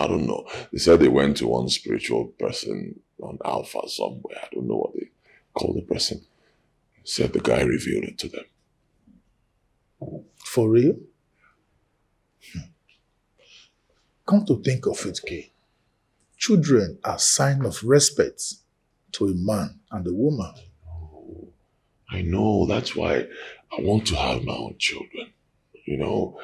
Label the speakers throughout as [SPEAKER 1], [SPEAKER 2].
[SPEAKER 1] I don't know. They said they went to one spiritual person on Alpha somewhere. I don't know what they call the person. Said the guy revealed it to them.
[SPEAKER 2] For real? Come to think of it, Kay. Children are sign of respect to a man and a woman.
[SPEAKER 1] I know. That's why I want to have my own children. You know,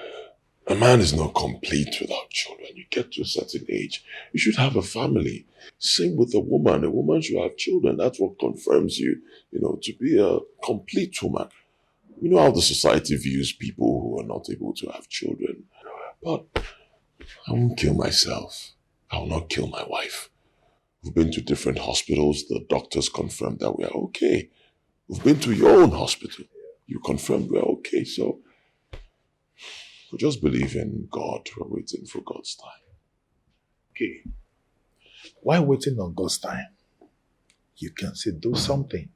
[SPEAKER 1] a man is not complete without children. You get to a certain age, you should have a family. Same with a woman. A woman should have children. That's what confirms you, to be a complete woman. You know how the society views people who are not able to have children. But I won't kill myself. I will not kill my wife. We've been to different hospitals. The doctors confirmed that we are okay. We've been to your own hospital. You confirmed we're okay. So we just believe in God. We're waiting for God's time.
[SPEAKER 2] Okay. While waiting on God's time, you can still do something.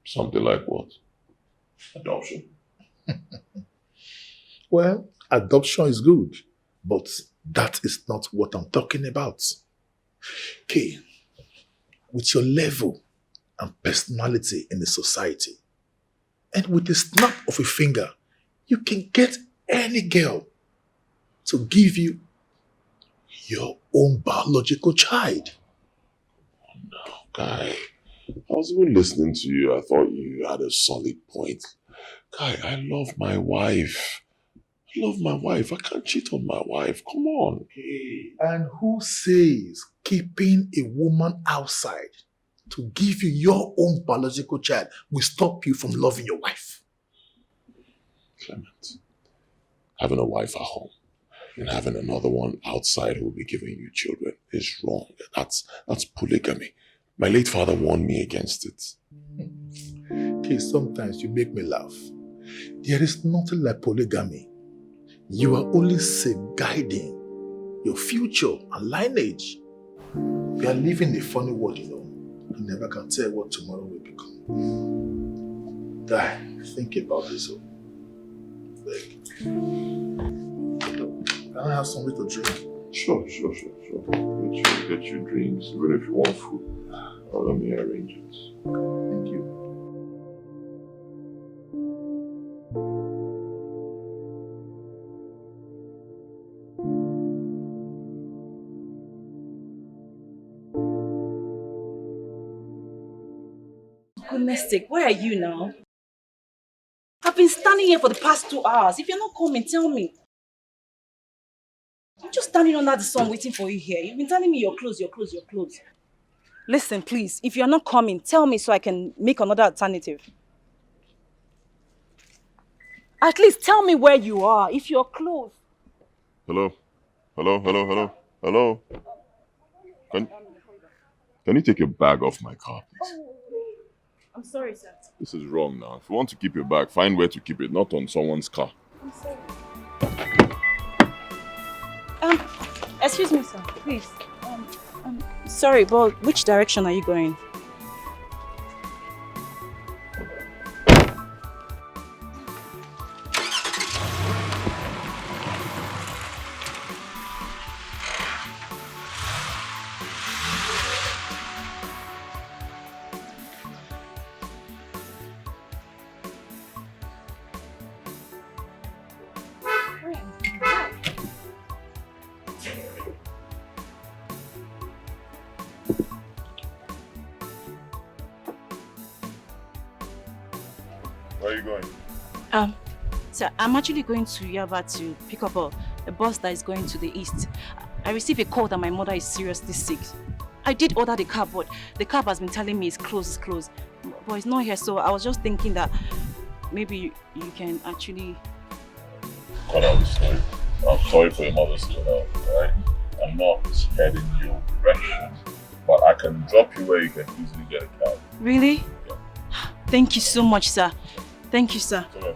[SPEAKER 1] Something like what? Adoption.
[SPEAKER 2] Well, adoption is good, but that is not what I'm talking about. Okay, with your level and personality in the society, and with the snap of a finger, you can get any girl to give you your own biological child.
[SPEAKER 1] Oh no, guy. I was even listening to you. I thought you had a solid point. Guy, I love my wife. I can't cheat on my wife. Come on.
[SPEAKER 2] Hey. And who says keeping a woman outside to give you your own biological child will stop you from loving your wife?
[SPEAKER 1] Clement, having a wife at home and having another one outside who will be giving you children is wrong. That's polygamy. My late father warned me against it.
[SPEAKER 2] Okay, sometimes you make me laugh. There is nothing like polygamy. You are only safeguarding your future and lineage. We are living a funny world, You never can tell what tomorrow will become. Guy, think about this. Can I have something to drink?
[SPEAKER 1] Sure. Get you drinks, even if you want food. Let me arrange it.
[SPEAKER 2] Thank you.
[SPEAKER 3] Goodness sake, where are you now? I've been standing here for the past 2 hours. If you're not coming, tell me. I'm just standing under the sun waiting for you here. You've been telling me you're close. Listen, please, if you're not coming, tell me so I can make another alternative. At least tell me where you are, if you're close.
[SPEAKER 1] Hello? Can you take your bag off my car, please?
[SPEAKER 3] Oh, I'm sorry, sir.
[SPEAKER 1] This is wrong now. If you want to keep your bag, find where to keep it, not on someone's car.
[SPEAKER 3] I'm sorry. Excuse me, sir, please. Sorry, but which direction are you going?
[SPEAKER 1] Where are you going?
[SPEAKER 3] Sir, I'm actually going to Yaba to pick up a bus that is going to the east. I received a call that my mother is seriously sick. I did order the cab, but the cab has been telling me it's closed. But it's not here, so I was just thinking that maybe you can actually...
[SPEAKER 1] God, I'm sorry for your mother's health, right? I'm not heading your direction, but I can drop you where you can easily get a cab.
[SPEAKER 3] Really?
[SPEAKER 1] Yeah.
[SPEAKER 3] Thank you so much, sir. Thank you, sir.
[SPEAKER 1] Sorry,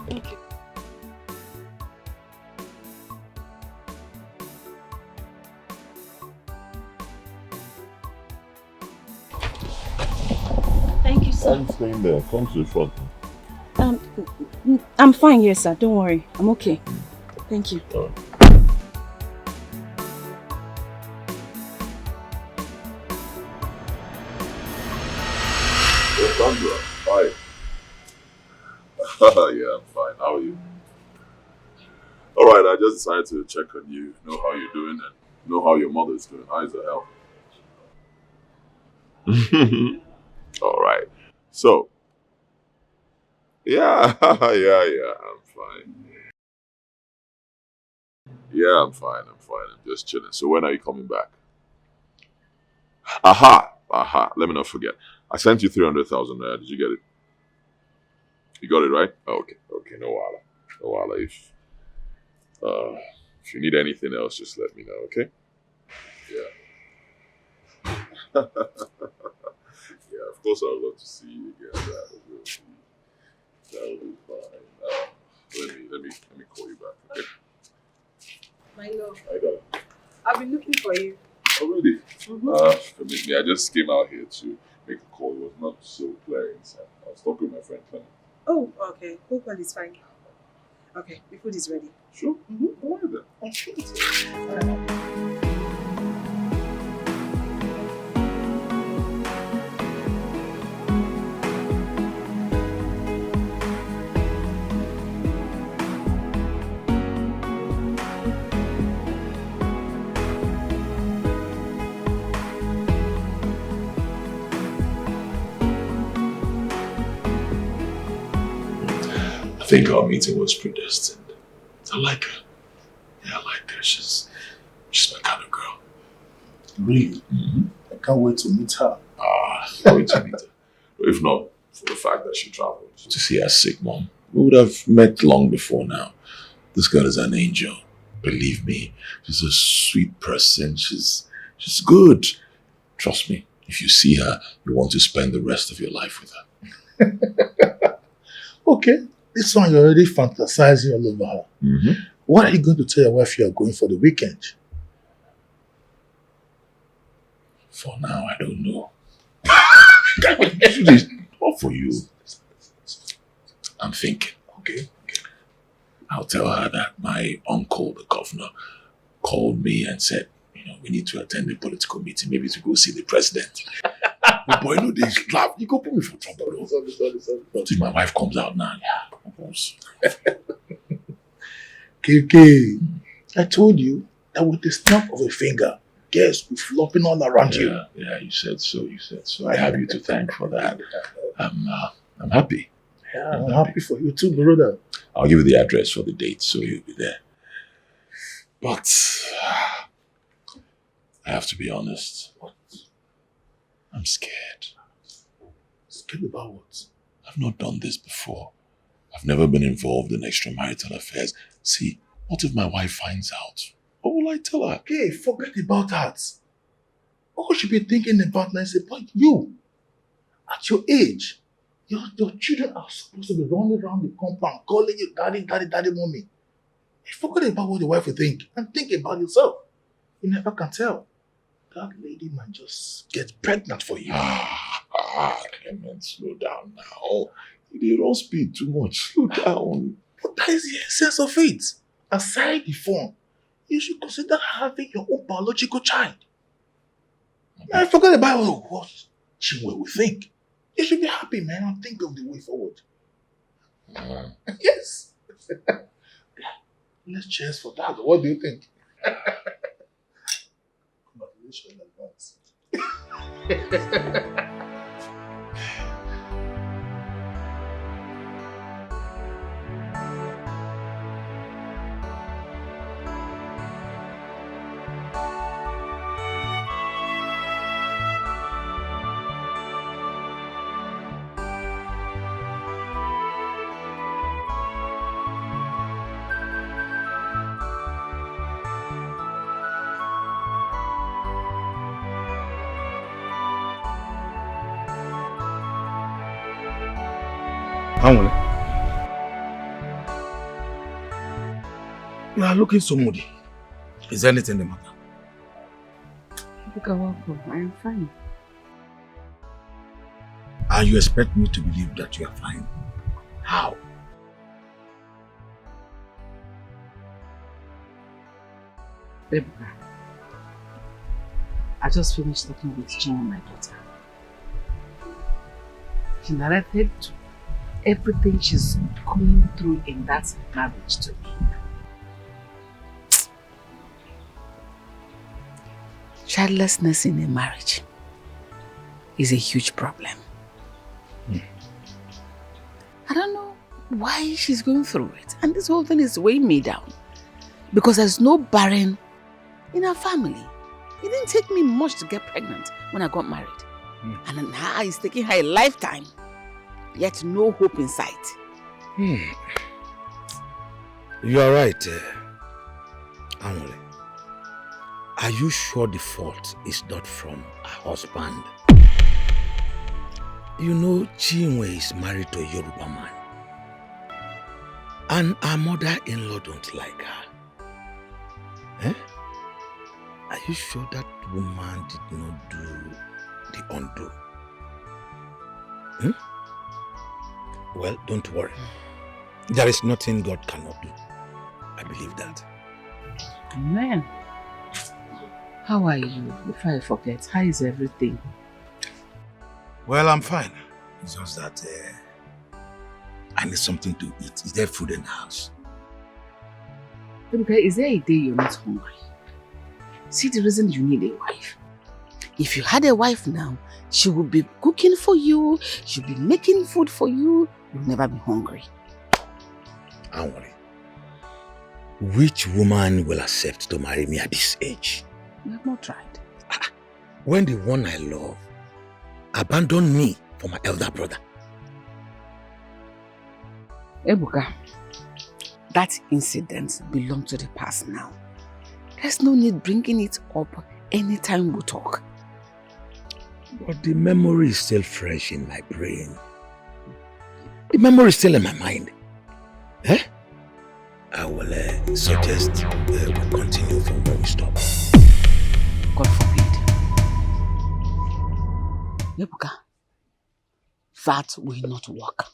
[SPEAKER 3] Thank you. Thank you, sir.
[SPEAKER 1] Why are you staying there? Come to the front.
[SPEAKER 3] I'm fine, yes, sir. Don't worry. I'm okay. Thank you.
[SPEAKER 1] All right. fine. Yeah, I'm fine. How are you? Alright, I just decided to check on you, know how you're doing, and know how your mother's doing. How is her health? Alright. So, yeah, yeah, I'm fine. Yeah, I'm fine. I'm just chilling. So when are you coming back? Aha. Let me not forget. I sent you 300,000 naira. Did you get it? You got it, right? Okay, no wala. No wala. If you need anything else, just let me know, okay? Yeah. Yeah, of course I would love to see you again. That will be fine. Let me call you back, okay?
[SPEAKER 4] My love,
[SPEAKER 1] I got it.
[SPEAKER 4] I've been looking for you.
[SPEAKER 1] Already? Forgive me. I just came out here to make a call. It was not so clear inside. I was talking with my friend Clement.
[SPEAKER 4] Oh, okay. Cook is fine. Okay, the food is ready.
[SPEAKER 1] Sure. All right then. I think our meeting was predestined. I like her. Yeah, I like her. She's my kind of girl.
[SPEAKER 2] Really? I can't wait to meet her.
[SPEAKER 1] Can't wait to meet her. If not for the fact that she traveled to see her sick mom, we would have met long before now. This girl is an angel. Believe me, she's a sweet person. She's good. Trust me, if you see her, you want to spend the rest of your life with her.
[SPEAKER 2] Okay, this one you're already fantasizing all over her. What are you going to tell your wife you are going for the weekend?
[SPEAKER 1] For now, I don't know. What for you? I'm thinking, okay. I'll tell her that my uncle, the governor, called me and said, we need to attend a political meeting, maybe to go see the president. But boy, they laugh. You go put me for trouble. Sorry. What if my wife comes out now? Yeah, of course.
[SPEAKER 2] KK, I told you that with the snap of a finger, girls will be flopping all around you.
[SPEAKER 1] Yeah, you said so. I have you to thank for that. I'm happy.
[SPEAKER 2] Yeah, I'm happy for you too, brother.
[SPEAKER 1] I'll give you the address for the date so you'll be there. But I have to be honest.
[SPEAKER 2] What?
[SPEAKER 1] I'm scared.
[SPEAKER 2] Scared about what?
[SPEAKER 1] I've not done this before. I've never been involved in extramarital affairs. See, what if my wife finds out? What will I tell her?
[SPEAKER 2] Okay, forget about that. All she be thinking about now is about you. At your age, your children are supposed to be running around the compound calling you daddy, mommy. You forget about what your wife will think and think about yourself. You never can tell. That lady might just get pregnant for you.
[SPEAKER 1] Clement, slow down now. You don't speak too much. Slow down.
[SPEAKER 2] But that is the essence of it. Aside the phone, you should consider having your own biological child. I forget about what Chinwe will think. You should be happy, man, and think of the way forward. Yes. Let's cheers for that. What do you think? Congratulations in advance.
[SPEAKER 5] You are looking so moody. Is there anything the matter?
[SPEAKER 4] You're welcome. I am fine.
[SPEAKER 5] And you expect me to believe that you are fine? How?
[SPEAKER 4] Deborah, I just finished talking with Jean and my daughter.
[SPEAKER 6] She narrated everything she's going through in that marriage to me. Childlessness in a marriage is a huge problem. I don't know why she's going through it. And this whole thing is weighing me down. Because there's no barren in our family. It didn't take me much to get pregnant when I got married. And now it's taking her a lifetime. Yet no hope in sight.
[SPEAKER 5] You are right, Anole. Are you sure the fault is not from her husband? You know, Chinwe is married to a Yoruba man. And her mother-in-law don't like her. Are you sure that woman did not do the undo? Well, don't worry. There is nothing God cannot do. I believe that.
[SPEAKER 6] Amen. How are you? Before I forget, how is everything?
[SPEAKER 5] Well, I'm fine. It's just that I need something to eat. Is there food in the house?
[SPEAKER 6] Okay, is there a day you're not hungry? See the reason you need a wife. If you had a wife now, she would be cooking for you, she'll be making food for you, you'll never be hungry.
[SPEAKER 5] Don't worry. Which woman will accept to marry me at this age?
[SPEAKER 6] You have not tried.
[SPEAKER 5] When the one I love abandoned me for my elder brother.
[SPEAKER 6] Ebuka, that incident belongs to the past now. There's no need bringing it up anytime we talk.
[SPEAKER 5] But the memory is still fresh in my brain. The memory is still in my mind. I will suggest we continue from where we stop.
[SPEAKER 6] God forbid. Ebuka, that will not work.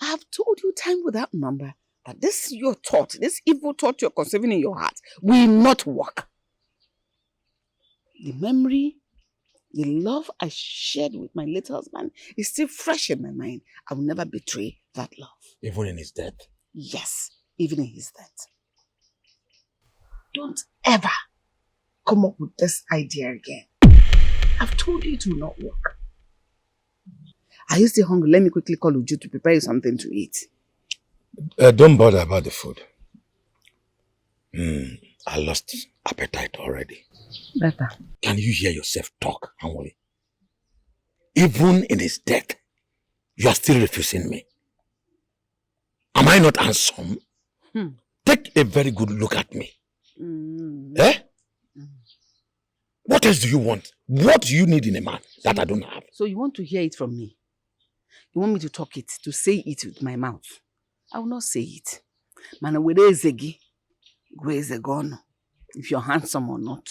[SPEAKER 6] I have told you time without number that this your thought, this evil thought you're conceiving in your heart will not work. The memory, the love I shared with my late husband is still fresh in my mind. I will never betray that love.
[SPEAKER 5] Even in his death?
[SPEAKER 6] Yes, even in his death. Don't ever come up with this idea again. I've told you it will not work. Are you still hungry? Let me quickly call Uju to prepare you something to eat.
[SPEAKER 5] Don't bother about the food. I lost appetite already.
[SPEAKER 6] Better.
[SPEAKER 5] Can you hear yourself talk, Anwali? Even in his death, you are still refusing me. Am I not handsome? Take a very good look at me. What else do you want? What do you need in a man that I don't have?
[SPEAKER 6] So you want to hear it from me? You want me to talk it, to say it with my mouth? I will not say it. Man, where is Zegi? Where is the gun? If you're handsome or not.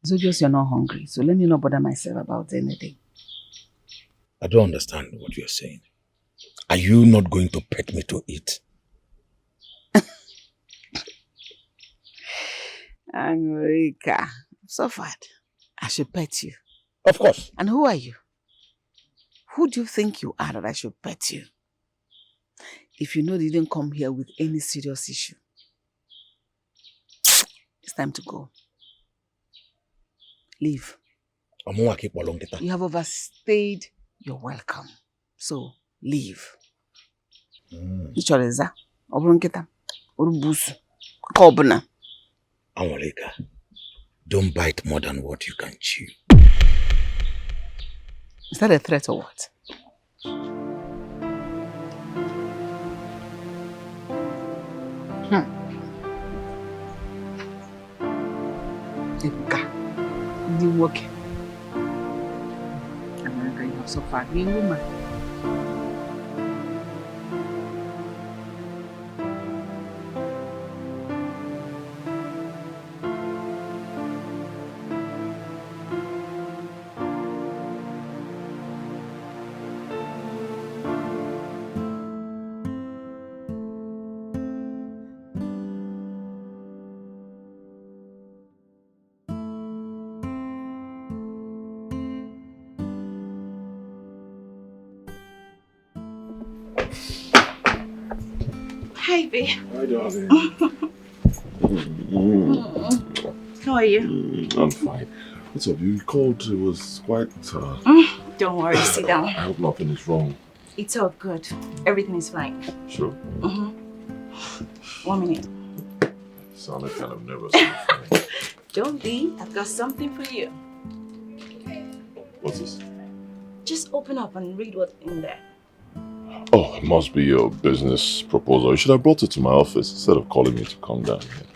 [SPEAKER 6] So just you're not hungry. So let me not bother myself about anything.
[SPEAKER 5] I don't understand what you're saying. Are you not going to pet me to eat?
[SPEAKER 6] Angelica, so far, I should pet you.
[SPEAKER 5] Of course.
[SPEAKER 6] And who are you? Who do you think you are that I should pet you? If you know you didn't come here with any serious issue, it's time to go. Leave. You have overstayed your welcome. So, leave. Ichoreza, obunketa, orubusu, kobuna.
[SPEAKER 5] Anwaleka, don't bite more than what you can chew.
[SPEAKER 6] Is that a threat or what? Ebuka, you work. America, you have so far. You're a woman.
[SPEAKER 3] Hi, babe.
[SPEAKER 1] Hi, darling.
[SPEAKER 3] How are you?
[SPEAKER 1] I'm fine. What's up? You called. It was quite...
[SPEAKER 3] Don't worry, sit down.
[SPEAKER 1] I hope nothing is wrong.
[SPEAKER 3] It's all good. Everything is fine.
[SPEAKER 1] Sure.
[SPEAKER 3] 1 minute.
[SPEAKER 1] Sounded kind of nervous.
[SPEAKER 3] Don't be. I've got something for you.
[SPEAKER 1] What's this?
[SPEAKER 3] Just open up and read what's in there.
[SPEAKER 1] Oh, it must be your business proposal. You should have brought it to my office instead of calling me to come down here.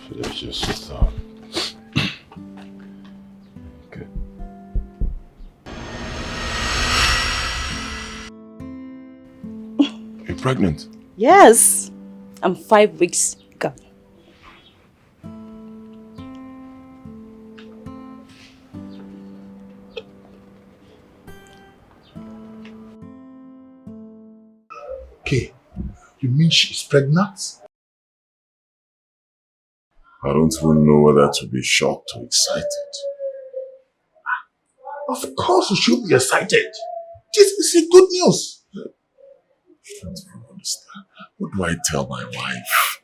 [SPEAKER 1] Should have just... Okay. You're pregnant?
[SPEAKER 3] Yes. I'm 5 weeks gone.
[SPEAKER 2] Okay, you mean she's pregnant?
[SPEAKER 1] I don't even know whether to be shocked or excited.
[SPEAKER 2] Of course you should be excited. This is a good news.
[SPEAKER 1] I don't even understand. What do I tell my wife?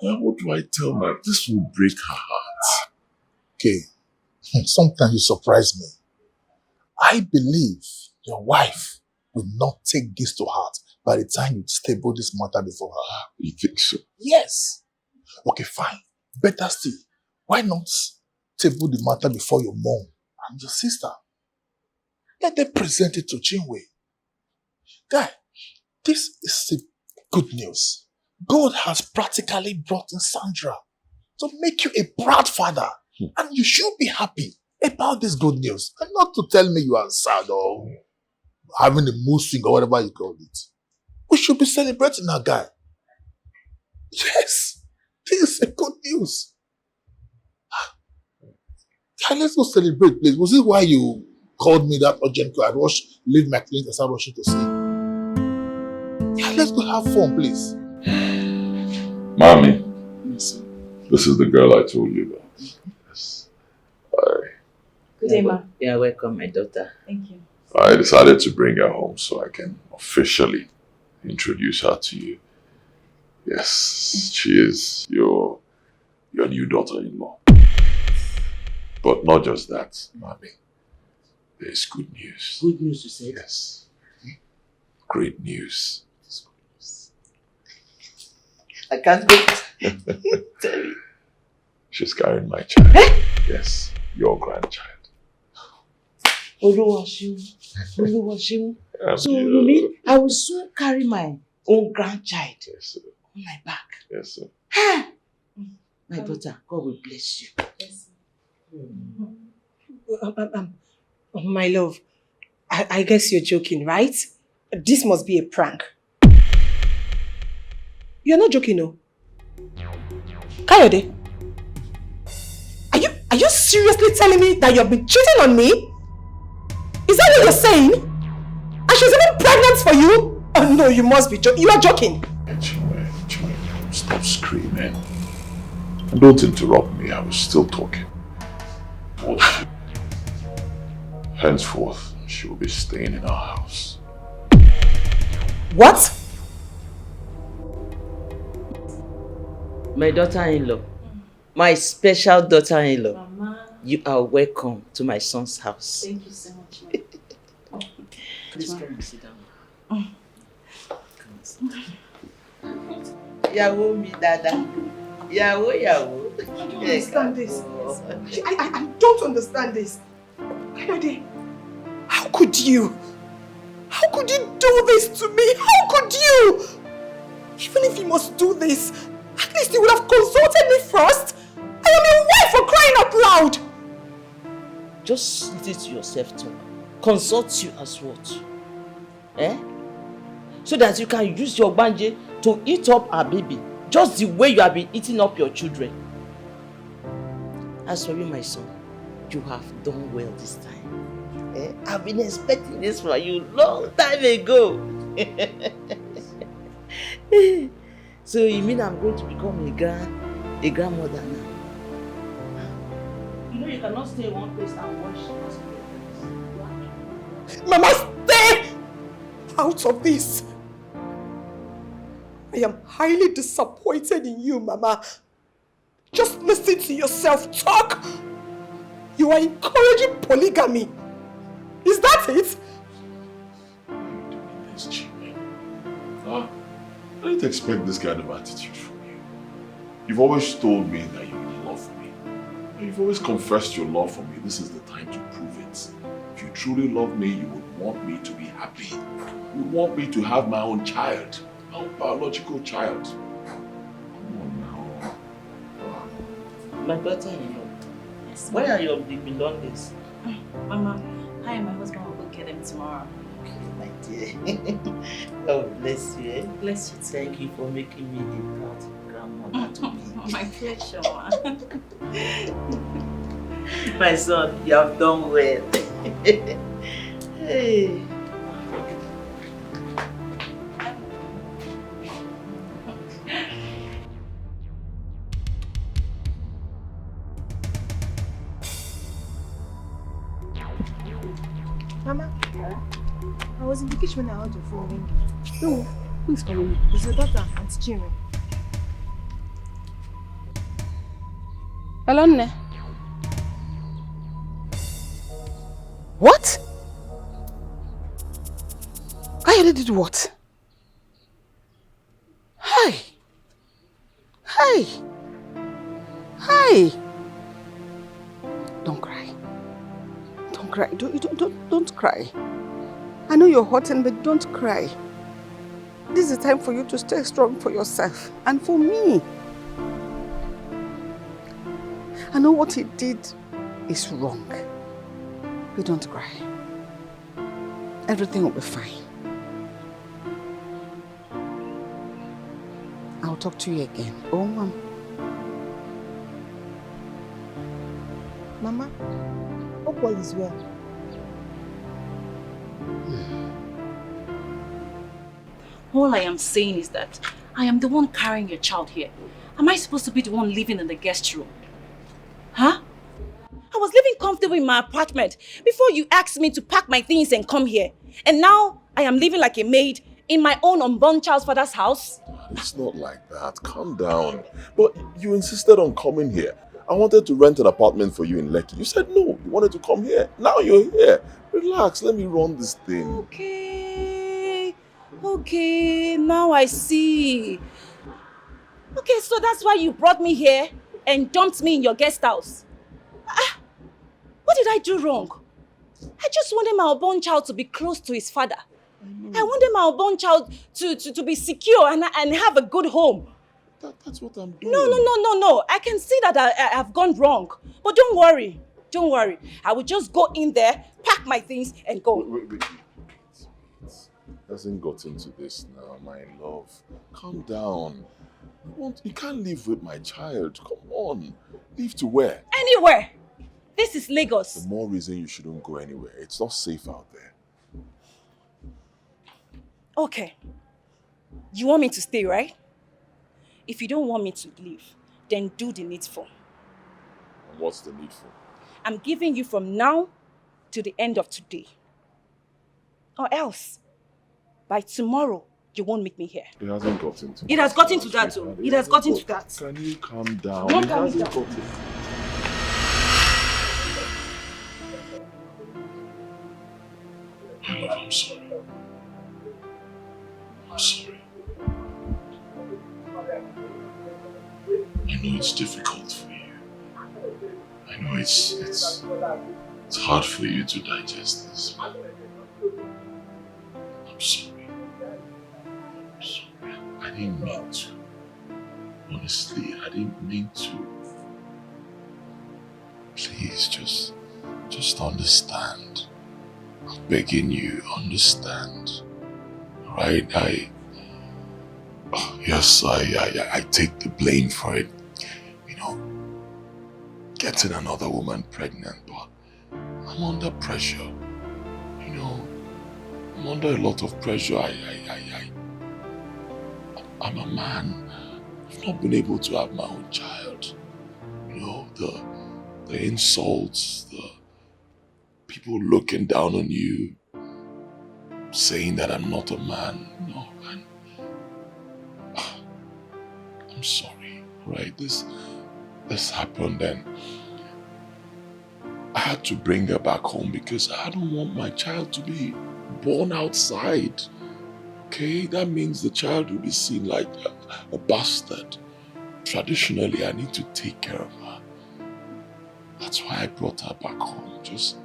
[SPEAKER 1] What do I tell my... This will break her heart.
[SPEAKER 2] Okay, sometimes you surprise me. I believe your wife will not take this to heart by the time you stable this matter before her.
[SPEAKER 1] You think so?
[SPEAKER 2] Yes. Okay, fine. Better still, why not table the matter before your mom and your sister? Let them present it to Chinwe. Guy, this is the good news. God has practically brought in Sandra to make you a proud father. And you should be happy about this good news. And not to tell me you are sad or having a mood swing or whatever you call it. We should be celebrating our guy. Yes, this is a good news. Guy, let's go celebrate, please. Was it why you called me that urgent call? I rushed, leave my clinic and start rushing to sleep. Yeah, let's go have fun, please.
[SPEAKER 1] Mommy,
[SPEAKER 2] Yes.
[SPEAKER 1] this is the girl I told you about. Yes.
[SPEAKER 3] Good day, ma.
[SPEAKER 6] You are welcome, my daughter.
[SPEAKER 3] Thank you.
[SPEAKER 1] I decided to bring her home so I can officially introduce her to you. Yes, she is your new daughter-in-law. But not just that, Mommy. There's good news.
[SPEAKER 6] Good news, you said?
[SPEAKER 1] Yes. Great news.
[SPEAKER 6] I can't wait. Tell me.
[SPEAKER 1] She's carrying my child. Yes, your grandchild.
[SPEAKER 6] Oluwaseun. So you mean I will soon carry my own grandchild
[SPEAKER 1] Yes, sir.
[SPEAKER 6] on my back?
[SPEAKER 1] Yes, sir.
[SPEAKER 6] My daughter, God will bless you.
[SPEAKER 3] Yes.
[SPEAKER 4] My love, I guess you're joking, right? This must be a prank. You're not joking, no? Kayode, are you seriously telling me that you've been cheating on me? Is that what you're saying? And she's even pregnant for you? Oh no, you must be joking. You are joking.
[SPEAKER 1] Chinwe, stop screaming. And don't interrupt me, I was still talking. Bullshit. Henceforth, she will be staying in our house.
[SPEAKER 4] What?
[SPEAKER 6] My daughter-in-law, my special daughter-in-law,
[SPEAKER 3] Mama,
[SPEAKER 6] you are welcome to my son's house.
[SPEAKER 3] thank you so much, ma.
[SPEAKER 6] Please come and sit down. Come and sit down. Yàwó mi dada. Yàwó.
[SPEAKER 4] I don't understand this. I don't understand this. Kayode, how could you? How could you do this to me? How could you? Even if you must do this, at least you would have consulted me first. I am your wife, for crying out loud.
[SPEAKER 6] Just listen to yourself talk. Consult you as what? So that you can use your banje to eat up our baby, just the way you have been eating up your children. As for you, my son, you have done well this time. I've been expecting this for you long time ago. So you mean I'm going to become a grandmother now? You know you cannot stay in one place and watch.
[SPEAKER 4] Mama, stay! out of this. I am highly disappointed in you, Mama. Just listen to yourself talk. You are encouraging polygamy. Is that it?
[SPEAKER 1] Why are you doing this, Chime? Huh? I didn't expect this kind of attitude from you. You've always told me that you love me. And you've always confessed your love for me. This is the time to prove it. If you truly love me, you would want me to be happy. You would want me to have my own child. My own biological child. Come on now.
[SPEAKER 7] My daughter-in-law, why are you belongings?
[SPEAKER 3] Mama, I and my husband will go get them tomorrow.
[SPEAKER 7] Okay, my dear. God bless you. Eh?
[SPEAKER 3] Bless you.
[SPEAKER 7] Thank you for making me the proud grandmother to be.
[SPEAKER 3] My pleasure, Ma.
[SPEAKER 7] My son, you have done well. Hey.
[SPEAKER 4] Mama, I was in the kitchen when I heard your phone ringing.
[SPEAKER 6] No, who is calling me?
[SPEAKER 4] It's your daughter, Auntie Chinwe.
[SPEAKER 6] Hello, Nne. What? Kayode did what? Hi. Hi. Hi. Don't cry. Don't cry. Don't cry. I know you're hurting, but don't cry. This is the time for you to stay strong for yourself and for me. I know what he did is wrong. But don't cry. Everything will be fine. I'll talk to you again. Oh, Mom.
[SPEAKER 4] Mama, hope all is well.
[SPEAKER 3] All I am saying is that I am the one carrying your child here. Am I supposed to be the one living in the guest room? Huh? I was living comfortably in my apartment before you asked me to pack my things and come here. And now I am living like a maid in my own unborn child's father's house?
[SPEAKER 1] It's not like that. Calm down. But you insisted on coming here. I wanted to rent an apartment for you in Lekki. You said no. You wanted to come here. Now you're here. Relax. Let me run this thing.
[SPEAKER 3] Okay, now I see. Okay, so that's why you brought me here and dumped me in your guest house. What did I do wrong? I just wanted my unborn child to be close to his father. I wanted my unborn child to be secure and have a good home.
[SPEAKER 1] That's what I'm doing.
[SPEAKER 3] No. I can see that I have gone wrong. But don't worry. I will just go in there, pack my things and go.
[SPEAKER 1] Wait. Hasn't gotten to this now, my love. Calm down. You can't live with my child. Come on. Leave to where?
[SPEAKER 3] Anywhere. This is Lagos.
[SPEAKER 1] The more reason you shouldn't go anywhere. It's not safe out there.
[SPEAKER 3] Okay. You want me to stay, right? If you don't want me to leave, then do the needful.
[SPEAKER 1] And what's the needful?
[SPEAKER 3] I'm giving you from now to the end of today. Or else, by tomorrow, you won't meet me here.
[SPEAKER 1] It hasn't gotten to that.
[SPEAKER 3] It has gotten to that, too. It has gotten to that.
[SPEAKER 1] Can you calm down?
[SPEAKER 3] Don't
[SPEAKER 1] It
[SPEAKER 3] calm
[SPEAKER 1] hasn't
[SPEAKER 3] down.
[SPEAKER 1] gotten. My love, I'm sorry. I'm sorry. I know it's difficult for you. I know it's hard for you to digest this. I'm sorry. I'm sorry. I didn't mean to. Honestly, I didn't mean to. Please, just understand. I'm begging you, understand. Right? Yes, I take the blame for it. You know, getting another woman pregnant, but I'm under pressure. You know, I'm under a lot of pressure. I'm a man. I've not been able to have my own child. You know, the insults, the people looking down on you. saying that I'm not a man. No, man. I'm sorry, right? This happened and I had to bring her back home because I don't want my child to be born outside. Okay, that means the child will be seen like a bastard. Traditionally, I need to take care of her. That's why I brought her back home. It's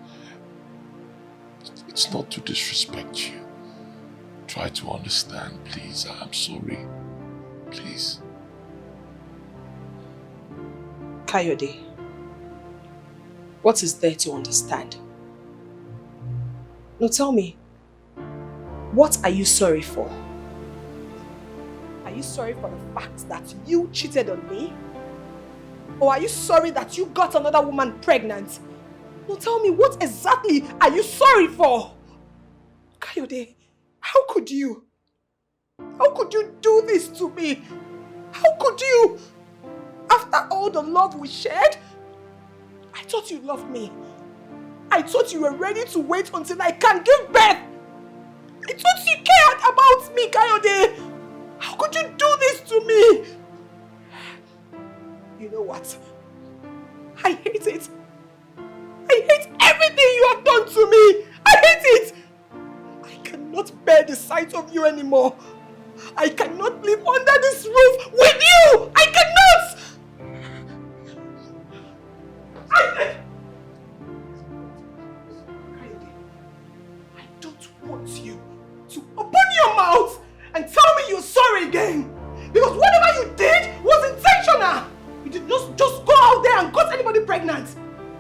[SPEAKER 1] not to disrespect you. Try to understand, please. I'm sorry. Please.
[SPEAKER 4] Kayode, what is there to understand? Now tell me, what are you sorry for? Are you sorry for the fact that you cheated on me? Or are you sorry that you got another woman pregnant? Now tell me, what exactly are you sorry for? Kayode, how could you? How could you do this to me? How could you? After all the love we shared, I thought you loved me. I thought you were ready to wait until I can give birth. I thought you cared about me, Kayode. How could you do this to me? You know what? I hate it. I hate everything you have done to me. I hate it. I cannot bear the sight of you anymore. I cannot live under this roof with you. I cannot. I don't want you to open your mouth and tell me you're sorry again. Because whatever you did was intentional. You did not just go out there and got anybody pregnant.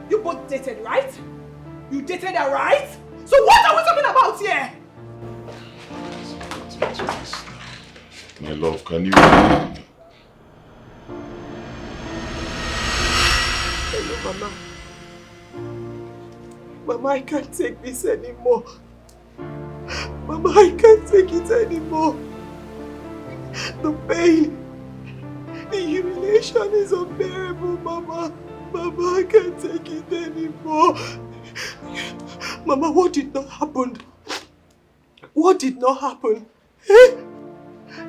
[SPEAKER 4] You both dated, right? You dated her, right? So what are we talking about here?
[SPEAKER 1] My love, can you...
[SPEAKER 4] Hello, Mama. Mama, I can't take this anymore. Mama, I can't take it anymore. The pain, the humiliation is unbearable, Mama. Mama, I can't take it anymore. Mama, what did not happen? What did not happen? Eh?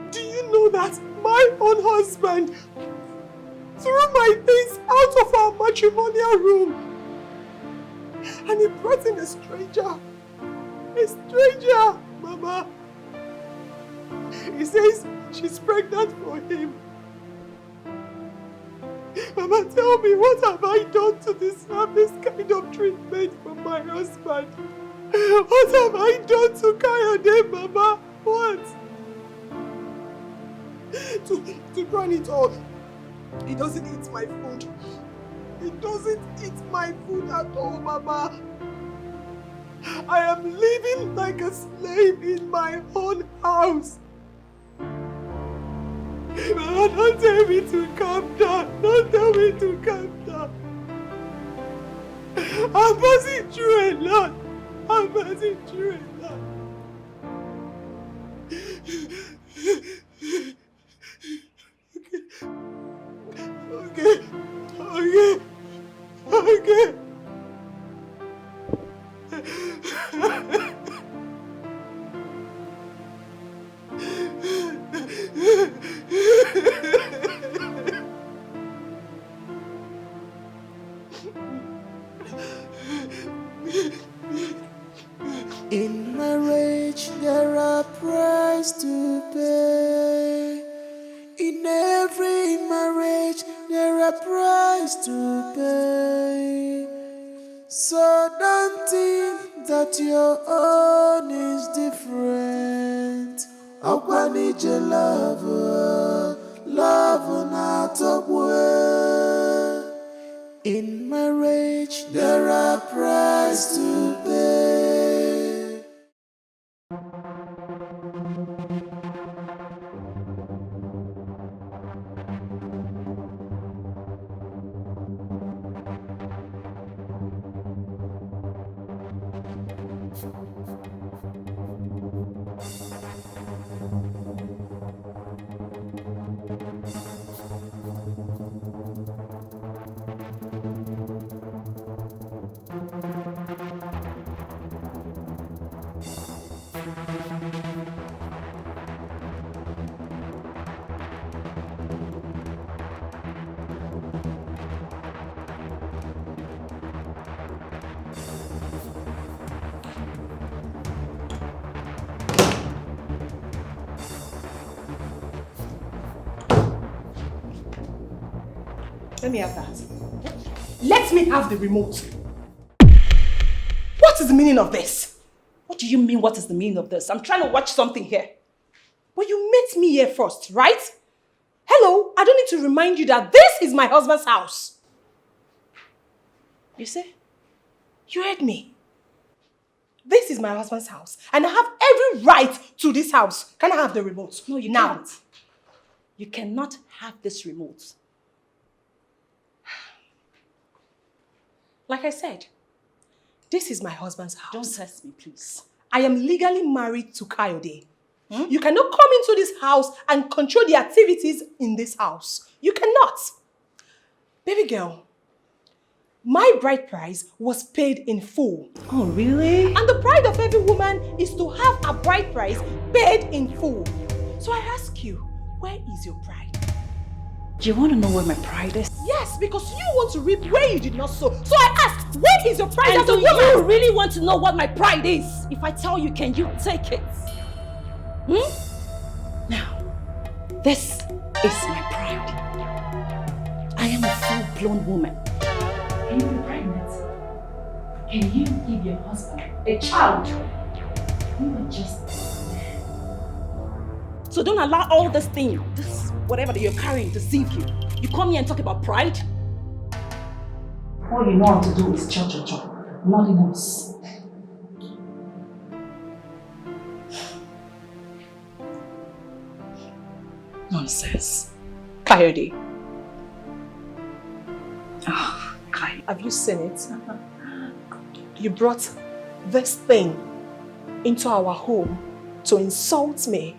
[SPEAKER 4] Do you know that my own husband threw my things out of our matrimonial room and he brought in a stranger? A stranger, Mama. He says she's pregnant for him. Mama, tell me, what have I done to deserve this kind of treatment from my husband? What have I done to Kayode, Mama? What? To run it all, he doesn't eat my food. He doesn't eat my food at all, Mama. I am living like a slave in my own house. Mama, don't tell me to calm down. Don't tell me to calm down. I'm passing through a lot. I'm passing through a lot. Okay.
[SPEAKER 8] In marriage, there are prices to pay. In every marriage, there are prices to pay. So don't think that your own is different. I need your love not away. In marriage, there are prices to pay.
[SPEAKER 4] Let me have that. Let me have the remote. What is the meaning of this?
[SPEAKER 3] What do you mean, what is the meaning of this? I'm trying to watch something here.
[SPEAKER 4] But you met me here first, right? Hello, I don't need to remind you that this is my husband's house. You see? You heard me. This is my husband's house, and I have every right to this house. Can I have the remote?
[SPEAKER 3] No, you
[SPEAKER 4] now.
[SPEAKER 3] can't. You cannot have this remote.
[SPEAKER 4] Like I said, this is my husband's house.
[SPEAKER 3] Don't test me, please.
[SPEAKER 4] I am legally married to Kayode. You cannot come into this house and control the activities in this house. You cannot. Baby girl, my bride price was paid in full.
[SPEAKER 3] Oh, really?
[SPEAKER 4] And the pride of every woman is to have a bride price paid in full. So I ask you, where is your pride?
[SPEAKER 3] Do you want to know where my pride is?
[SPEAKER 4] Yes, because you want to reap where you did not sow. So I ask, where is your pride
[SPEAKER 3] And
[SPEAKER 4] as a
[SPEAKER 3] do
[SPEAKER 4] woman?
[SPEAKER 3] you really want to know what my pride is? If I tell you, can you take it? Now, this is my pride. I am a full-blown woman. Can you be pregnant? Can you give your husband a child? You are just a man. So don't allow all this thing, this whatever that you're carrying, deceive you. You come here and talk about pride? All you know how to do is chop, nothing else. Nonsense.
[SPEAKER 4] Kayode,
[SPEAKER 3] Oh, Kai.
[SPEAKER 4] have you seen it? You brought this thing into our home to insult me.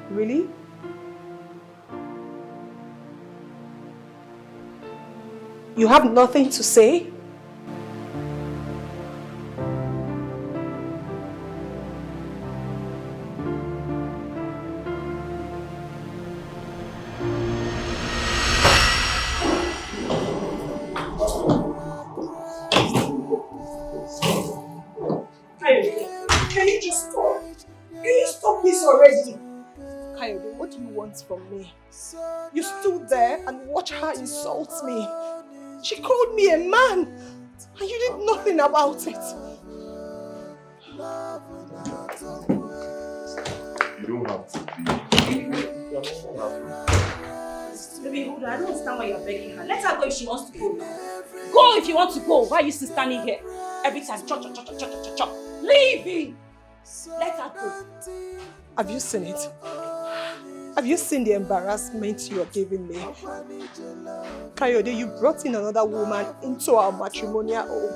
[SPEAKER 4] Really? You have nothing to say? Can you just stop? Can you stop this already? Kayode, what do you want from me? You stood there and watched her insult me. She called me a man, and you did nothing about it.
[SPEAKER 1] You don't have to be.
[SPEAKER 3] Baby, hold on. I don't understand why you're begging her. Let her go if she wants to go. Go if you want to go. Why are you still standing here? Every time, chop. Leave it. Let her go.
[SPEAKER 4] Have you seen it? Have you seen the embarrassment you are giving me? Kayode, you brought in another woman into our matrimonial home.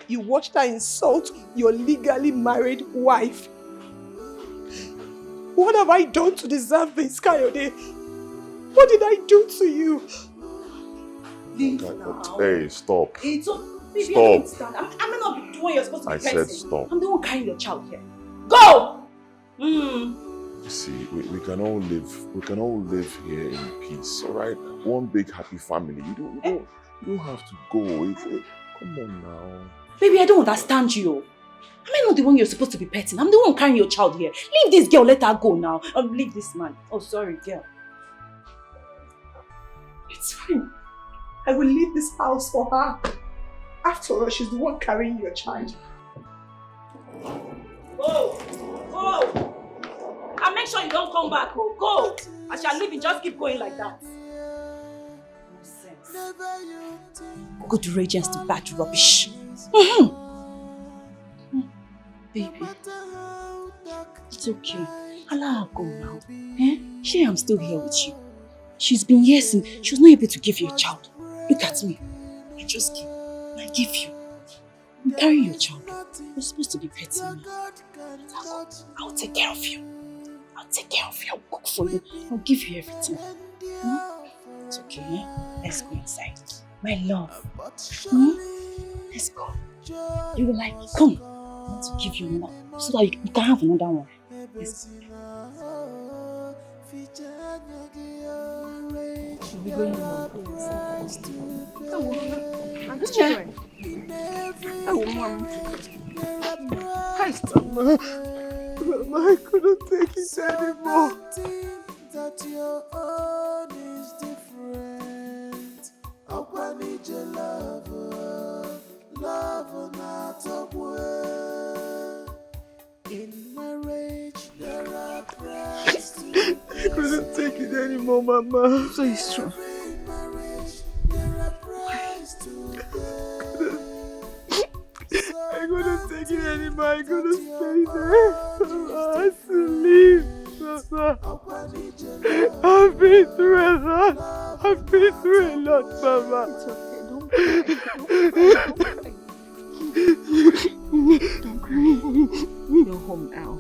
[SPEAKER 4] You watched her insult your legally married wife. What have I done to deserve this, Kayode? What did I do to you?
[SPEAKER 3] Leave now.
[SPEAKER 1] Hey, stop.
[SPEAKER 3] It's so, baby,
[SPEAKER 1] Stop.
[SPEAKER 3] I don't understand. I may not be doing what you're supposed to be
[SPEAKER 1] I said
[SPEAKER 3] petting.
[SPEAKER 1] stop.
[SPEAKER 3] I'm the one carrying your child here. Go!
[SPEAKER 1] You see, we can all live here in peace, all right? One big happy family. You don't have to go. Come on now.
[SPEAKER 3] Baby, I don't understand you. Am I not the one you're supposed to be petting? I'm the one carrying your child here. Leave this girl, let her go now. Leave this man. Oh, sorry, girl.
[SPEAKER 4] It's fine. I will leave this house for her. After all, she's the one carrying your child.
[SPEAKER 3] Go! And make sure you don't come back, oh. Go! I shall leave you, just keep going like that. Nonsense. Good radiance to bad rubbish. Baby, it's okay. Allow her go now. She, I'm still here with you. She's been here since she was not able to give you a child. Look at me. I just came. I give you. I'm carrying your child. You're supposed to be petting me. I'll take care of you. I'll take care of you. I'll cook for you. I'll give you everything. It's okay, yeah? Let's go inside. My love. Let's go. You will like it. Come. I want to give you another so that you can have another one. Let's go.
[SPEAKER 4] Should we go in now? And children. Oh, Mom. Christ. Mama, I couldn't take it anymore.
[SPEAKER 8] That your own is different. I need your love, love not a word. In marriage, there are prayers to
[SPEAKER 4] I couldn't take it anymore, Mama.
[SPEAKER 6] So it's true.
[SPEAKER 8] in marriage, there are prayers to
[SPEAKER 4] I couldn't take it anymore. I couldn't stay there. Mama, I had to leave. Mama. I've been through a lot. I've been through a lot, Mama.
[SPEAKER 6] It's okay. Don't cry. You're home now.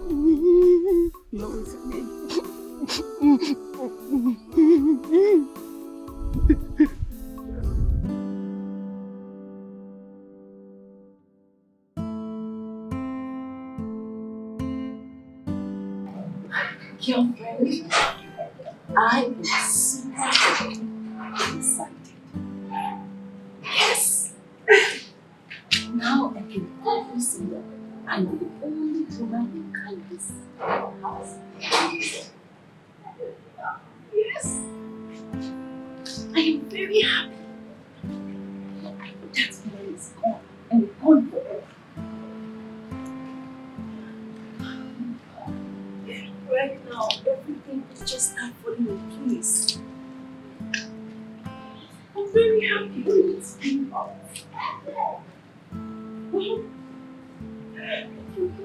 [SPEAKER 6] You're with me.
[SPEAKER 9] Girlfriend, I am super excited. Yes! Now I can finally see that I'm the only woman who can this house. Yes! I am very happy. That man is gone and gone forever. Right now, everything is just not falling in place. I'm very happy with this thing out. Don't worry,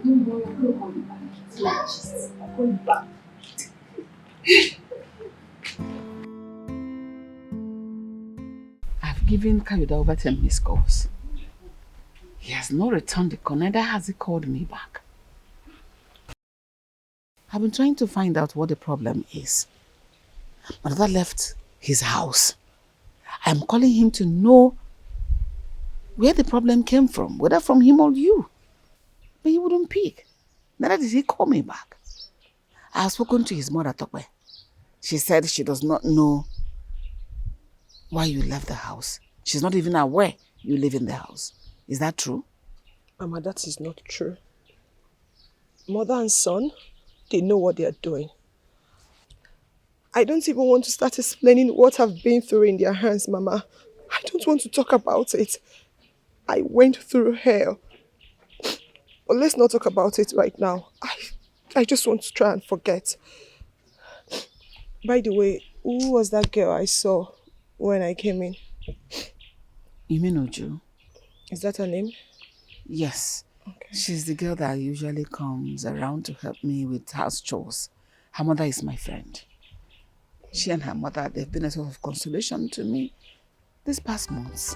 [SPEAKER 9] I'm going to call you back. It's like just, I'm going back.
[SPEAKER 6] I've given Kayode over 10 missed calls. He has not returned the call, neither has he called me back. I've been trying to find out what the problem is. My father left his house. I'm calling him to know where the problem came from, whether from him or you. But he wouldn't pick. Neither did he call me back. I have spoken to his mother, Tokwe. She said she does not know why you left the house. She's not even aware you live in the house. Is that true?
[SPEAKER 4] Mama, that is not true. Mother and son, they know what they are doing. I don't even want to start explaining what I've been through in their hands, Mama. I don't want to talk about it. I went through hell. But let's not talk about it right now. I just want to try and forget. By the way, who was that girl I saw when I came in?
[SPEAKER 6] You mean Uju?
[SPEAKER 4] Is that her name?
[SPEAKER 6] Yes.
[SPEAKER 4] Okay.
[SPEAKER 6] She's the girl that usually comes around to help me with house chores. Her mother is my friend. She and her mother, they've been a sort of consolation to me these past months.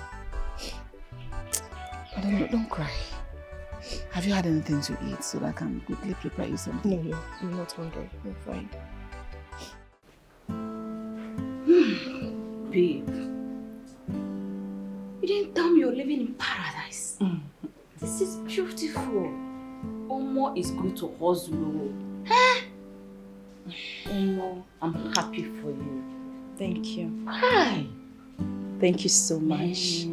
[SPEAKER 6] Don't cry. Have you had anything to eat so that I can quickly prepare you something?
[SPEAKER 4] No, I'm not hungry. I'm fine.
[SPEAKER 9] Babe, you didn't tell me you're living in paradise. This is beautiful. Omo is good to hustle. Omo, I'm happy for you.
[SPEAKER 3] Thank you.
[SPEAKER 9] Hi.
[SPEAKER 3] Thank you so much.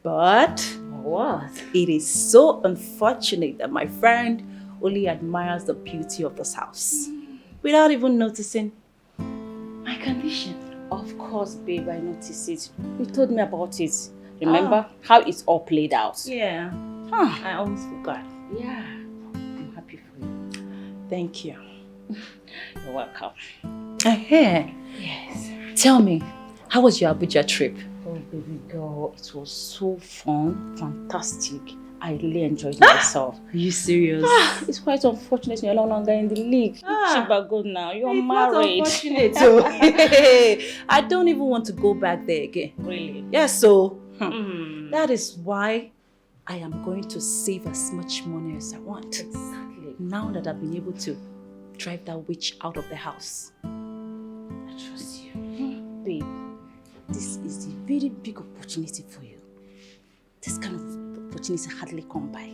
[SPEAKER 9] But what?
[SPEAKER 3] It is so unfortunate that my friend only admires the beauty of this house without even noticing my condition.
[SPEAKER 9] Of course, babe, I noticed it. You told me about it. Remember how it's all played out?
[SPEAKER 3] Yeah.
[SPEAKER 9] Huh.
[SPEAKER 3] I almost forgot.
[SPEAKER 9] Yeah. I'm happy for you.
[SPEAKER 3] Thank you.
[SPEAKER 9] You're welcome.
[SPEAKER 3] Hey.
[SPEAKER 9] Yes.
[SPEAKER 3] Tell me, how was your Abuja trip?
[SPEAKER 9] Oh, baby girl, it was so fun, fantastic. I really enjoyed myself.
[SPEAKER 3] Are you serious?
[SPEAKER 9] It's quite unfortunate you're no longer in the league. Chiba, good now. You're married.
[SPEAKER 3] It's not unfortunate. So I don't even want to go back there again.
[SPEAKER 9] Really?
[SPEAKER 3] Yes, so that is why I am going to save as much money as I want.
[SPEAKER 9] Exactly.
[SPEAKER 3] Now that I've been able to drive that witch out of the house.
[SPEAKER 9] I trust you. Babe, this is a very big opportunity for you. This kind of opportunity hardly come by.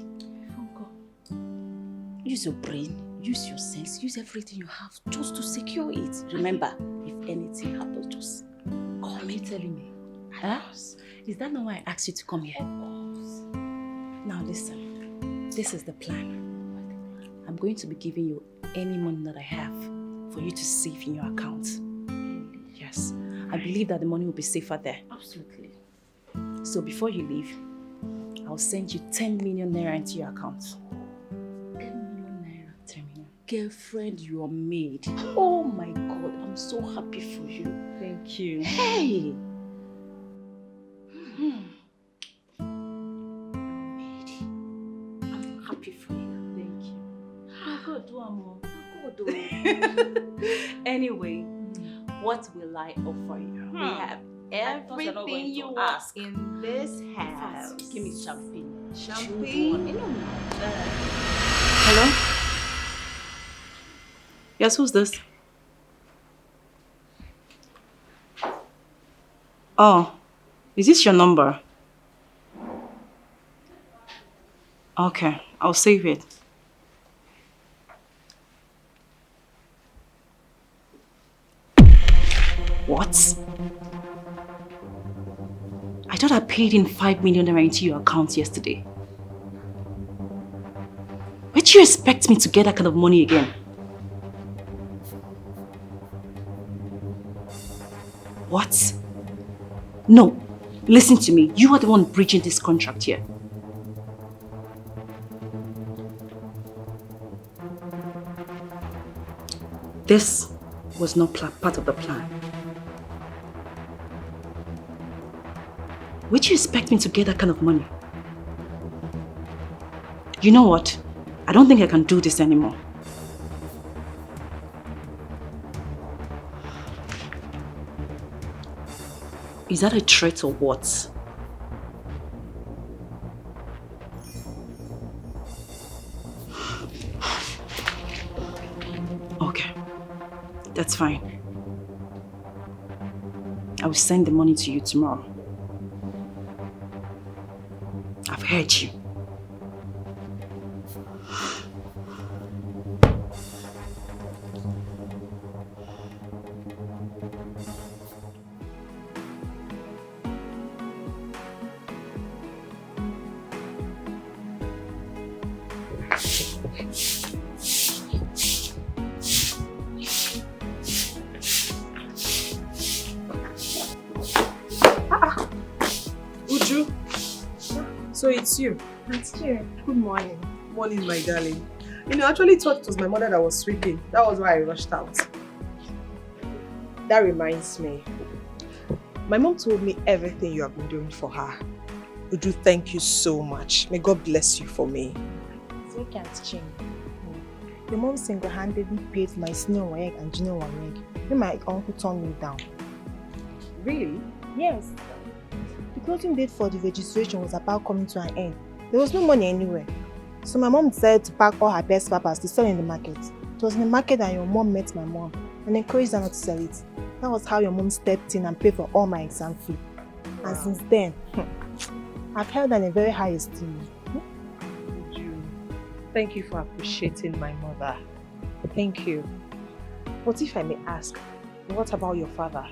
[SPEAKER 9] Use your brain, use your sense, use everything you have just to secure it. Remember, if anything happens, just call me.
[SPEAKER 3] Telling me.
[SPEAKER 9] Huh?
[SPEAKER 3] Is that not why I asked you to come here?
[SPEAKER 9] Of course.
[SPEAKER 3] Now listen, this is the plan. I'm going to be giving you any money that I have for you to save in your account. Yes. I believe that the money will be safer there.
[SPEAKER 9] Absolutely.
[SPEAKER 3] So before you leave, I'll send you 10 million naira into your account.
[SPEAKER 9] 10 million naira.
[SPEAKER 3] 10 million.
[SPEAKER 9] Girlfriend, you're made. Oh my God, I'm so happy for you.
[SPEAKER 3] Thank you.
[SPEAKER 9] Hey! I'm happy for you.
[SPEAKER 3] Thank you.
[SPEAKER 9] Good one,
[SPEAKER 3] Anyway, what will I offer you?
[SPEAKER 9] We have everything you want in this house.
[SPEAKER 3] Give me champagne.
[SPEAKER 9] Champagne?
[SPEAKER 3] Hello? Yes, who's this? Oh, is this your number? Okay, I'll save it. What? I thought I paid in 5 million naira into your account yesterday. Where do you expect me to get that kind of money again? What? No, listen to me. You are the one breaching this contract here. This was not part of the plan. Where do you expect me to get that kind of money? You know what? I don't think I can do this anymore. Is that a threat or what? Okay, that's fine. I will send the money to you tomorrow. I've heard you.
[SPEAKER 4] So it's you.
[SPEAKER 10] It's you.
[SPEAKER 4] Good morning. Morning, my darling. You know, I actually thought it was my mother that was sweeping. That was why I rushed out. That reminds me. My mom told me everything you have been doing for her. Uju, thank you so much. May God bless you for me.
[SPEAKER 10] It's okay, Auntie Chin. Your mom single-handedly paid my senior WAEC and junior WAEC. Then my uncle turned me down.
[SPEAKER 4] Really?
[SPEAKER 10] Yes. The closing date for the registration was about coming to an end. There was no money anywhere. So my mom decided to pack all her best papers to sell in the market. It was in the market that your mom met my mom and encouraged her not to sell it. That was how your mom stepped in and paid for all my exam fee. Wow. And since then, I've held her in a very high esteem.
[SPEAKER 4] Thank you for appreciating my mother. Thank you. But if I may ask, what about your father?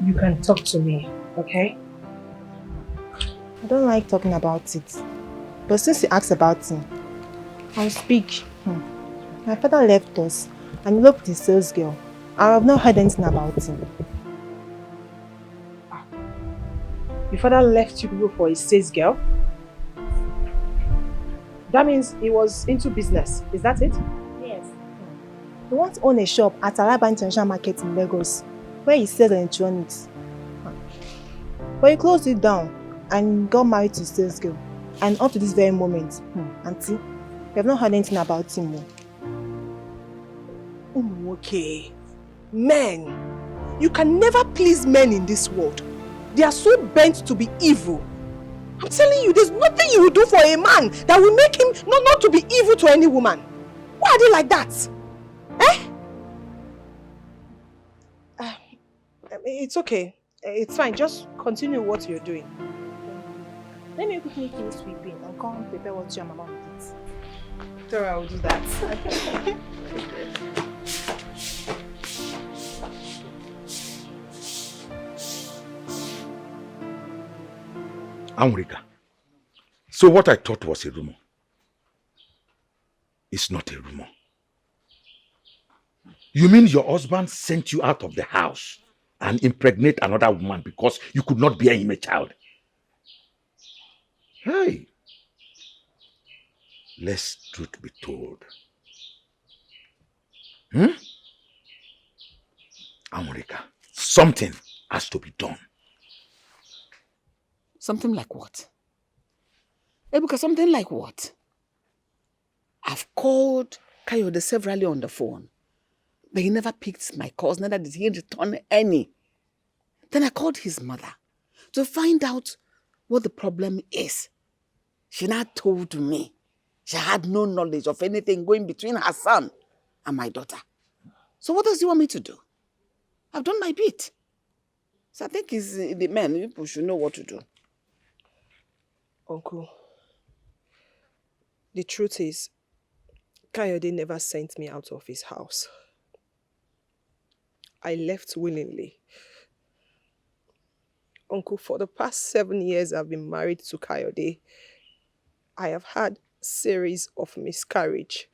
[SPEAKER 4] You can talk to me, okay?
[SPEAKER 10] I don't like talking about it. But since you asked about him, I'll speak. My father left us and eloped with a sales girl. I have not heard anything about him.
[SPEAKER 4] Your father left you people for a sales girl? That means he was into business, is that it?
[SPEAKER 10] Yes. He once owned a shop at Alaba International Market in Lagos, where he sells electronics. But he closed it down and got married to a sales girl. And up to this very moment, Auntie, we have not heard anything about him more.
[SPEAKER 4] Okay. Men. You can never please men in this world. They are so bent to be evil. I'm telling you, there's nothing you will do for a man that will make him not to be evil to any woman. Why are they like that? Eh? It's okay. It's fine. Just continue what you're doing.
[SPEAKER 10] Let me quickly finish sweeping and come prepare what your mama will eat.
[SPEAKER 4] Sure, I will do that.
[SPEAKER 5] Amrika, So what I thought was a rumor, it's not a rumor. You mean your husband sent you out of the house and impregnate another woman because you could not bear him a child? Hey, let truth be told. America, something has to be done.
[SPEAKER 6] Something like what? Ebuka, something like what? I've called Kayode severally on the phone, but he never picked my calls, neither did he return any. Then I called his mother to find out what the problem is. She now told me she had no knowledge of anything going between her son and my daughter. So what does he want me to do? I've done my bit. So I think it's the men, people should know what to do.
[SPEAKER 4] Uncle, the truth is, Kayode never sent me out of his house. I left willingly. Uncle, for the past 7 years I've been married to Kayode, I have had series of miscarriage.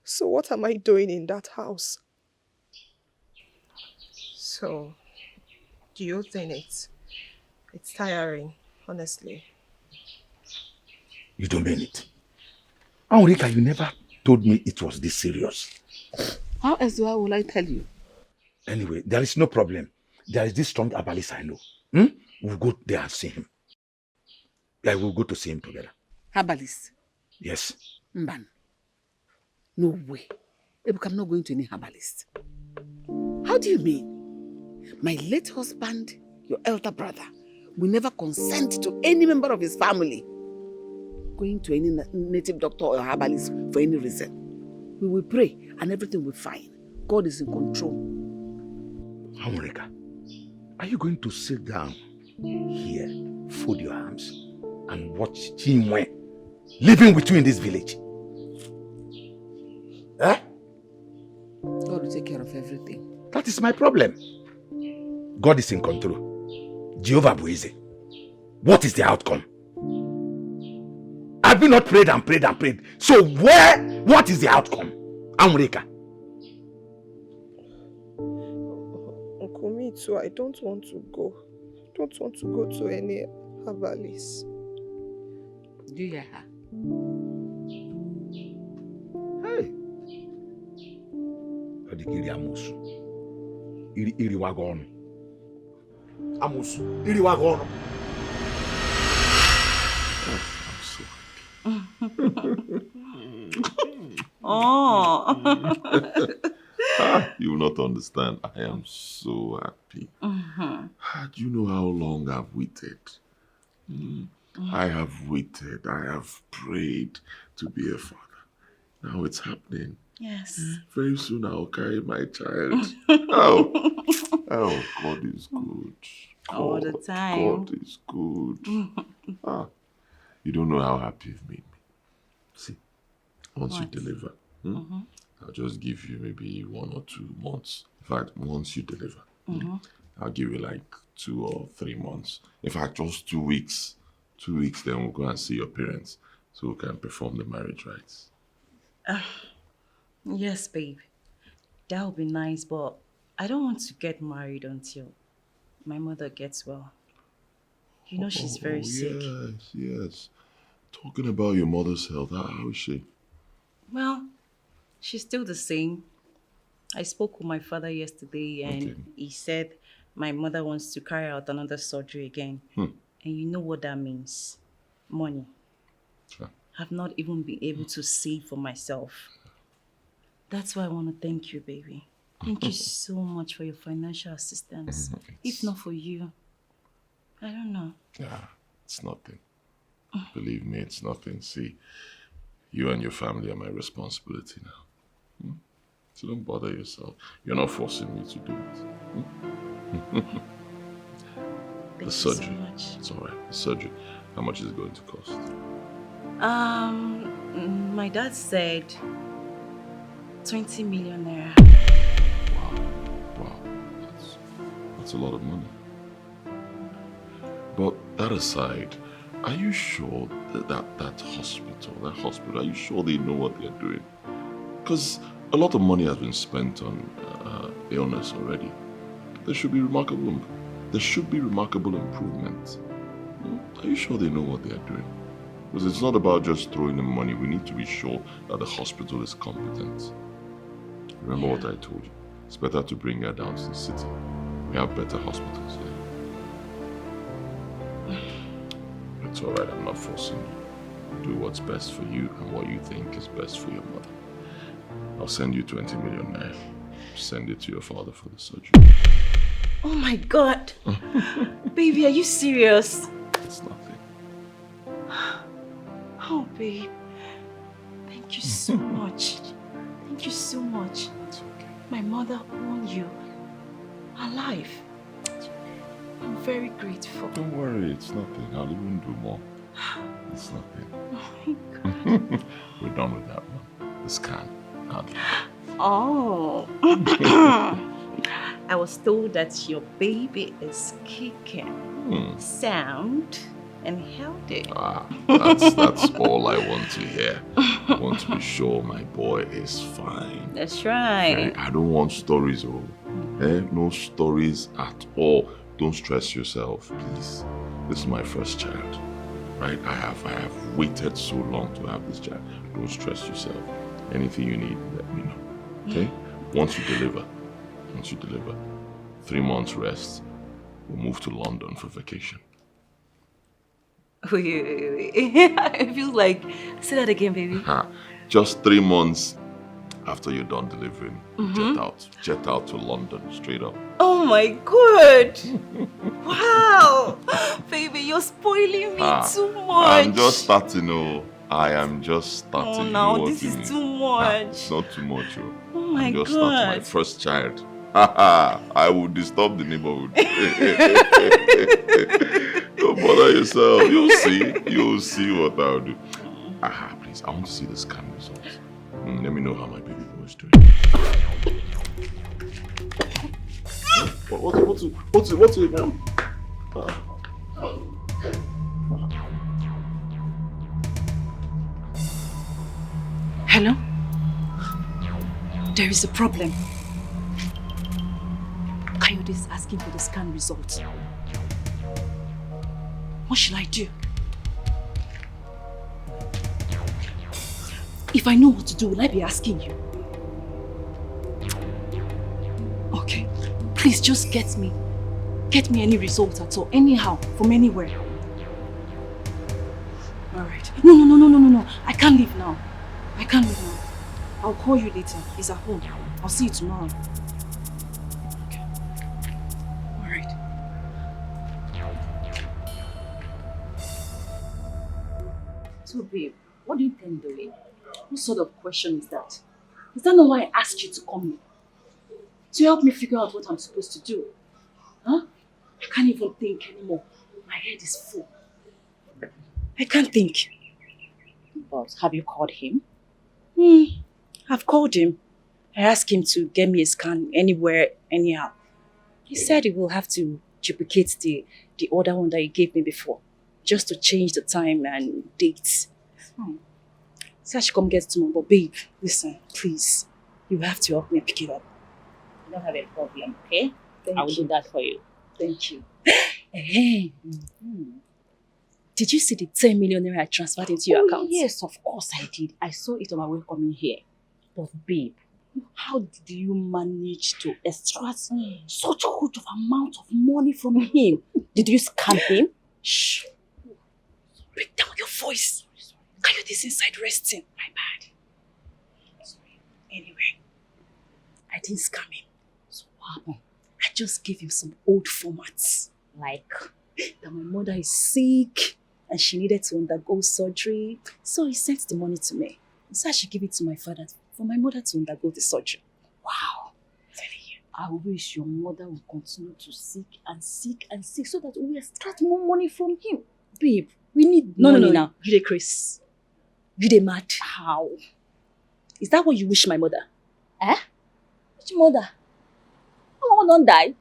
[SPEAKER 4] So what am I doing in that house? So, do you think it's tiring, honestly?
[SPEAKER 5] You don't mean it. Aurika, you never told me it was this serious.
[SPEAKER 6] How else will I tell you?
[SPEAKER 5] Anyway, there is no problem. There is this strong herbalist I know. We'll go there and see him. Yeah, we'll go to see him together.
[SPEAKER 6] Herbalist?
[SPEAKER 5] Yes.
[SPEAKER 6] Mban. No way. Ebuka, I'm not going to any herbalist. How do you mean? My late husband, your elder brother, will never consent to any member of his family going to any native doctor or herbalist for any reason. We will pray and everything will be fine. God is in control.
[SPEAKER 5] Amorika, are you going to sit down here, fold your arms, and watch Chimwe living with you in this village? Eh?
[SPEAKER 6] God will take care of everything.
[SPEAKER 5] That is my problem. God is in control. Jehovah Buize. What is the outcome? Have you not prayed and prayed and prayed? So what is the outcome? Amrika.
[SPEAKER 4] Uncle, me too. I don't want to go. I don't want to go to any herbalist.
[SPEAKER 6] Do you hear her?
[SPEAKER 5] Hey. Adikiri Amusu. Iri wagon. Amusu. Iri wagon.
[SPEAKER 1] Oh. You will not understand. I am so happy. Do you know how long I've waited? I have waited. I have prayed to be a father. Now it's happening.
[SPEAKER 3] Yes.
[SPEAKER 1] Very soon I'll carry my child. Oh, God is good.
[SPEAKER 3] All the time.
[SPEAKER 1] God is good. You don't know how happy you've made me. See, once you deliver, I'll just give you maybe 1 or 2 months. In fact, once you deliver, I'll give you like 2 or 3 months. In fact, just 2 weeks. 2 weeks, then we'll go and see your parents so we can perform the marriage rites.
[SPEAKER 3] Yes, babe. That would be nice, but I don't want to get married until my mother gets well. You know she's very sick.
[SPEAKER 1] Yes. Talking about your mother's health, how is she?
[SPEAKER 3] Well, she's still the same. I spoke with my father yesterday and he said my mother wants to carry out another surgery again. And you know what that means. Money.
[SPEAKER 1] Sure.
[SPEAKER 3] I've not even been able to save for myself. That's why I want to thank you, baby. Thank you so much for your financial assistance. If not for you, I don't know.
[SPEAKER 1] Yeah, it's nothing. Believe me, it's nothing. See, you and your family are my responsibility now. So don't bother yourself. You're not forcing me to do it. The surgery.
[SPEAKER 3] Thank you so much.
[SPEAKER 1] It's all right. The surgery. How much is it going to cost?
[SPEAKER 3] My dad said 20 million naira.
[SPEAKER 1] Wow. That's a lot of money. But that aside, Are you sure that hospital, are you sure they know what they're doing? Because a lot of money has been spent on illness already. There should be remarkable improvement. Are you sure they know what they are doing? Because it's not about just throwing them money. We need to be sure that the hospital is competent. Remember what I told you. It's better to bring her down to the city. We have better hospitals here. It's alright, I'm not forcing you. Do what's best for you and what you think is best for your mother. I'll send you 20 million naira. Send it to your father for the surgery.
[SPEAKER 3] Oh my God. Baby, are you serious?
[SPEAKER 1] It's nothing.
[SPEAKER 3] Oh, babe. Thank you so much. Thank you so much.
[SPEAKER 1] It's okay.
[SPEAKER 3] My mother won you alive. I'm very grateful.
[SPEAKER 1] Don't worry, it's nothing. I'll even do more. It's nothing.
[SPEAKER 3] Oh my God.
[SPEAKER 1] We're done with that one. The scan.
[SPEAKER 3] Oh. I was told that your baby is kicking, sound, and healthy.
[SPEAKER 1] That's all I want to hear. I want to be sure my boy is fine.
[SPEAKER 3] That's right.
[SPEAKER 1] I don't want stories, no stories at all. Don't stress yourself, please. This is my first child, right? I have waited so long to have this child. Don't stress yourself. Anything you need, let me know. Okay? Once you deliver, 3 months rest, we'll move to London for vacation.
[SPEAKER 3] Wait. I feel like, say that again, baby.
[SPEAKER 1] Just 3 months after you're done delivering, jet out to London, straight up.
[SPEAKER 3] Oh my God. Wow. Baby, you're spoiling me too much.
[SPEAKER 1] I'm just starting, I am just starting.
[SPEAKER 3] Oh, no, this is too much.
[SPEAKER 1] It's not too much.
[SPEAKER 3] Oh my
[SPEAKER 1] I'm just
[SPEAKER 3] God.
[SPEAKER 1] starting my first child. I will disturb the neighborhood. Don't bother yourself. You'll see what I'll do. Please, I want to see the scan results. Let me know how my baby boy is doing. What's it, ma'am?
[SPEAKER 3] Hello? There is a problem. Coyote is asking for the scan results. What shall I do? If I know what to do, will I be asking you? Okay. Please just get me any results at all, anyhow, from anywhere. Alright. No. I can't leave now. I'll call you later. He's at home. I'll see you tomorrow. Okay. Alright.
[SPEAKER 9] So babe, what do you intend doing? What sort of question is that? Is that not why I asked you to come here? To help me figure out what I'm supposed to do? Huh? I can't even think anymore. My head is full.
[SPEAKER 3] I can't think.
[SPEAKER 9] But have you called him?
[SPEAKER 3] I've called him. I asked him to get me a scan anywhere, anyhow. He said he will have to duplicate the other one that he gave me before, just to change the time and dates. So I should come get it tomorrow. But babe, listen, please, you have to help me pick it up.
[SPEAKER 9] I don't have a problem, okay?
[SPEAKER 3] Thank
[SPEAKER 9] I will
[SPEAKER 3] you.
[SPEAKER 9] do that for you.
[SPEAKER 3] Thank you. Hey, did you see the 10 million naira I transferred into your account?
[SPEAKER 9] Yes, of course I did. I saw it on my way coming here. But babe, how did you manage to extract such a huge amount of money from him? Did you scam him?
[SPEAKER 3] Shh. Break down your voice. Coyote is inside resting. My bad. Sorry. Anyway, I didn't scam him.
[SPEAKER 9] So what happened?
[SPEAKER 3] I just gave him some old formats.
[SPEAKER 9] Like?
[SPEAKER 3] That my mother is sick and she needed to undergo surgery. So he sent the money to me. He said I should give it to my father for my mother to undergo the surgery.
[SPEAKER 9] Wow.
[SPEAKER 3] I'm telling you.
[SPEAKER 9] I wish your mother would continue to seek and seek and seek so that we extract more money from him. Babe, we need money now.
[SPEAKER 3] You dey Chris. You dey mad.
[SPEAKER 9] How?
[SPEAKER 3] Is that what you wish my mother?
[SPEAKER 9] Eh? Which mother? My mama don't die.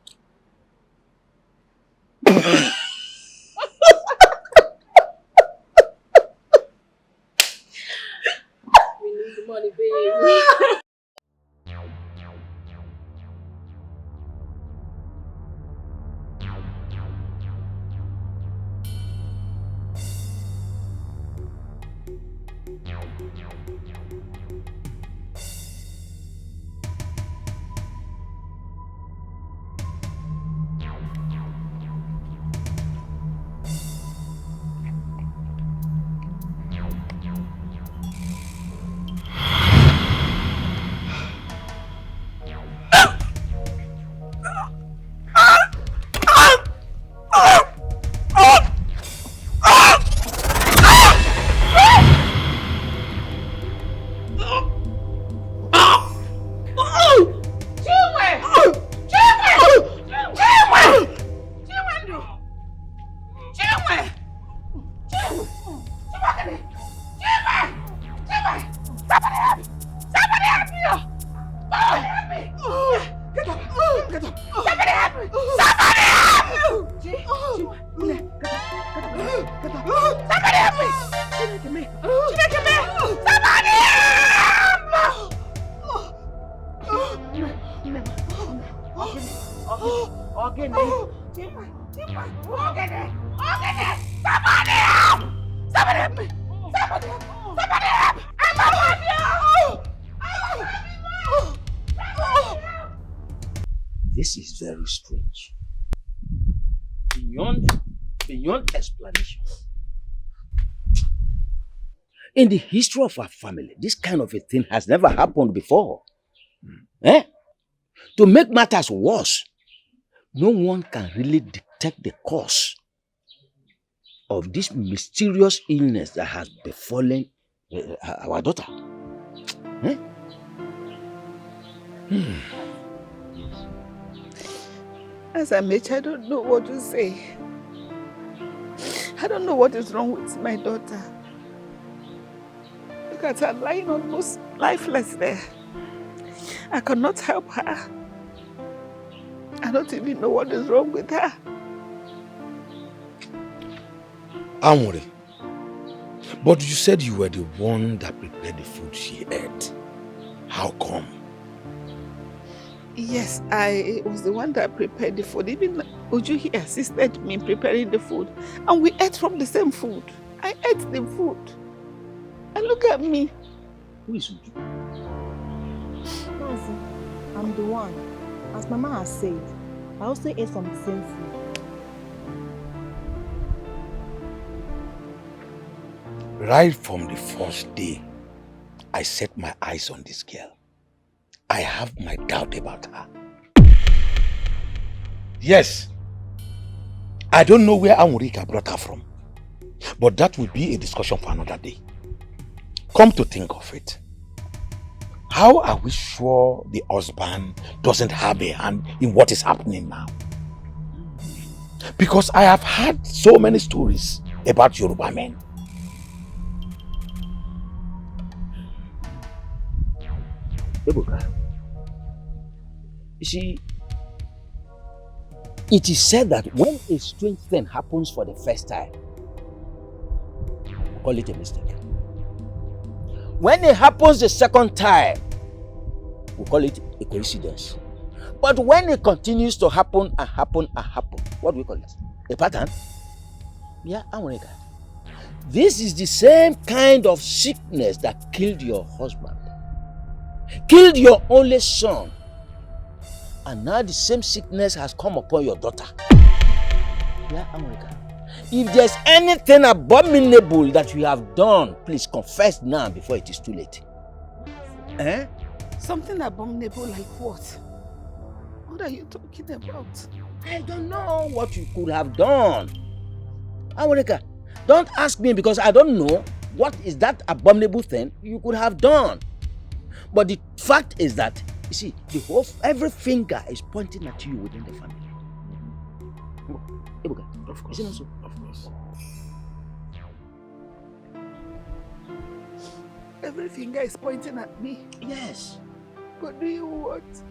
[SPEAKER 5] Ogene.
[SPEAKER 6] Ogene! Somebody help! Somebody help me! Somebody help! Somebody help! I'm a
[SPEAKER 5] This is very strange. Beyond explanation. In the history of our family, this kind of a thing has never happened before. Eh? To make matters worse, no one can really detect the cause of this mysterious illness that has befallen our daughter. Eh?
[SPEAKER 6] As I mentioned, I don't know what to say. I don't know what is wrong with my daughter. Look at her lying almost lifeless there. I cannot help her. I don't even know what is wrong with her.
[SPEAKER 5] Amore, but you said you were the one that prepared the food she ate. How come?
[SPEAKER 6] Yes, I was the one that prepared the food. Even Uju, he assisted me in preparing the food. And we ate from the same food. I ate the food. And look at me.
[SPEAKER 5] Who is Uju?
[SPEAKER 10] Nancy, I'm the one. As Mama has said, I also ate from the same food.
[SPEAKER 5] Right from the first day, I set my eyes on this girl. I have my doubt about her. Yes, I don't know where Amurika brought her from, but that will be a discussion for another day. Come to think of it, how are we sure the husband doesn't have a hand in what is happening now? Because I have heard so many stories about Yoruba men. Ebuka, you see, it is said that when a strange thing happens for the first time, call it a mistake. When it happens the second time, we call it a coincidence. But when it continues to happen and happen and happen, what do we call it? A pattern? Yeah, America. This is the same kind of sickness that killed your husband, killed your only son, and now the same sickness has come upon your daughter. Yeah, America. If there's anything abominable that you have done, please confess now before it is too late. Eh?
[SPEAKER 6] Something abominable like what? What are you talking about?
[SPEAKER 5] I don't know what you could have done. America, don't ask me because I don't know what is that abominable thing you could have done. But the fact is that, you see, every finger is pointing at you within the family. Ebuka, of course. Is it not so? Of course.
[SPEAKER 6] Every finger is pointing at me.
[SPEAKER 5] Yes.
[SPEAKER 6] What do you want?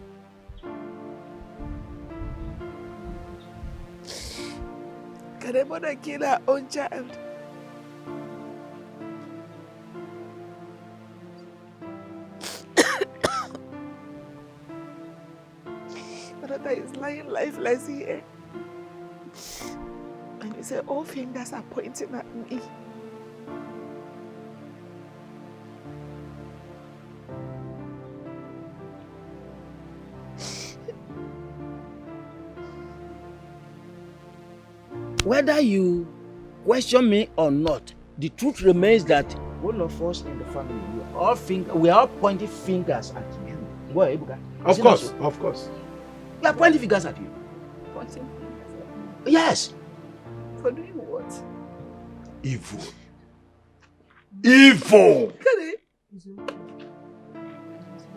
[SPEAKER 6] Can a mother kill her own child? My daughter is lying lifeless here. And you say all fingers are pointing at me.
[SPEAKER 5] Whether you question me or not, the truth remains that all of us in the family, we are all pointing fingers at you. Boy, Ebuka.
[SPEAKER 2] Of course, of course.
[SPEAKER 5] We are pointing fingers at you.
[SPEAKER 6] Pointing fingers at me?
[SPEAKER 5] Yes.
[SPEAKER 6] For doing what?
[SPEAKER 2] Evil. Evil!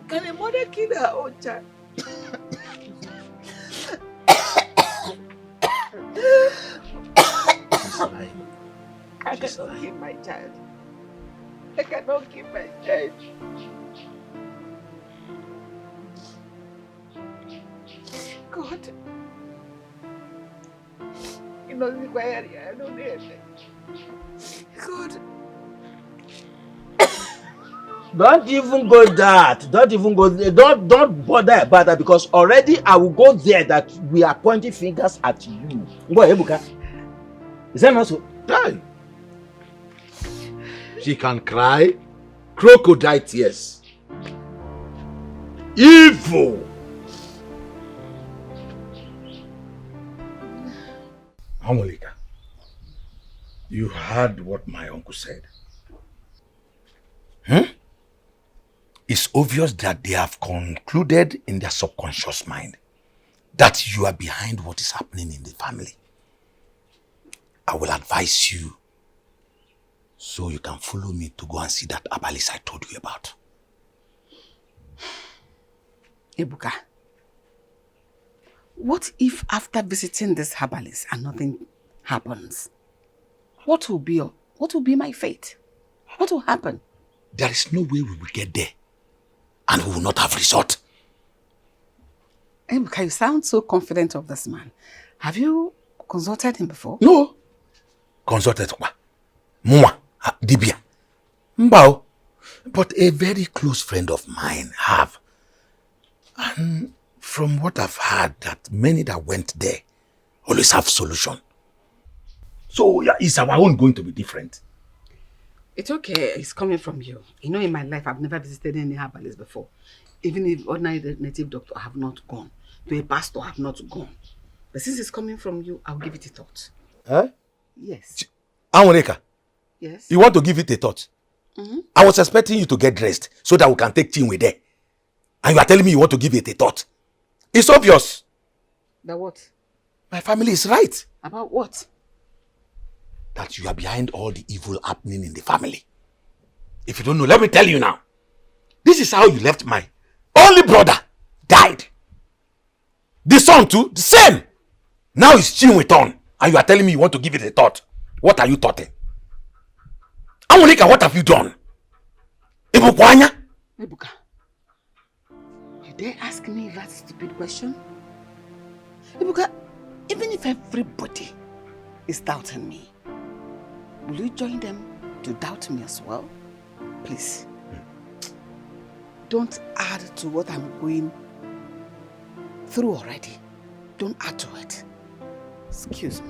[SPEAKER 6] Can a mother kill her own child? I cannot kill my child. I cannot kill my child. God. You know the way I don't need it. God.
[SPEAKER 5] Don't even go that. Don't even go there. Don't bother about that because already I will go there that we are pointing fingers at you. Go Ebuka. Is that not so?
[SPEAKER 2] Die. She can cry crocodile tears. Evil.
[SPEAKER 5] Amolika, you heard what my uncle said. It's obvious that they have concluded in their subconscious mind that you are behind what is happening in the family. I will advise you so you can follow me to go and see that herbalist I told you about.
[SPEAKER 6] Ebuka, what if after visiting this herbalist and nothing happens? What will be my fate? What will happen?
[SPEAKER 5] There is no way we will get there and we will not have resort.
[SPEAKER 6] Ebuka, you sound so confident of this man. Have you consulted him before?
[SPEAKER 5] No. Consulted what? Mwa, Dibia. Mbao. But a very close friend of mine have. And from what I've heard, that many that went there always have solution. So yeah, is our own going to be different?
[SPEAKER 6] It's okay. It's coming from you. You know, in my life, I've never visited any herbalist before. Even if ordinary native doctor, I have not gone. To a pastor, I have not gone. But since it's coming from you, I'll give it a thought.
[SPEAKER 5] Huh?
[SPEAKER 6] Yes.
[SPEAKER 5] Anwoneka,
[SPEAKER 6] yes.
[SPEAKER 5] You want to give it a thought? I was expecting you to get dressed so that we can take Chinwe there. And you are telling me you want to give it a thought. It's obvious.
[SPEAKER 6] That what?
[SPEAKER 5] My family is right.
[SPEAKER 6] About what?
[SPEAKER 5] That you are behind all the evil happening in the family. If you don't know, let me tell you now. This is how you left my only brother died. The son too, the same. Now it's Chinwe turn. And you are telling me you want to give it a thought. What are you thoughting? Amonika, what have you done? Ebukwanya?
[SPEAKER 6] Ebuka, you dare ask me that stupid question? Ebuka, even if everybody is doubting me, will you join them to doubt me as well? Please. Don't add to what I'm going through already. Don't add to it. Excuse me.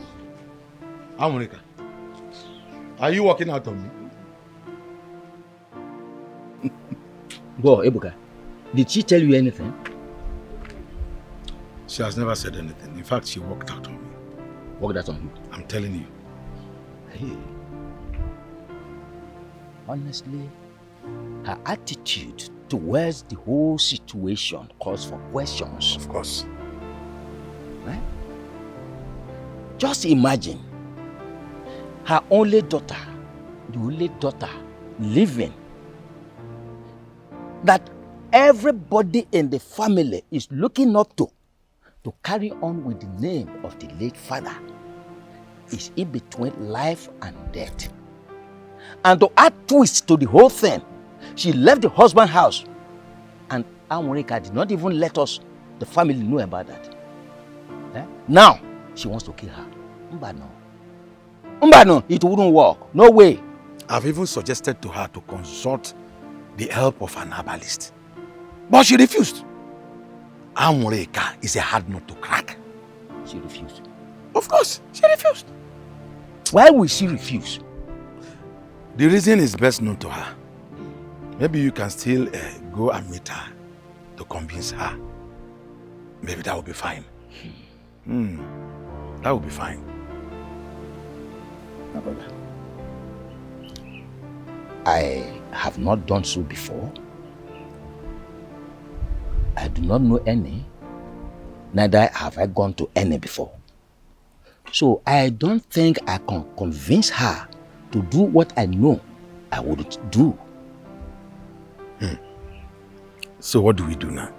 [SPEAKER 2] Amonika, are you walking out on me?
[SPEAKER 5] Go, Ebuka. Did she tell you anything?
[SPEAKER 2] She has never said anything. In fact, she walked out on me.
[SPEAKER 5] Walked out on you?
[SPEAKER 2] I'm telling you.
[SPEAKER 5] Hey. Honestly, her attitude towards the whole situation calls for questions.
[SPEAKER 2] Of course.
[SPEAKER 5] Right? Just imagine her only daughter, the only daughter living, that everybody in the family is looking up to carry on with the name of the late father, is in between life and death. And to add twist to the whole thing, she left the husband's house and Amorika did not even let us, the family, know about that. Now, she wants to kill her. Mbano, it wouldn't work. No way.
[SPEAKER 2] I've even suggested to her to consult the help of an herbalist. But she refused. Amorika is a hard nut to crack.
[SPEAKER 5] She refused.
[SPEAKER 2] Of course, she refused.
[SPEAKER 5] Why will she refuse?
[SPEAKER 2] The reason is best known to her. Maybe you can still go and meet her to convince her. Maybe that will be fine. That will be fine.
[SPEAKER 5] My brother, I have not done so before. I do not know any. Neither have I gone to any before. So I don't think I can convince her to do what I know I wouldn't do.
[SPEAKER 2] So what do we do now?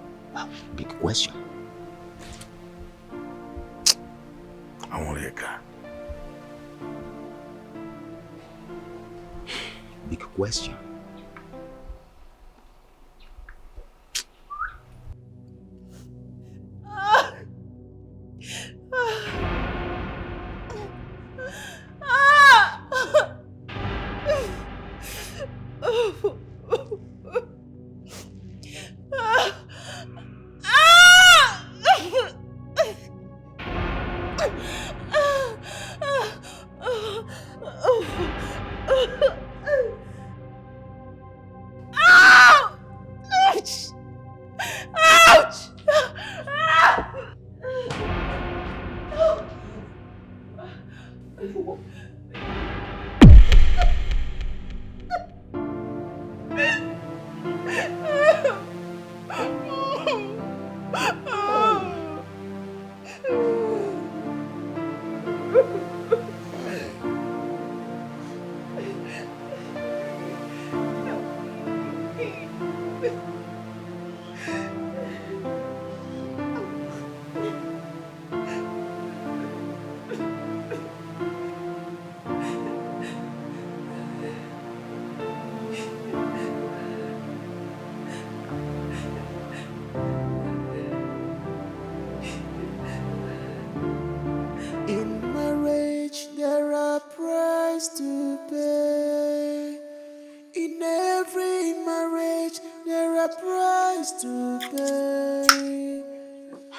[SPEAKER 5] Big question.
[SPEAKER 2] Amorika.
[SPEAKER 5] Big question.
[SPEAKER 3] Ouch! Ouch!
[SPEAKER 8] In marriage, there are prices to pay. In every marriage, there are prices to pay.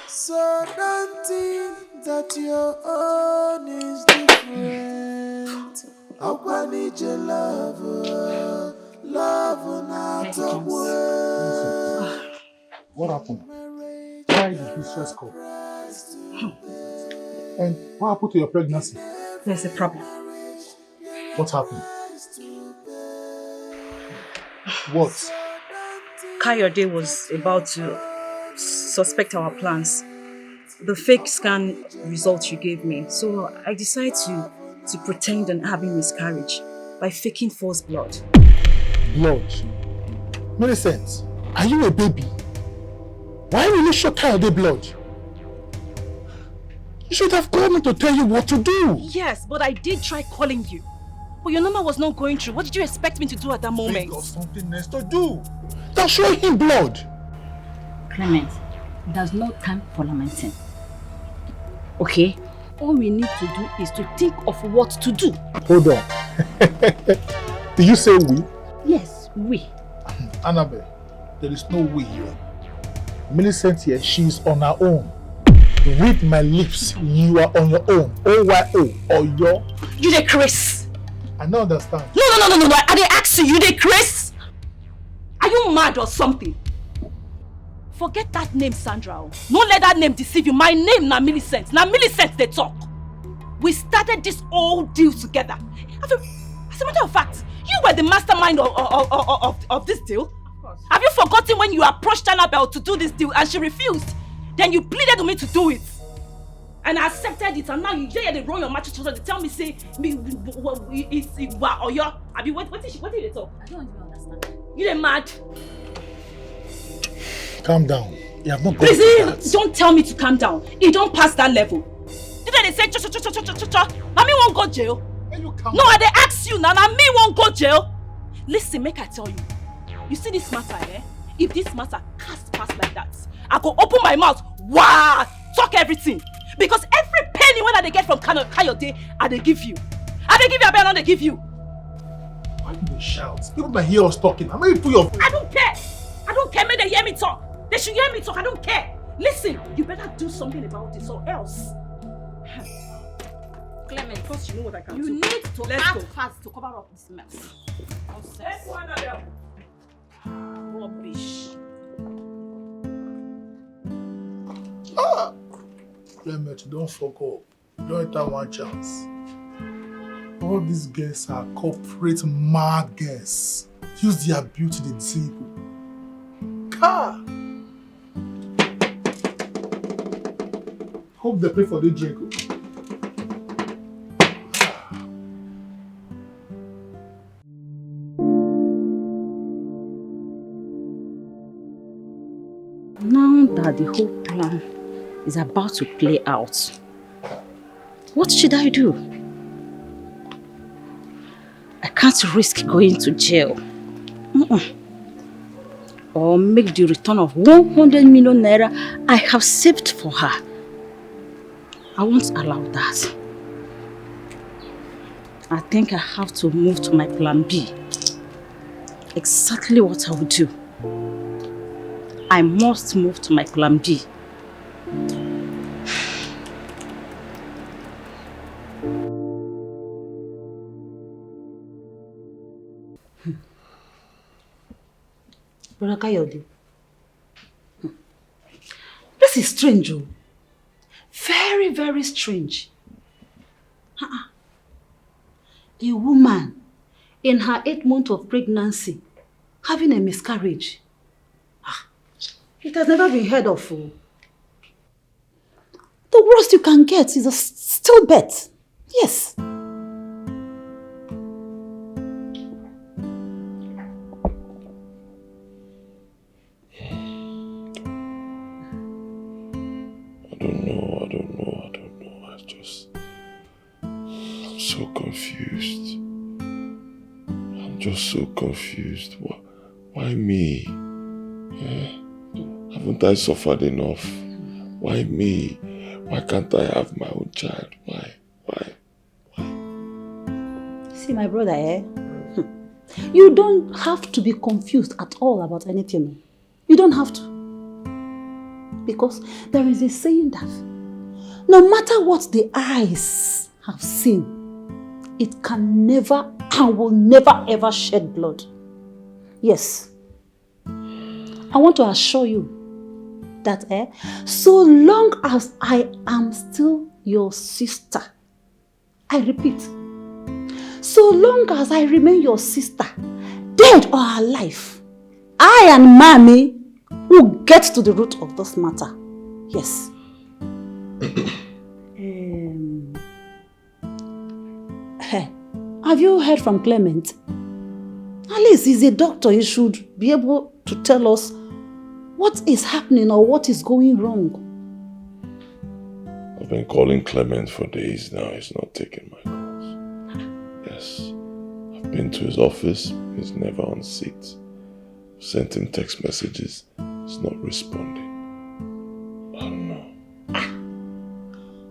[SPEAKER 8] So don't think that your own is different. I need your love, not a word.
[SPEAKER 2] What happened? Why did you stress call? And what happened to your pregnancy?
[SPEAKER 3] There's a problem.
[SPEAKER 2] What happened? What?
[SPEAKER 3] Kayode was about to suspect our plans. The fake scan results you gave me. So I decided to pretend and having miscarriage by faking false blood.
[SPEAKER 2] Blood? Millicent, are you a baby? Why will you show Kayode blood? You should have called me to tell you what to do.
[SPEAKER 3] Yes, but I did try calling you. But your number was not going through. What did you expect me to do at that moment?
[SPEAKER 2] Think of something else to do. Then show him blood.
[SPEAKER 9] Clement, there's no time for lamenting. Okay? All we need to do is to think of what to do.
[SPEAKER 2] Hold on. Did you say we?
[SPEAKER 9] Yes, we.
[SPEAKER 2] Annabelle, there is no we here. Millicent here, she is on her own. Read my lips, you are on your own. O-Y-O, or your...
[SPEAKER 3] You dey Chris.
[SPEAKER 2] I don't understand.
[SPEAKER 3] No. I dey ask you dey Chris. Are you mad or something? Forget that name, Sandra. Don't let that name deceive you. My name na Millicent. Na Millicent they talk. We started this whole deal together. As a matter of fact, you were the mastermind of this deal. Of course. Have you forgotten when you approached Annabelle to do this deal and she refused? Then you pleaded to me to do it. And I accepted it, and now you hear they roll your mattress to tell me, say, it's or your. I mean, what did they talk?
[SPEAKER 9] I don't even understand.
[SPEAKER 3] You they mad?
[SPEAKER 2] Calm down. You have not got
[SPEAKER 3] Please, don't tell me to calm down. You don't pass that level. Did they say, now me won't go jail? No, I they ask you now, me won't go jail. Listen, make I tell you. You see this matter, eh? If this matter cast past like that, I go open my mouth, talk everything. Because every penny when I get from Kayode, I they give you. I they give you, I better not they give you.
[SPEAKER 2] Why do they shout? People might hear us talking. I'm going to put your...
[SPEAKER 3] I don't care. I don't care. May they hear me talk. They should hear me talk. I don't care. Listen, you better do something about this or else.
[SPEAKER 9] Clement,
[SPEAKER 3] first you know what I can do.
[SPEAKER 9] You need to act fast to cover up this mess.
[SPEAKER 3] Let's go, Annabelle. Rubbish.
[SPEAKER 2] Clement, don't fuck up. Don't enter one chance. All these girls are corporate mad girls. Use their beauty to deceive people. Car. Hope they pay for the drink.
[SPEAKER 9] Now that the whole plan is about to play out, what should I do? I can't risk going to jail. Or make the return of 100 million naira I have saved for her. I won't allow that. I think I have to move to my plan B. Exactly what I will do. I must move to my plan B. Brother Kayode, this is strange, oh. Very, very strange. A woman in her 8th month of pregnancy having a miscarriage. It has never been heard of. Oh. The worst you can get is a stillbirth. Yes.
[SPEAKER 1] I'm so confused. I'm just so confused. Why me? Haven't I suffered enough? Why me? Why can't I have my own child? Why?
[SPEAKER 9] See, my brother, you don't have to be confused at all about anything. You don't have to. Because there is a saying that no matter what the eyes have seen, it can never and will never ever shed blood. Yes. I want to assure you that so long as I am still your sister, I repeat, so long as I remain your sister, dead or alive, I and Mommy will get to the root of this matter. Yes. Have you heard from Clement? At least he's a doctor. He should be able to tell us what is happening or what is going wrong.
[SPEAKER 1] I've been calling Clement for days now. He's not taking my calls. Yes. I've been to his office. He's never on seat. Sent him text messages. He's not responding. I don't know.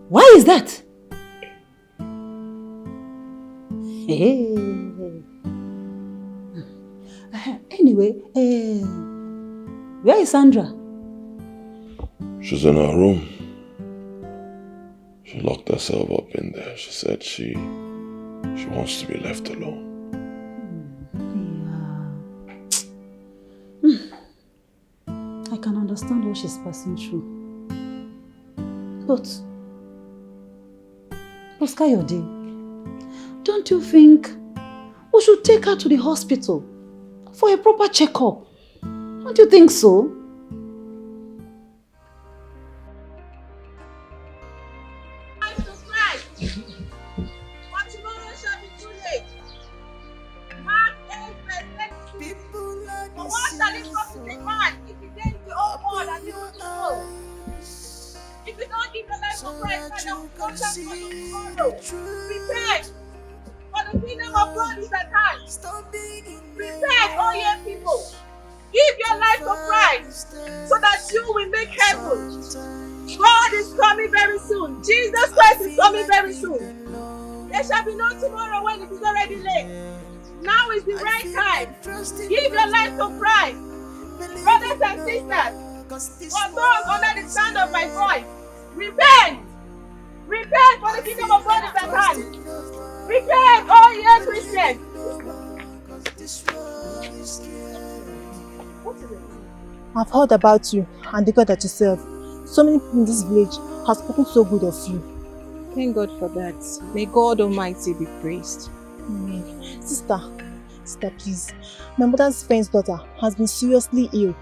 [SPEAKER 9] Why is that? Anyway, where is Sandra?
[SPEAKER 1] She's in her room. She locked herself up in there. She said she wants to be left alone.
[SPEAKER 9] I can understand what she's passing through. But Kayode, don't you think we should take her to the hospital for a proper checkup? Don't you think so?
[SPEAKER 10] I've heard about you and the God that you serve. So many people in this village have spoken so good of you.
[SPEAKER 4] Thank God for that. May God Almighty be praised.
[SPEAKER 10] Amen. Sister, please. My mother's friend's daughter has been seriously ill.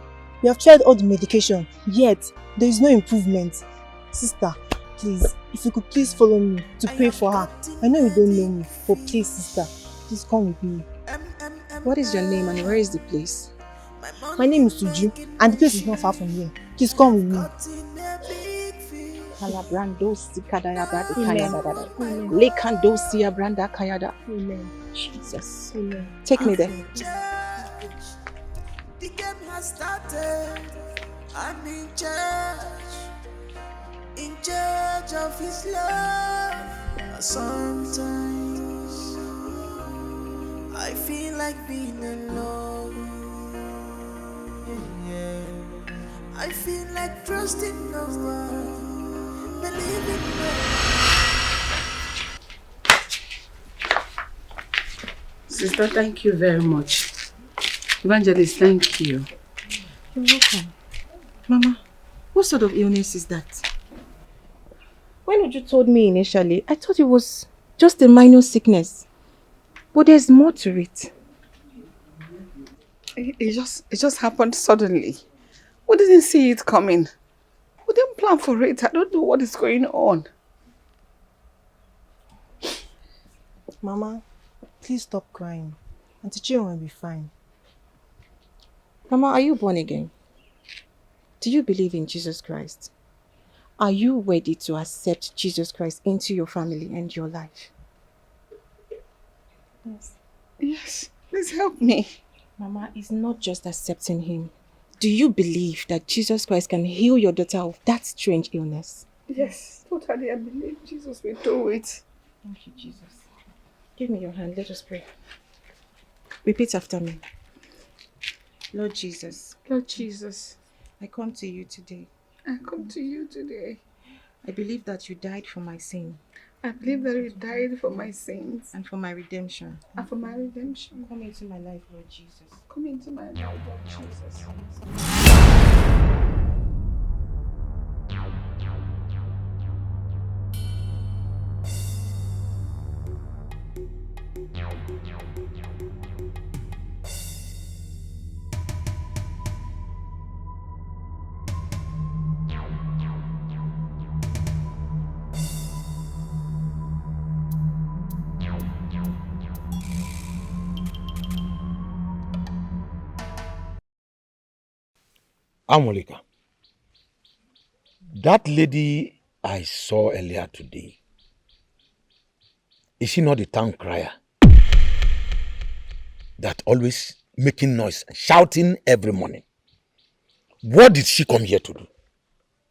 [SPEAKER 10] We have tried all the medication, yet there is no improvement. Sister, please, if you could please follow me to pray for her. I know you don't know me, but please, sister, please come with me.
[SPEAKER 4] What is your name and where is the place?
[SPEAKER 10] My name is Suju, and the place is not far from here. Please come with me. Amen.
[SPEAKER 4] Jesus.
[SPEAKER 10] Amen.
[SPEAKER 4] Take me there.
[SPEAKER 8] The game has started. I'm in charge of his love. Sometimes I feel like being alone. I feel like trusting no one, believing no
[SPEAKER 6] Sister, thank you very much. Evangelist, thank you.
[SPEAKER 10] You're welcome. Mama, what sort of illness is that? When Uju told me initially, I thought it was just a minor sickness. But there's more to it.
[SPEAKER 6] It just happened suddenly. We didn't see it coming. We didn't plan for it. I don't know what is going on.
[SPEAKER 10] Mama, please stop crying. Auntie Chioma will be fine. Mama, are you born again? Do you believe in Jesus Christ? Are you ready to accept Jesus Christ into your family and your life? Yes.
[SPEAKER 6] Yes, please help me.
[SPEAKER 10] Mama, it's not just accepting him. Do you believe that Jesus Christ can heal your daughter of that strange illness?
[SPEAKER 6] Yes, totally. I believe Jesus will do it.
[SPEAKER 10] Thank you, Jesus. Give me your hand. Let us pray. Repeat after me. Lord Jesus.
[SPEAKER 6] Lord Jesus.
[SPEAKER 10] I come to you today.
[SPEAKER 6] I come to you today.
[SPEAKER 10] I believe that you died for my sin.
[SPEAKER 6] I believe that you died for my sins.
[SPEAKER 10] And for my redemption.
[SPEAKER 6] And for my redemption.
[SPEAKER 10] Come into my life, Lord Jesus.
[SPEAKER 6] Come into my life, Lord Jesus.
[SPEAKER 5] Amolika, that lady I saw earlier today, is she not the town crier that always making noise, shouting every morning? What did she come here to do?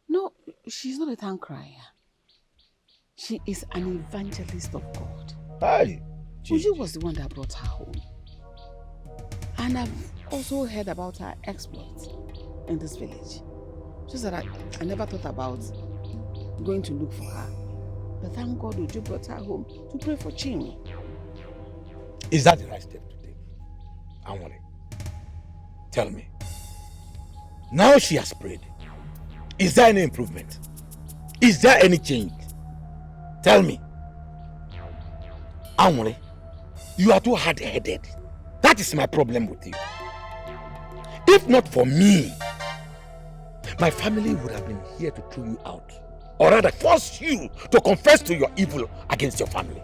[SPEAKER 6] No, she's not a town crier. She is an evangelist of God.
[SPEAKER 5] Aye.
[SPEAKER 6] Uju was the one that brought her home. And I've also heard about her exploits in this village. Just that I never thought about going to look for her. But thank God Uju brought her home to pray for Chinwe.
[SPEAKER 5] Is that the right step to take? Amole, tell me. Now she has prayed. Is there any improvement? Is there any change? Tell me. Amole, you are too hard-headed. That is my problem with you. If not for me, my family would have been here to throw you out. Or rather, force you to confess to your evil against your family.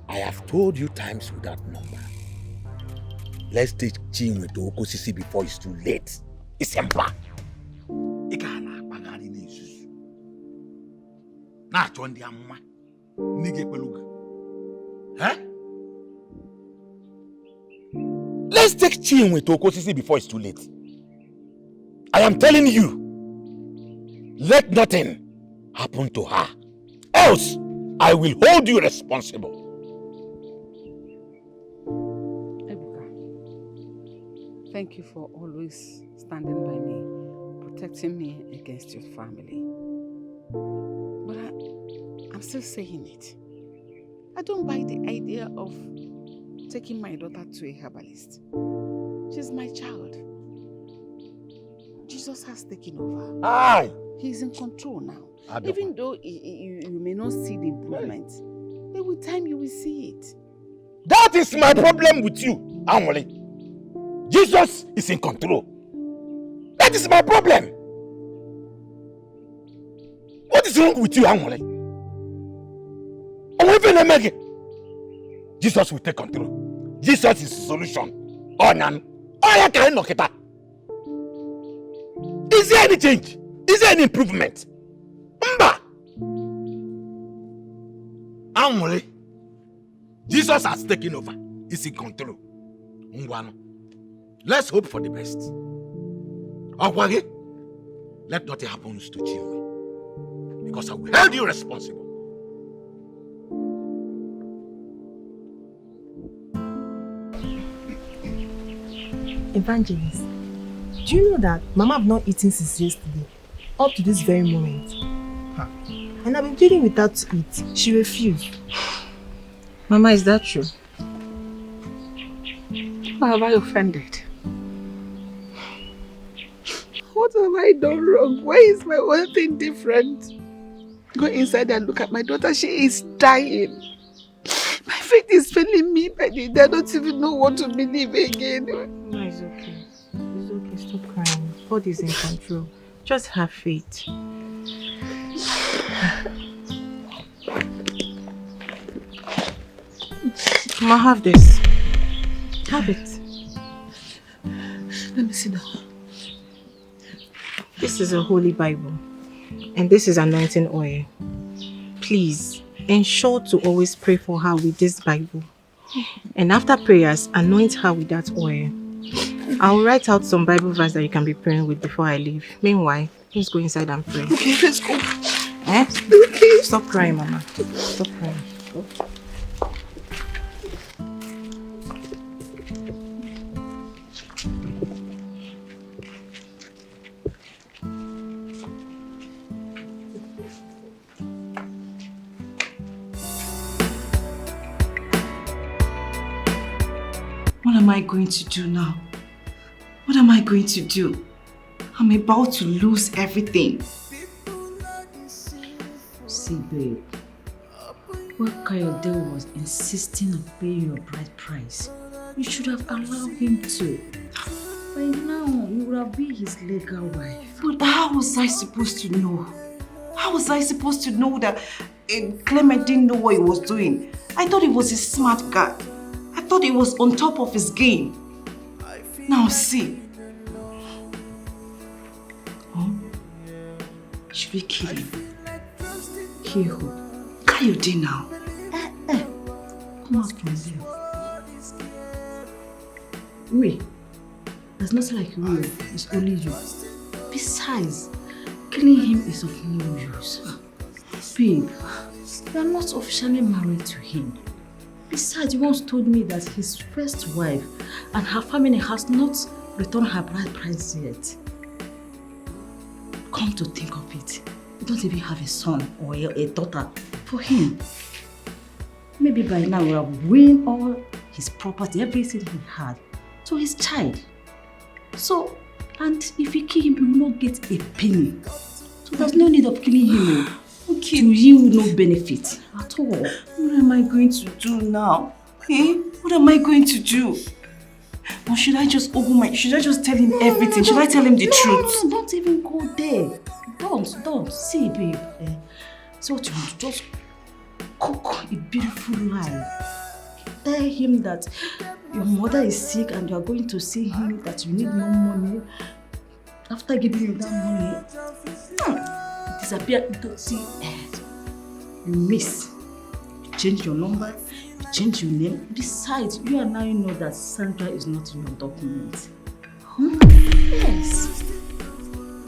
[SPEAKER 5] I have told you times without number. Let's take Chinwe to Okosisi before it's too late. It's simple. Let's take Chinwe to Okosisi before it's too late. I am telling you, let nothing happen to her. Else, I will hold you responsible.
[SPEAKER 6] Ebuka, thank you for always standing by me, protecting me against your family. But I'm still saying it. I don't buy the idea of taking my daughter to a herbalist. She's my child. Jesus has taken over.
[SPEAKER 5] Aye.
[SPEAKER 6] He's in control now. Even though you may not see the improvement, but with time you will see it.
[SPEAKER 5] That is my problem with you, Amole. Jesus is in control. That is my problem. What is wrong with you, Amole? Jesus will take control. Jesus is the solution. Is there any change? Is there any improvement? Mba! Amole, Jesus has taken over. He's in control. Let's hope for the best. Let nothing happen to Chinwe, because I will hold you responsible.
[SPEAKER 10] Evangelist, do you know that Mama have not eaten since yesterday, up to this very moment? And I've been pleading with her to eat. She refused.
[SPEAKER 4] Mama, is that true?
[SPEAKER 6] How have I offended? What have I done wrong? Why is my own thing different? Go inside and look at my daughter. She is dying. My faith is failing me by the day. I don't even know what to believe again.
[SPEAKER 4] No, it's okay. It's okay. Stop crying. God is in control. Just have faith. Mama, have this. Have it.
[SPEAKER 6] Let me see that.
[SPEAKER 4] This is a holy Bible. And this is anointing oil. Please, ensure to always pray for her with this Bible. And after prayers, anoint her with that oil. I'll write out some Bible verse that you can be praying with before I leave. Meanwhile, please go inside and pray.
[SPEAKER 6] Okay, let's go.
[SPEAKER 4] Okay. Stop crying, Mama. Stop crying. Go.
[SPEAKER 3] What am I going to do now? What am I going to do? I'm about to lose everything.
[SPEAKER 9] See, babe, when Kayode was insisting on paying your bride price, you should have allowed him to. By now, you would have been his legal wife.
[SPEAKER 3] But how was I supposed to know? How was I supposed to know that Clement didn't know what he was doing? I thought he was a smart guy. I thought he was on top of his game. Now see. Oh, should we kill him?
[SPEAKER 9] Kill who?
[SPEAKER 3] Kayode now.
[SPEAKER 9] Come out from there. Wait, there's nothing like you, it's only you. Besides, killing him is of no use. Babe, you are not officially married to him. Besides, you once told me that his first wife and her family has not returned her bride price yet. Come to think of it, you don't even have a son or a daughter for him. Maybe by now we have win all his property, everything he had, to his child. So, and if you kill him, you will not get a penny. So there's no need of killing him. Okay. To you, no benefit at all.
[SPEAKER 3] What am I going to do now? What am I going to do? Or should I just tell him everything? Should I tell him the truth?
[SPEAKER 9] No, don't even go there. Don't. See, babe. See what you want to do. Just cook a beautiful lie. Tell him that your mother is sick and you are going to see him, that you need more money. After giving you that money, disappear. Don't see. You miss. You change your number. You change your name. Besides, you and I know that Sandra is not in your document. Yes.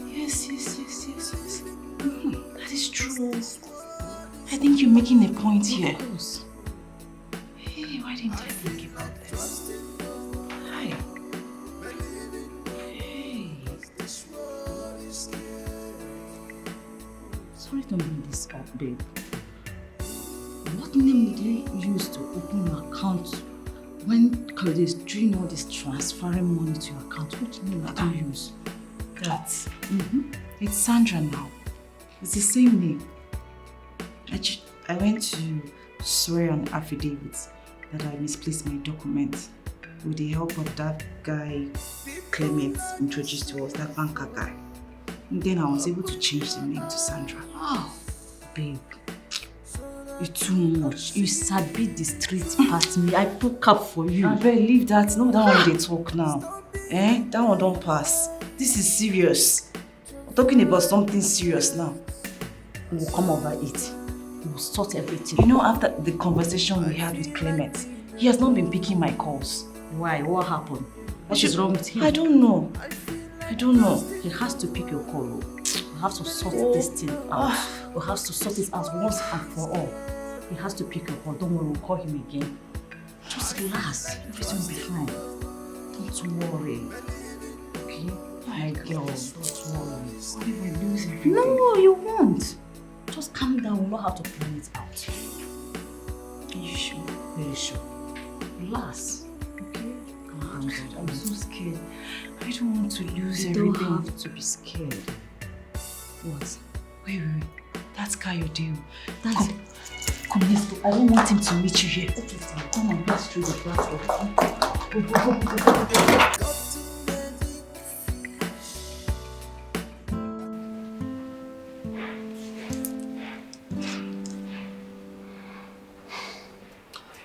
[SPEAKER 3] Yes. That is true. I think you're making a point here.
[SPEAKER 9] Of course.
[SPEAKER 3] Hey, why didn't I think about this? Hi. Hey.
[SPEAKER 9] Sorry to bring this up, babe. What name did you use to open your account when Kadiri is doing all this transferring money to your account? Which name did you use?
[SPEAKER 3] That. It's Sandra now. It's the same name. I went to swear on affidavits that I misplaced my documents with the help of that guy Clement introduced to us, that banker guy. And then I was able to change the name to Sandra.
[SPEAKER 9] Oh, babe. You too much. You sabi the street past me. I took up for you.
[SPEAKER 3] I better leave that. No, that one they talk now. That one don't pass. This is serious. We're talking about something serious now.
[SPEAKER 9] We will come over it. We will sort everything.
[SPEAKER 3] You know, after the conversation we had with Clement, he has not been picking my calls.
[SPEAKER 9] Why? What happened? What is wrong with him?
[SPEAKER 3] I don't know.
[SPEAKER 9] He has to pick your call. We have to sort this thing out. We have to sort it out once and for all. He has to pick your call. Don't worry, we'll call him again. Just relax. Everything will be fine. Don't worry. Okay? My girl, don't worry.
[SPEAKER 3] What if I lose everything?
[SPEAKER 9] No, you won't. Just calm down. We'll not have to plan it out.
[SPEAKER 3] Are you sure?
[SPEAKER 9] very sure. Relax. Okay? I'm so scared. I don't want to lose everything. You don't have to be scared. What? Wait. That's Kayode. Come, let's go. I don't want him to meet you here. Okay, come on, let's through the platform. Go.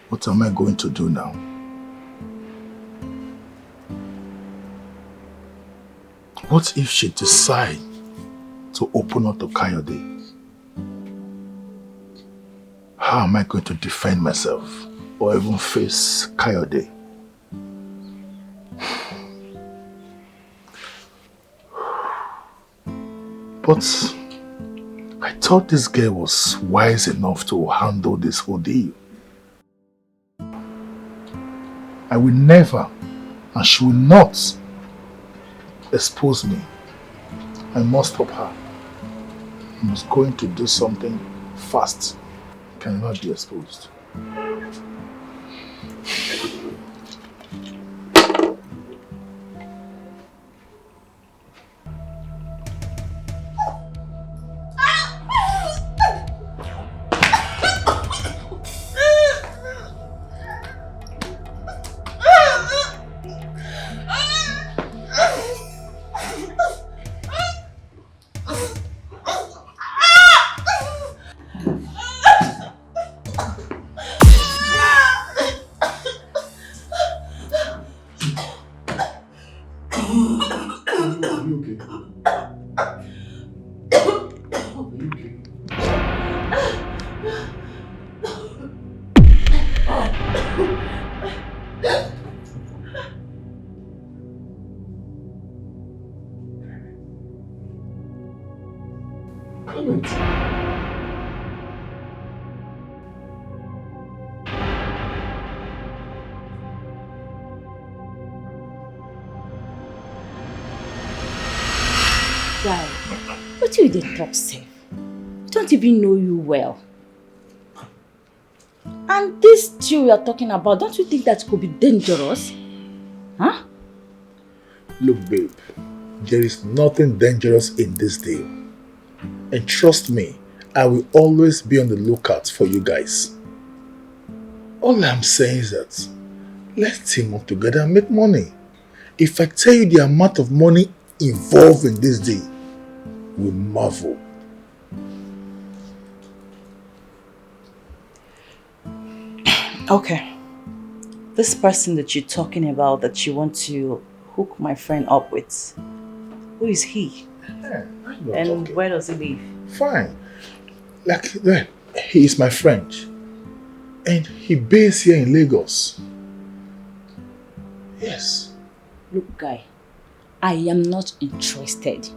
[SPEAKER 2] What am I going to do now? What if she decides to open up to Kayode? How am I going to defend myself or even face Kayode? But I thought this girl was wise enough to handle this whole deal. I will never, and she will not, expose me. I must stop her. I was going to do something fast. Cannot be exposed.
[SPEAKER 9] Guy, what you dey talk safe? Don't even know you well. And this deal we are talking about, don't you think that could be dangerous? Huh?
[SPEAKER 2] Look, babe, there is nothing dangerous in this deal. And trust me, I will always be on the lookout for you guys. All I'm saying is that let's team up together and make money. If I tell you the amount of money involved in this deal, you will marvel.
[SPEAKER 3] Okay. This person that you're talking about that you want to hook my friend up with, who is he? And where does he live?
[SPEAKER 2] Fine. He is my friend. And he based here in Lagos. Yes.
[SPEAKER 9] Look, guy, I am not interested.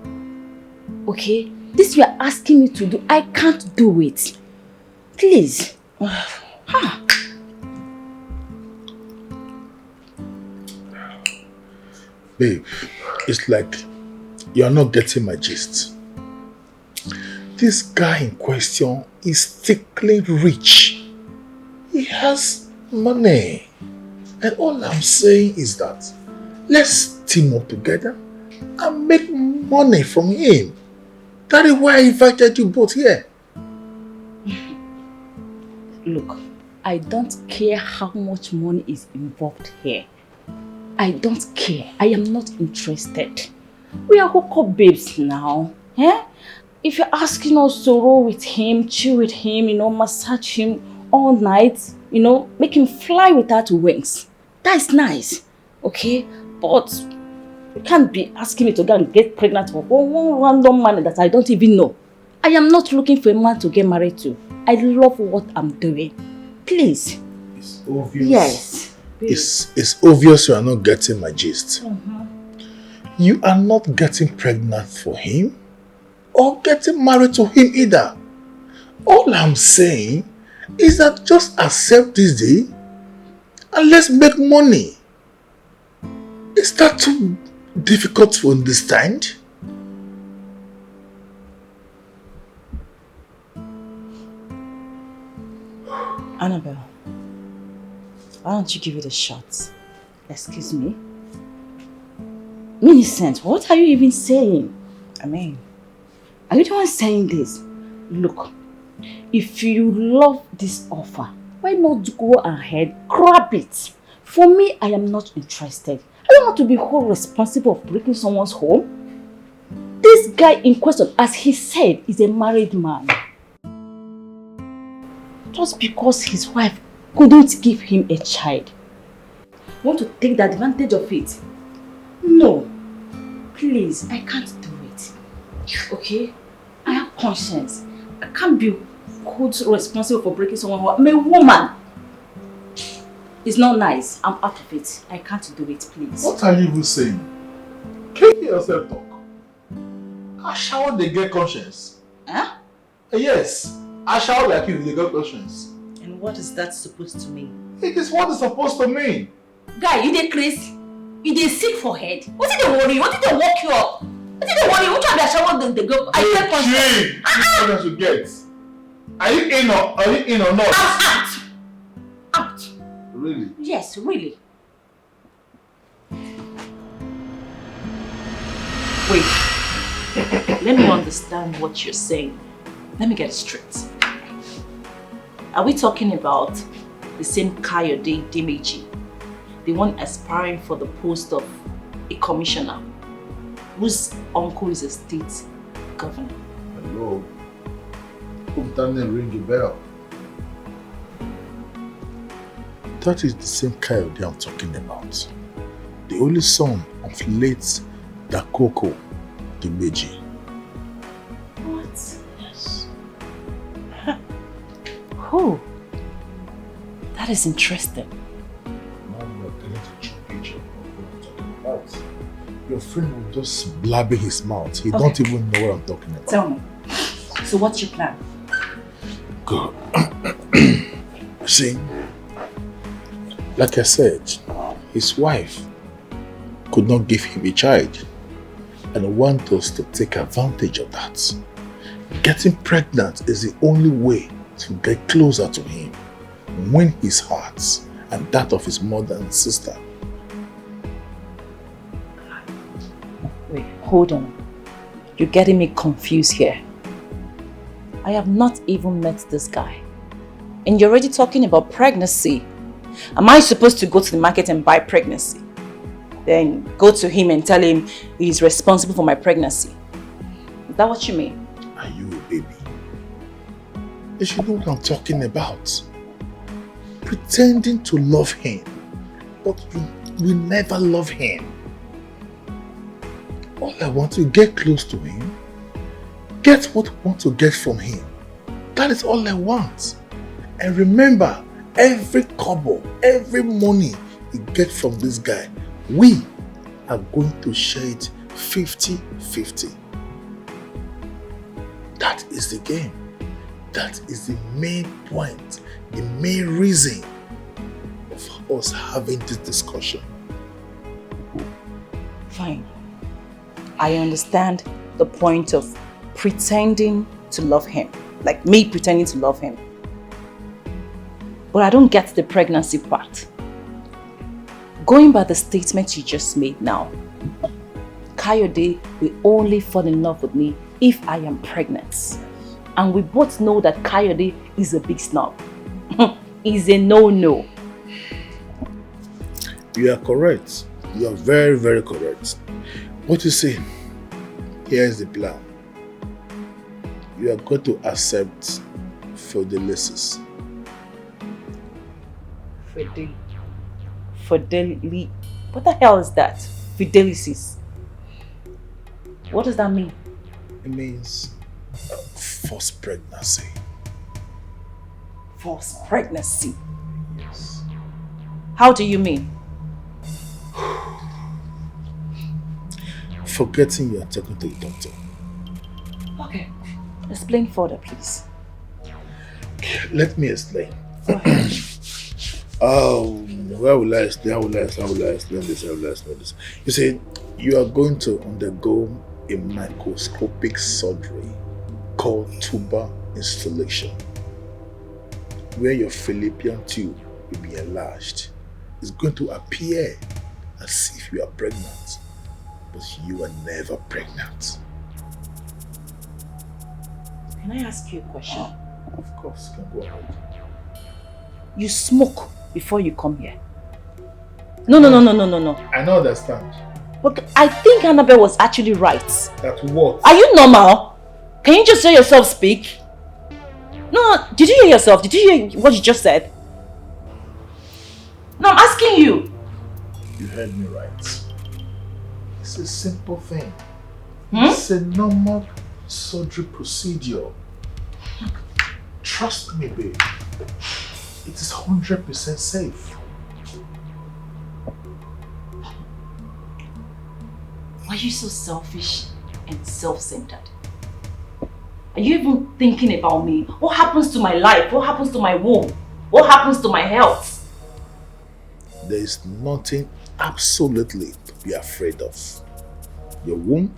[SPEAKER 9] Okay? This you are asking me to do, I can't do it. Please. Huh.
[SPEAKER 2] Babe, it's like you're not getting my gist. This guy in question is thickly rich. He has money. And all I'm saying is that let's team up together and make money from him. That is why I invited you both here.
[SPEAKER 9] Look, I don't care how much money is involved here. I don't care. I am not interested. We are hookup babes now. Eh? If you're asking us to roll with him, chill with him, massage him all night, make him fly without wings. That's nice. Okay? But you can't be asking me to go and get pregnant for one random man that I don't even know. I am not looking for a man to get married to. I love what I'm doing. Please.
[SPEAKER 2] It's obvious.
[SPEAKER 9] Yes.
[SPEAKER 2] It's obvious you are not getting my gist. You are not getting pregnant for him or getting married to him either. All I'm saying is that just accept this deal and let's make money. Is that too difficult to understand?
[SPEAKER 3] Annabelle,
[SPEAKER 9] Why don't you give it a shot? Excuse me? Millicent, what are you even saying? I mean, are you the one saying this? Look, if you love this offer, why not go ahead, grab it? For me, I am not interested. I don't want to be wholly responsible of breaking someone's home. This guy in question, as he said, is a married man. Just because his wife couldn't give him a child. Want to take the advantage of it? No. Please, I can't do it. Okay? I have conscience. I can't be held responsible for breaking someone's home. I'm a woman. It's not nice. I'm out of it. I can't do it, please.
[SPEAKER 2] What are you even saying? Can you hear yourself talk? I shower they get conscience.
[SPEAKER 9] Huh?
[SPEAKER 2] Yes. I shower like you, they get conscience.
[SPEAKER 9] And what is that supposed to mean?
[SPEAKER 2] It is what it's supposed to mean.
[SPEAKER 9] Guy, you dey crazy? You dey sick for head? What did they worry? What did they walk you up? What did they worry? Which one they shower they go? I get conscience.
[SPEAKER 2] What else you get? Are you in or not?
[SPEAKER 9] I'm out. Out.
[SPEAKER 2] Really?
[SPEAKER 9] Yes, really. Wait. Let me understand what you're saying. Let me get it straight. Are we talking about the same Kayode Dimeji, the one aspiring for the post of a commissioner, whose uncle is a state governor?
[SPEAKER 2] Hello. Hope that name ring a bell. That is the same Kayode I'm talking about. The only son of late Dakoko Dimeji.
[SPEAKER 9] What? Yes. Who? That is interesting.
[SPEAKER 2] Now you are telling the true picture of what I'm talking about. Your friend will just blabbing his mouth. He don't even know what I'm talking about.
[SPEAKER 9] Tell me. So what's your plan?
[SPEAKER 2] Good. See, like I said, his wife could not give him a child and want us to take advantage of that. Getting pregnant is the only way to get closer to him, win his heart and that of his mother and sister.
[SPEAKER 9] Wait, hold on. You're getting me confused here. I have not even met this guy. And you're already talking about pregnancy. Am I supposed to go to the market and buy pregnancy? Then go to him and tell him he's responsible for my pregnancy? Is that what you mean?
[SPEAKER 2] Are you a baby? You should know what I'm talking about. Pretending to love him, but you never love him. All I want to get close to him, get what I want to get from him. That is all I want. And remember, every kobo, every money you get from this guy, we are going to share it 50-50. That is the game. That is the main point, the main reason of us having this discussion.
[SPEAKER 9] Fine. I understand the point of pretending to love him. Like me pretending to love him. But I don't get the pregnancy part. Going by the statement you just made now, Kayode will only fall in love with me if I am pregnant. And we both know that Kayode is a big snob. He's a no-no.
[SPEAKER 2] You are correct. You are very, very correct. What you say? Here is the plan. You are going to accept Fidelicis.
[SPEAKER 9] Fideli. What the hell is that? Fidelicis. What does that mean?
[SPEAKER 2] It means forced pregnancy.
[SPEAKER 9] Forced pregnancy?
[SPEAKER 2] Yes.
[SPEAKER 9] How do you mean?
[SPEAKER 2] Forgetting you are talking to the doctor.
[SPEAKER 9] Okay. Explain further, please.
[SPEAKER 2] Let me explain.
[SPEAKER 9] Go ahead.
[SPEAKER 2] Where will I explain? How will I explain this? You see, you are going to undergo a microscopic surgery called tuber installation, where your fallopian tube will be enlarged. It's going to appear as if you are pregnant, but you are never pregnant.
[SPEAKER 6] Can I ask you a question?
[SPEAKER 2] Of course, you can go ahead.
[SPEAKER 6] You smoke before you come here. No.
[SPEAKER 2] I don't understand.
[SPEAKER 6] But I think Annabelle was actually right.
[SPEAKER 2] That what?
[SPEAKER 6] Are you normal? Can you just hear yourself speak? No, did you hear yourself? Did you hear what you just said? No, I'm asking you.
[SPEAKER 2] You heard me right. It's a simple thing. It's a normal surgery procedure. Trust me, babe. It is 100% safe.
[SPEAKER 6] Why are you so selfish and self-centered? Are you even thinking about me? What happens to my life? What happens to my womb? What happens to my health?
[SPEAKER 2] There is nothing absolutely to be afraid of. Your womb,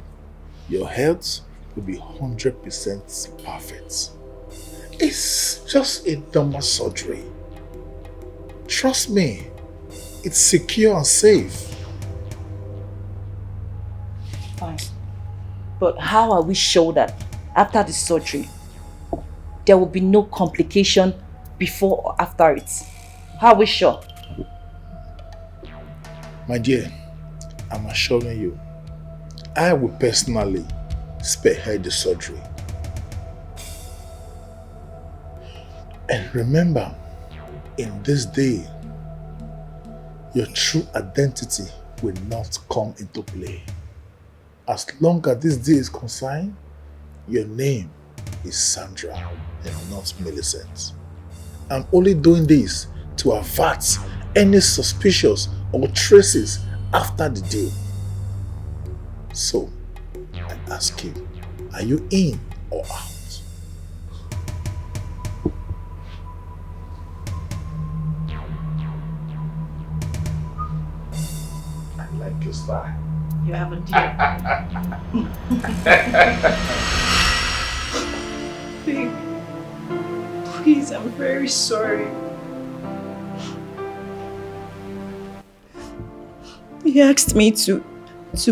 [SPEAKER 2] your health will be 100% perfect. It's just a normal surgery. Trust me, it's secure and safe.
[SPEAKER 6] Fine. But how are we sure that after the surgery, there will be no complication before or after it? How are we sure?
[SPEAKER 2] My dear, I'm assuring you, I will personally spearhead the surgery. And remember, in this day, your true identity will not come into play. As long as this day is concerned, your name is Sandra and not Millicent. I'm only doing this to avert any suspicious or traces after the deal. So, I ask you, are you in or out? I like your style.
[SPEAKER 6] You have a deal.
[SPEAKER 4] Babe, please, I'm very sorry. He asked me to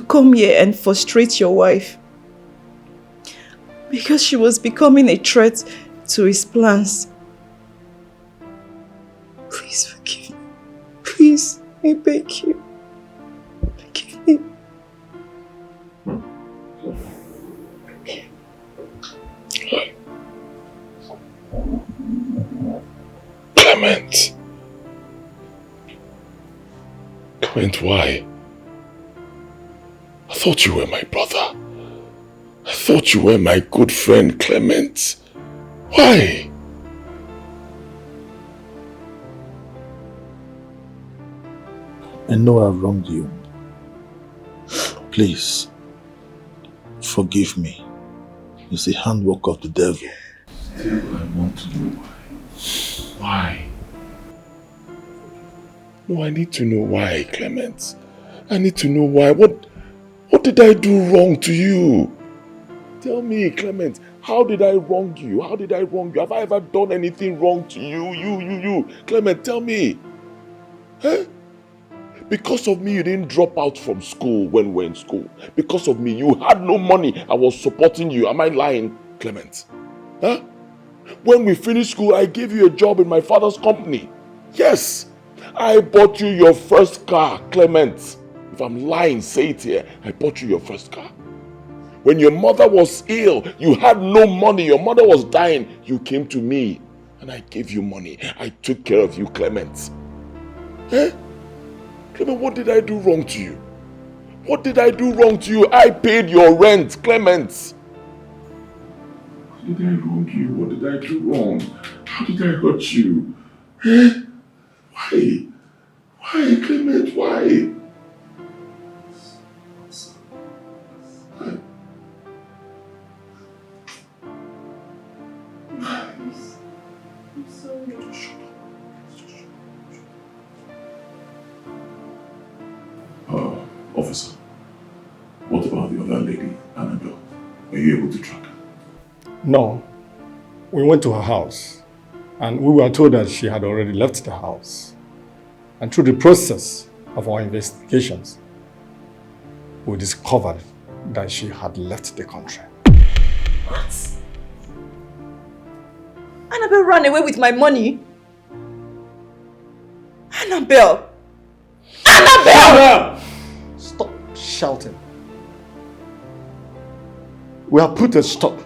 [SPEAKER 4] come here and frustrate your wife because she was becoming a threat to his plans. Please forgive me. Please, I beg you. Forgive me.
[SPEAKER 1] Clement. Clement, why? I thought you were my brother. I thought you were my good friend, Clement. Why?
[SPEAKER 2] I know I've wronged you. Please, forgive me. It's the handwork of the devil.
[SPEAKER 1] Still, I want to know why. Why? No, I need to know why, Clement. I need to know why. What did I do wrong to you? Tell me, Clement, how did I wrong you? How did I wrong you? Have I ever done anything wrong to you? You. Clement, tell me. Huh? Because of me, you didn't drop out from school when we were in school. Because of me, you had no money. I was supporting you. Am I lying, Clement? Huh? When we finished school, I gave you a job in my father's company. Yes. I bought you your first car, Clement. If I'm lying, say it here. I bought you your first car. When your mother was ill, you had no money. Your mother was dying. You came to me and I gave you money. I took care of you, Clement. Eh? Clement, what did I do wrong to you? What did I do wrong to you? I paid your rent, Clement. What did I wrong you? What did I do wrong? How did I hurt you? Eh? Why? Why, Clement? Why?
[SPEAKER 4] I'm sorry.
[SPEAKER 1] Officer, what about the other lady, Annabelle? Were you able to track her?
[SPEAKER 11] No. We went to her house, And we were told that she had already left the house. And through the process of our investigations, we discovered that she had left the country.
[SPEAKER 4] What? Annabelle ran away with my money? Annabelle! Annabelle!
[SPEAKER 11] Stop shouting. We have put a stop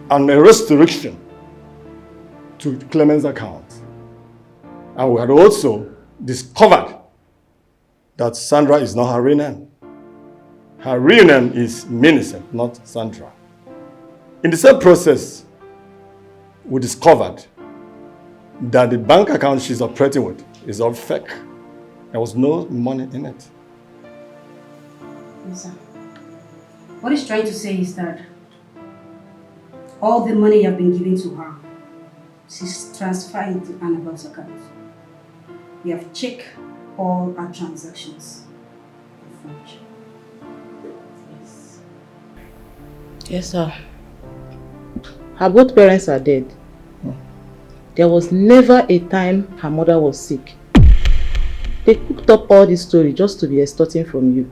[SPEAKER 11] and a restriction to Clement's account. And we had also discovered that Sandra is not her real name. Her real name is Millicent, not Sandra. In the same process, we discovered that the bank account she's operating with is all fake. There was no money in it.
[SPEAKER 12] Yes, sir. What he's trying to say is that all the money you have been giving to her, she's transferring to Annabelle's account. We have checked all our transactions.
[SPEAKER 6] Yes. Yes, sir. Her both parents are dead. There was never a time her mother was sick. They cooked up all this story just to be extorting from you.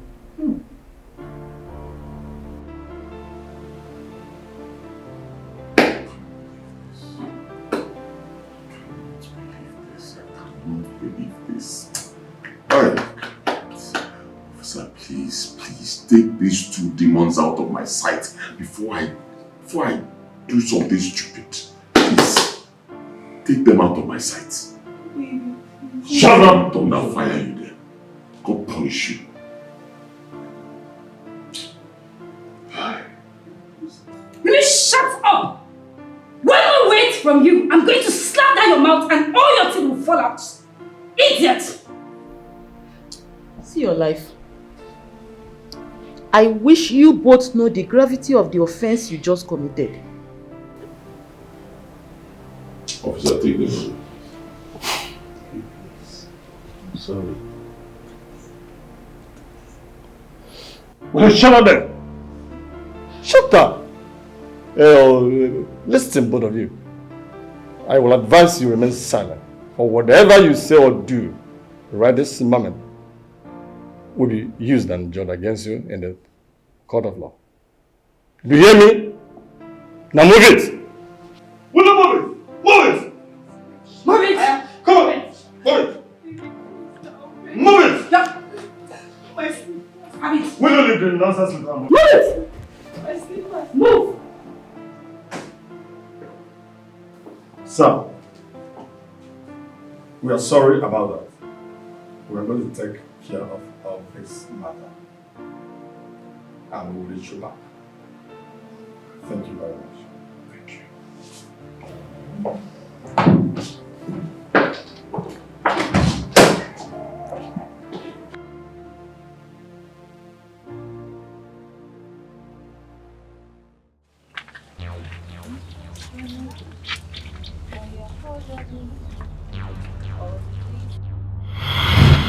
[SPEAKER 1] Please take these two demons out of my sight before I do something stupid. Please, take them out of my sight. Shut up! Don't now fire you there. God punish you.
[SPEAKER 12] Will you shut up? When I wait from you, I'm going to slap down your mouth and all your teeth will fall out. Idiot!
[SPEAKER 6] See your life. I wish you both know the gravity of the offense you just committed.
[SPEAKER 1] Officer, take them.
[SPEAKER 11] I'm sorry. Will you shut up then? Shut up! Listen, both of you. I will advise you remain silent. For whatever you say or do right this moment will be used and judged against you in the court of law. Do you hear me? Now move it! Will you move it? Move it!
[SPEAKER 12] Move it!
[SPEAKER 11] Come on! Move it! Move it!
[SPEAKER 12] Yeah.
[SPEAKER 11] Will you leave the nonsense with her?
[SPEAKER 12] Move it! Move!
[SPEAKER 11] Sir, we are sorry about that. We are going to take care of this matter. And we will reach you back. Thank you very much. Thank you.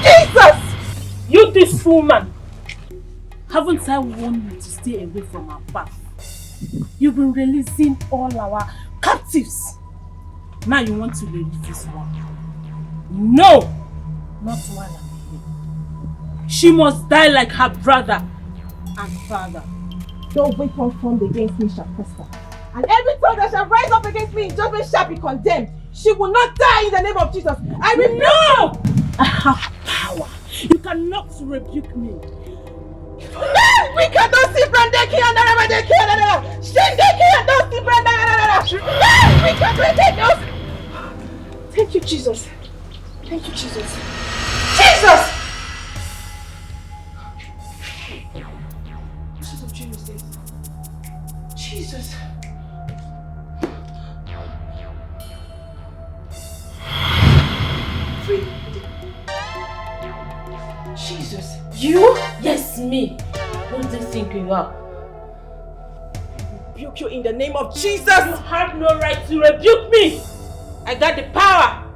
[SPEAKER 13] Jesus! You this woman! Haven't I warned you to stay away from our path? You've been releasing all our captives. Now you want to release this one. No! Not while I'm here. She must die like her brother and father.
[SPEAKER 10] No weapon formed against me shall prosper. And every tongue that shall rise up against me in judgment shall be condemned. She will not die in the name of Jesus. I will
[SPEAKER 13] No! I have power. You cannot rebuke me.
[SPEAKER 10] We cannot see Brandeki and Arabadeki and Shendeki and Dusty Brandeki. We cannot take us. Thank you, Jesus. Thank you, Jesus. Jesus! What of Jesus is? Jesus. Free. Jesus.
[SPEAKER 13] You? Yes, me. Who do you think you are?
[SPEAKER 10] Rebuke you in the name of Jesus.
[SPEAKER 13] You have no right to rebuke me. I got the power.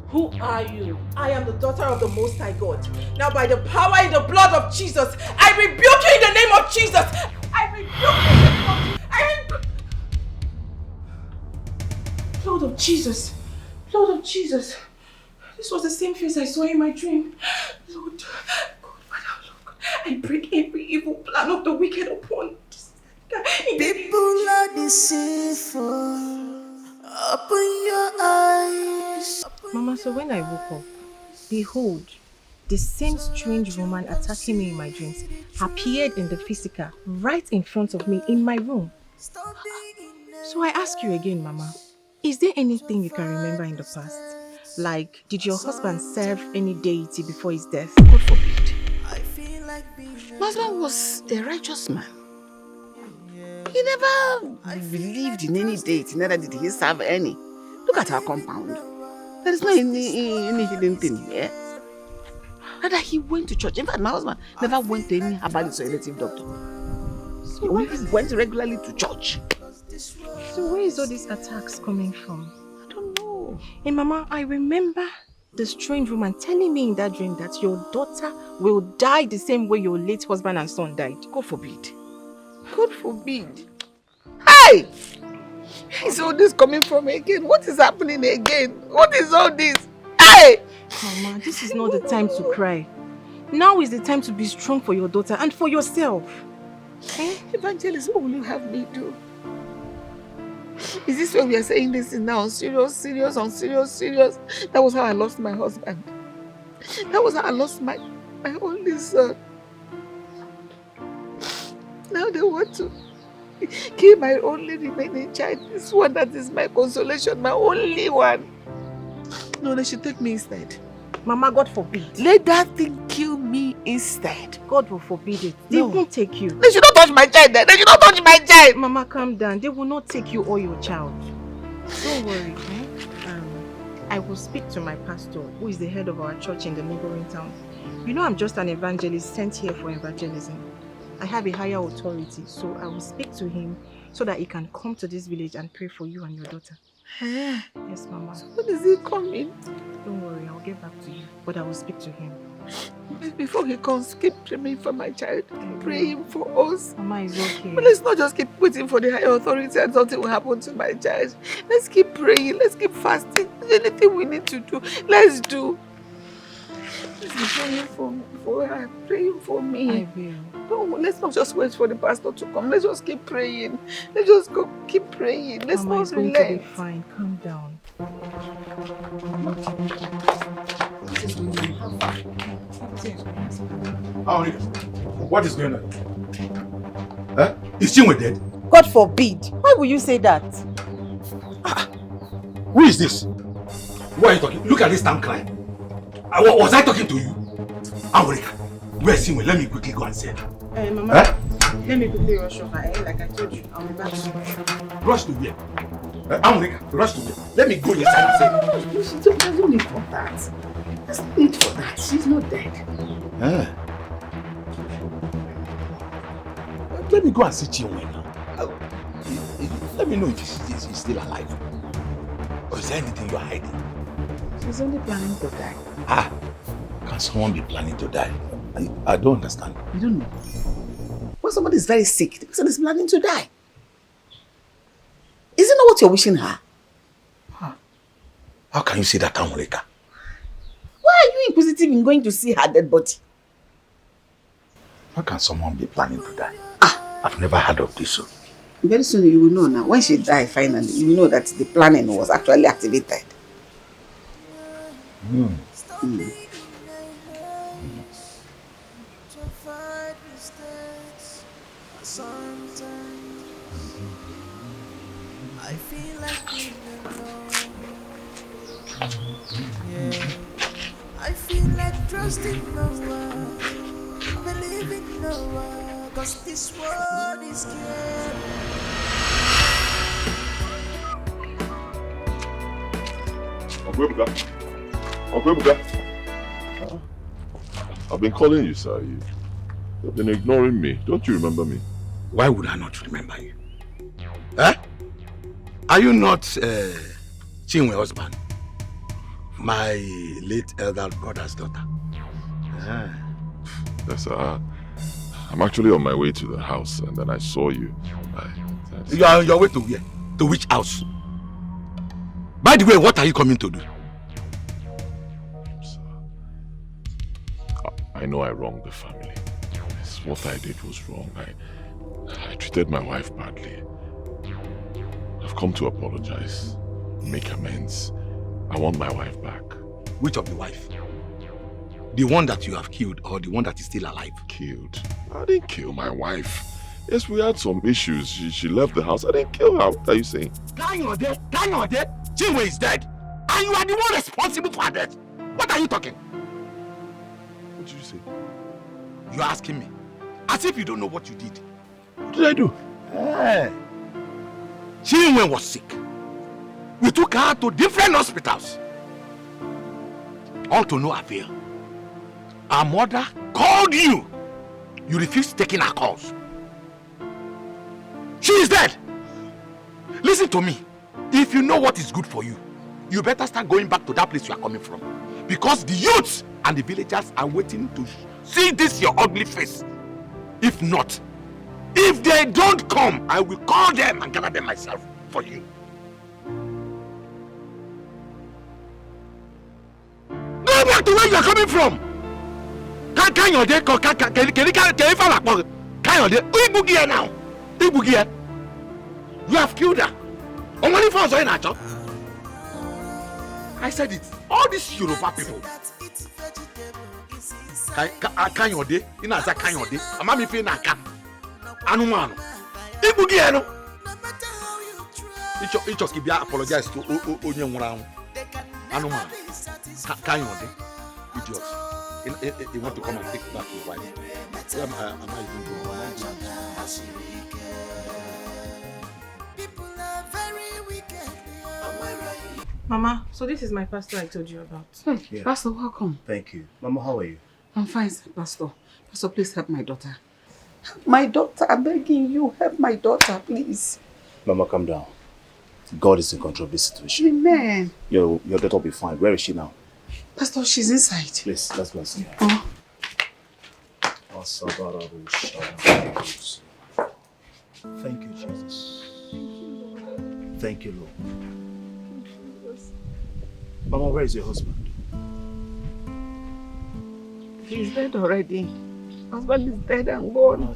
[SPEAKER 13] Who are you?
[SPEAKER 10] I am the daughter of the Most High God. Now by the power in the blood of Jesus, I rebuke you in the name of Jesus. I rebuke you in the name of Jesus. I rebuke
[SPEAKER 4] Lord of Jesus. Lord of Jesus. This was the same face I saw in my dream. Lord, God, Father, Lord, I break every evil plan of the wicked upon this guy.
[SPEAKER 8] People are deceitful. Open your eyes.
[SPEAKER 10] Mama, so when I woke up, behold, the same strange woman attacking me in my dreams appeared in the physical right in front of me in my room. So I ask you again, Mama, is there anything you can remember in the past? Like, did your husband serve any deity before his death?
[SPEAKER 6] God forbid. My husband was a righteous man. He never believed in any deity, neither did he serve any. Look at our compound. There is no any hidden thing here. Rather, he went to church. In fact, my husband never went to any herbalist or native doctor. He only went regularly to church.
[SPEAKER 10] So where is all these attacks coming from?
[SPEAKER 6] I don't know.
[SPEAKER 10] Hey, Mama, I remember the strange woman telling me in that dream that your daughter will die the same way your late husband and son died.
[SPEAKER 6] God forbid. God forbid. Hey! Is all this coming from again? What is happening again? What is all this? Hey!
[SPEAKER 10] Mama, this is not the time to cry. Now is the time to be strong for your daughter and for yourself.
[SPEAKER 6] Eh? Evangelist, what will you have me do? Is this why we are saying this now? Serious, serious, unserious, serious? That was how I lost my husband. That was how I lost my only son. Now they want to kill my only remaining child. This one that is my consolation, my only one. No, they should take me instead.
[SPEAKER 10] Mama, God forbid.
[SPEAKER 6] Let that thing kill me instead.
[SPEAKER 10] God will forbid it. They won't take you.
[SPEAKER 6] They should not touch my child then. They should not touch my child.
[SPEAKER 10] Mama, calm down. They will not take you or your child. Don't worry. I will speak to my pastor, who is the head of our church in the neighboring town. You know I'm just an evangelist sent here for evangelism. I have a higher authority, so I will speak to him so that he can come to this village and pray for you and your daughter. Yes, Mama.
[SPEAKER 6] When is he coming?
[SPEAKER 10] Don't worry, I'll get back to you. But I will speak to him.
[SPEAKER 6] Before he comes, keep praying for my child. Praying for us.
[SPEAKER 10] Mama is okay.
[SPEAKER 6] But let's not just keep waiting for the higher authority and something will happen to my child. Let's keep praying. Let's keep fasting. Anything we need to do, let's do. Let's be praying for her. Praying for me.
[SPEAKER 10] I will.
[SPEAKER 6] No, let's not just wait for the pastor to come. Let's just keep praying. Let's just go keep praying. Let's
[SPEAKER 10] Mama,
[SPEAKER 6] not
[SPEAKER 10] it's going
[SPEAKER 6] relent.
[SPEAKER 10] to be fine. Calm down.
[SPEAKER 5] What is going on? Huh? Is Chinwe dead?
[SPEAKER 4] God forbid. Why will you say that?
[SPEAKER 5] Who is this? Who are you talking? Look at this damn crying. Was I talking to you? Amorika, where's Chinwe? Let me quickly go and see her.
[SPEAKER 10] Mama, let me quickly rush over. Like I told you, I'll be back soon.
[SPEAKER 5] Rush to where? Amorika, rush to where? Let me go inside and say.
[SPEAKER 6] No, she doesn't need for that. There's no need for that. She's not dead.
[SPEAKER 5] Let me go and see Chinwe now. Let me know if she's still alive. Or is there anything you are hiding?
[SPEAKER 6] She's only planning to die.
[SPEAKER 5] Can someone be planning to die? I don't understand.
[SPEAKER 6] You don't know. When somebody is very sick, the person is planning to die. Is it not what you're wishing her?
[SPEAKER 5] How can you say that, Amorika?
[SPEAKER 6] Why are you inquisitive in going to see her dead body?
[SPEAKER 5] How can someone be planning to die? I've never heard of this. So.
[SPEAKER 6] Very soon you will know now. When she died finally, you will know that the planning was actually activated.
[SPEAKER 8] I feel like being alone. Yeah. I feel like trusting no one, believing no one, 'cause this world is scary.
[SPEAKER 1] I've been calling you, sir. You've been ignoring me. Don't you remember me?
[SPEAKER 5] Why would I not remember you? Huh? Are you not Chinwe's husband? My late elder brother's daughter.
[SPEAKER 1] Yes, sir. I'm actually on my way to the house and then I saw you.
[SPEAKER 5] You are on your way to where? To which house? By the way, what are you coming to do?
[SPEAKER 1] I know I wronged the family. What I did was wrong. I treated my wife badly. I've come to apologize, make amends. I want my wife back.
[SPEAKER 5] Which of the wife? The one that you have killed or the one that is still alive?
[SPEAKER 1] Killed? I didn't kill my wife. Yes, we had some issues. She left the house. I didn't kill her. What are you saying?
[SPEAKER 5] Kanyode, Chinwe is dead. And you are the one responsible for her death. What are you talking?
[SPEAKER 1] What did you say?
[SPEAKER 5] You are asking me. As if you don't know what you did.
[SPEAKER 1] What did I do?
[SPEAKER 5] Chinwe was sick. We took her to different hospitals. All to no avail. Our mother called you. You refused taking her calls. She is dead. Listen to me. If you know what is good for you, you better start going back to that place you are coming from. Because the youths and the villagers are waiting to see this your ugly face. If not, if they don't come, I will call them and gather them myself for you. Go back to where you are coming from. Can you now? You have killed her. I said it. All these Yoruba people. Kanyode, ina za Kanyode. Ama mi fe na ka. Anu manu. Ibugi eno. It just give apologize to onye nwura anu. Anu manu. Kanyode. Idiot. They want to come and take back your wife. Where am I even going?
[SPEAKER 4] Mama, so this is my pastor I told you about.
[SPEAKER 6] Hey, yeah. Pastor, welcome.
[SPEAKER 14] Thank you. Mama, how are you?
[SPEAKER 6] I'm fine, Pastor. Pastor, please help my daughter.
[SPEAKER 7] My daughter, I'm begging you, help my daughter, please.
[SPEAKER 14] Mama, calm down. God is in control of this situation.
[SPEAKER 6] Amen.
[SPEAKER 14] Your daughter will be fine. Where is she now?
[SPEAKER 6] Pastor, she's inside.
[SPEAKER 14] Please, let's go and see her.
[SPEAKER 6] Oh.
[SPEAKER 14] Thank you, Jesus. Thank you, Lord. Mama, where is your husband?
[SPEAKER 6] He's dead already. Husband is dead and gone.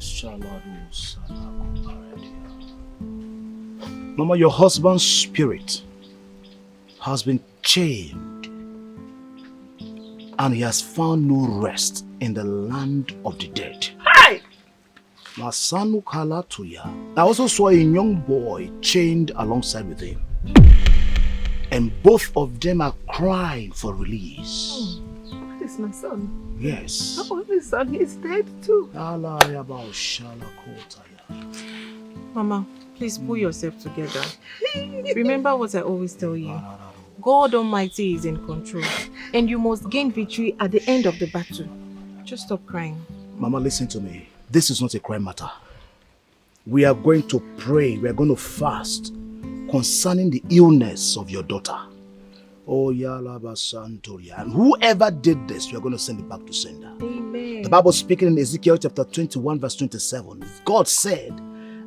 [SPEAKER 14] Mama, your husband's spirit has been chained and he has found no rest in the land of the dead.
[SPEAKER 6] Hi!
[SPEAKER 14] I also saw a young boy chained alongside with him. And both of them are crying for release.
[SPEAKER 6] That is my son.
[SPEAKER 14] Yes.
[SPEAKER 6] My only son, he's dead too.
[SPEAKER 4] Mama, please pull yourself together. Remember what I always tell you. God Almighty is in control. And you must gain victory at the end of the battle. Just stop crying.
[SPEAKER 14] Mama, listen to me. This is not a crime matter. We are going to pray. We are going to fast concerning the illness of your daughter. Oh, Yalaba Santoria. And whoever did this, we are going to send it back to sender.
[SPEAKER 4] Amen.
[SPEAKER 14] The Bible speaking in Ezekiel chapter 21 verse 27. God said,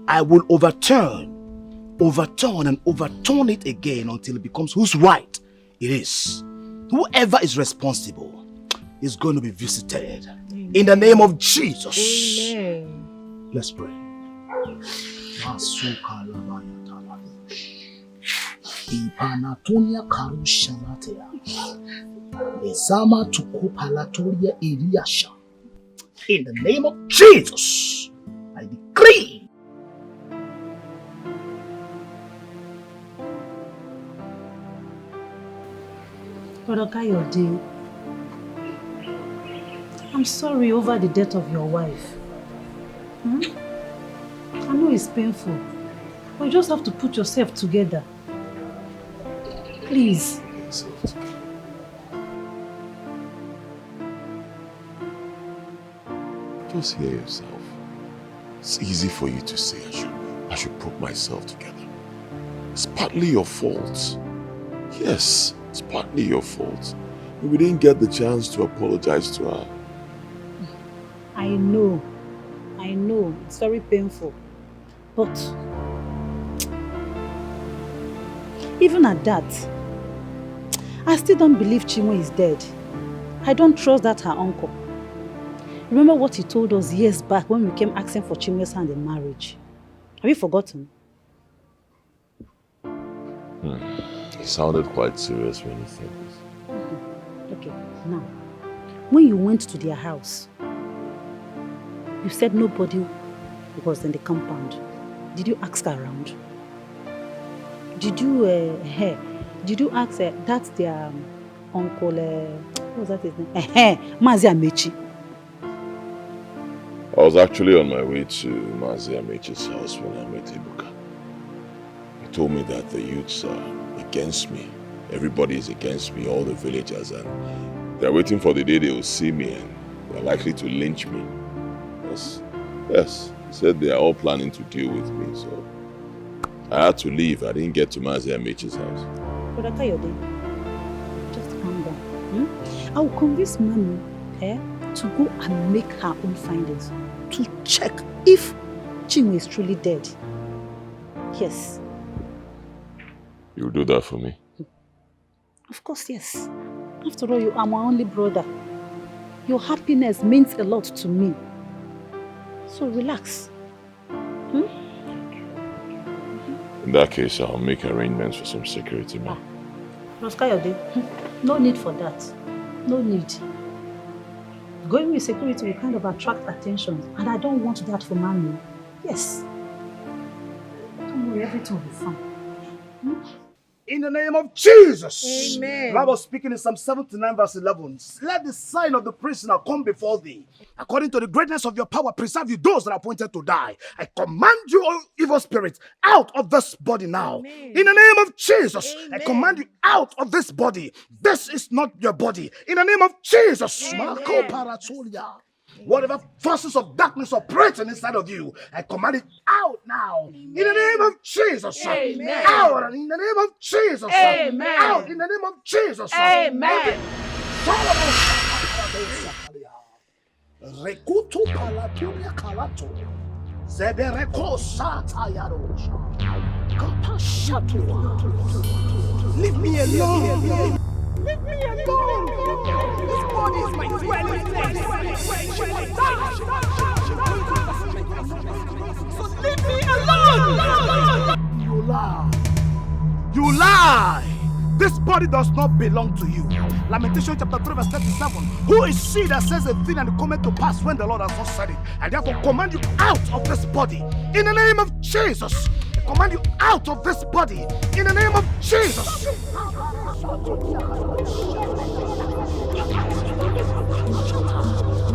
[SPEAKER 14] I will overturn it again until it becomes whose right it is. Whoever is responsible is going to be visited. Amen. In the name of Jesus.
[SPEAKER 4] Amen.
[SPEAKER 14] Let's pray. Ipanatonia karushanatea. Nezama tukupalatoria iliasha. In the name of Jesus, I decree.
[SPEAKER 15] Brother Kayode, I'm sorry over the death of your wife. I know it's painful, but you just have to put yourself together. Please.
[SPEAKER 1] Just hear yourself. It's easy for you to say I should put myself together. It's partly your fault. Yes, it's partly your fault. We didn't get the chance to apologize to her.
[SPEAKER 15] I know. It's very painful. But even at that, I still don't believe Chinwe is dead. I don't trust that her uncle. Remember what he told us years back when we came asking for Chinwe's hand in marriage? Have you forgotten?
[SPEAKER 1] He sounded quite serious when he said this.
[SPEAKER 15] Okay, now, when you went to their house, you said nobody was in the compound. Did you ask around? Did you ask that's their uncle, what was that his name? Mazi Amechi.
[SPEAKER 1] I was actually on my way to Mazi Amechi's house when I met Ebuka. He told me that the youths are against me. Everybody is against me, all the villagers, and they're waiting for the day they will see me and they're likely to lynch me. Yes. He said they are all planning to deal with me, so I had to leave. I didn't get to Mazi Amechi's house.
[SPEAKER 15] Brother Kayode, just calm down. I will convince Mami to go and make her own findings, to check if Chinwe is truly dead. Yes.
[SPEAKER 1] You'll do that for me?
[SPEAKER 15] Of course, yes. After all, you are my only brother. Your happiness means a lot to me. So relax.
[SPEAKER 1] In that case, I'll make arrangements for some security, man.
[SPEAKER 15] Roskayode, no need for that. No need. Going with security will kind of attract attention, and I don't want that for Mami. Yes. Don't worry, everything will be fine.
[SPEAKER 14] In the name of Jesus.
[SPEAKER 10] Amen.
[SPEAKER 14] The Bible speaking in Psalm 79 verse 11. Let the sign of the prisoner come before thee. According to the greatness of your power, preserve you those that are appointed to die. I command you, all evil spirits, out of this body now. Amen. In the name of Jesus. Amen. I command you out of this body. This is not your body. In the name of Jesus. Whatever forces of darkness operating inside of you, I command it out now. Amen. In the name of Jesus. Amen. Out in the name of Jesus. Amen. Out in the name of Jesus. Amen. Rekutu palatunia kalato. Zebereko satayaro. Kapashatua. Leave me alone. Leave me alone! This body is my dwelling place! She will die! So leave me alone! You lie! You lie! This body does not belong to you. Lamentation chapter 3 verse 37. Who is she that says a thing and it cometh to pass when the Lord has not said it? I therefore command you out of this body. In the name of Jesus. I command you out of this body. In the name of Jesus.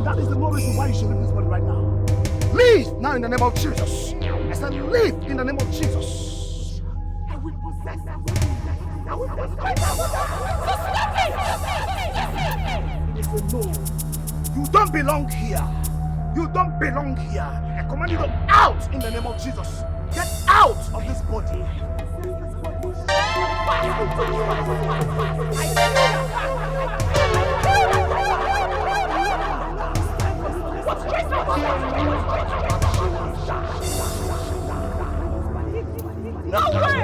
[SPEAKER 14] That is the more reason why you should leave this body right now. Leave now in the name of Jesus. I said leave in the name of Jesus. I will possess that. I will possess that. You don't belong here. You don't belong here. I command you to out in the name of Jesus. Get out of this body. No way!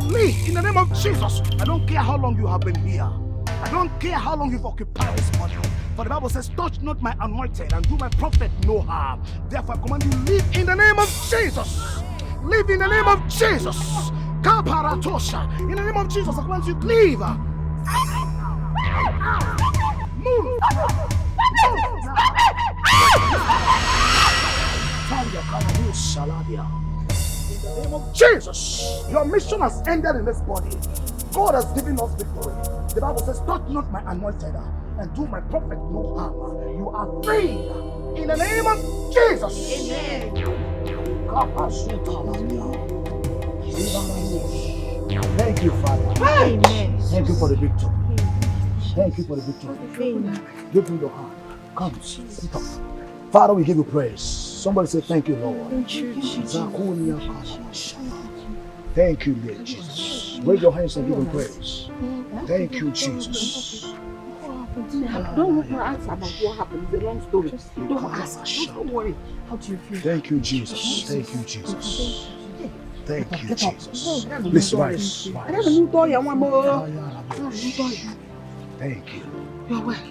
[SPEAKER 14] Leave in the name of Jesus. I don't care how long you have been here. I don't care how long you've occupied this body. For the Bible says, touch not my anointed and do my prophet no harm. Therefore, I command you, live in the name of Jesus. Live in the name of Jesus. Kaparatosha. In the name of Jesus, I command you, leave. Move. In the name of Jesus, your mission has ended in this body. God has given us victory. The Bible says, touch not my anointed and do my prophet no harm. You are free in the name of Jesus. Amen. Thank you, Father. Amen. Thank you for the victory. Thank you for the victory. Give me your hand. Come, sit up. Father, we give you praise. Somebody say, thank you, Lord. Thank you, Jesus. Thank you, dear Jesus. Raise your hands and give him praise. Thank you, Jesus.
[SPEAKER 6] Don't ask about what happened. It's a long story. Don't ask. Don't worry. How do you feel?
[SPEAKER 14] Thank you, Jesus. Thank you, Jesus. Thank you,
[SPEAKER 6] Get up.
[SPEAKER 14] Jesus.
[SPEAKER 6] No,
[SPEAKER 14] Please
[SPEAKER 6] no,
[SPEAKER 14] rise.
[SPEAKER 6] I don't know you want more.
[SPEAKER 14] Thank you.
[SPEAKER 6] You're well.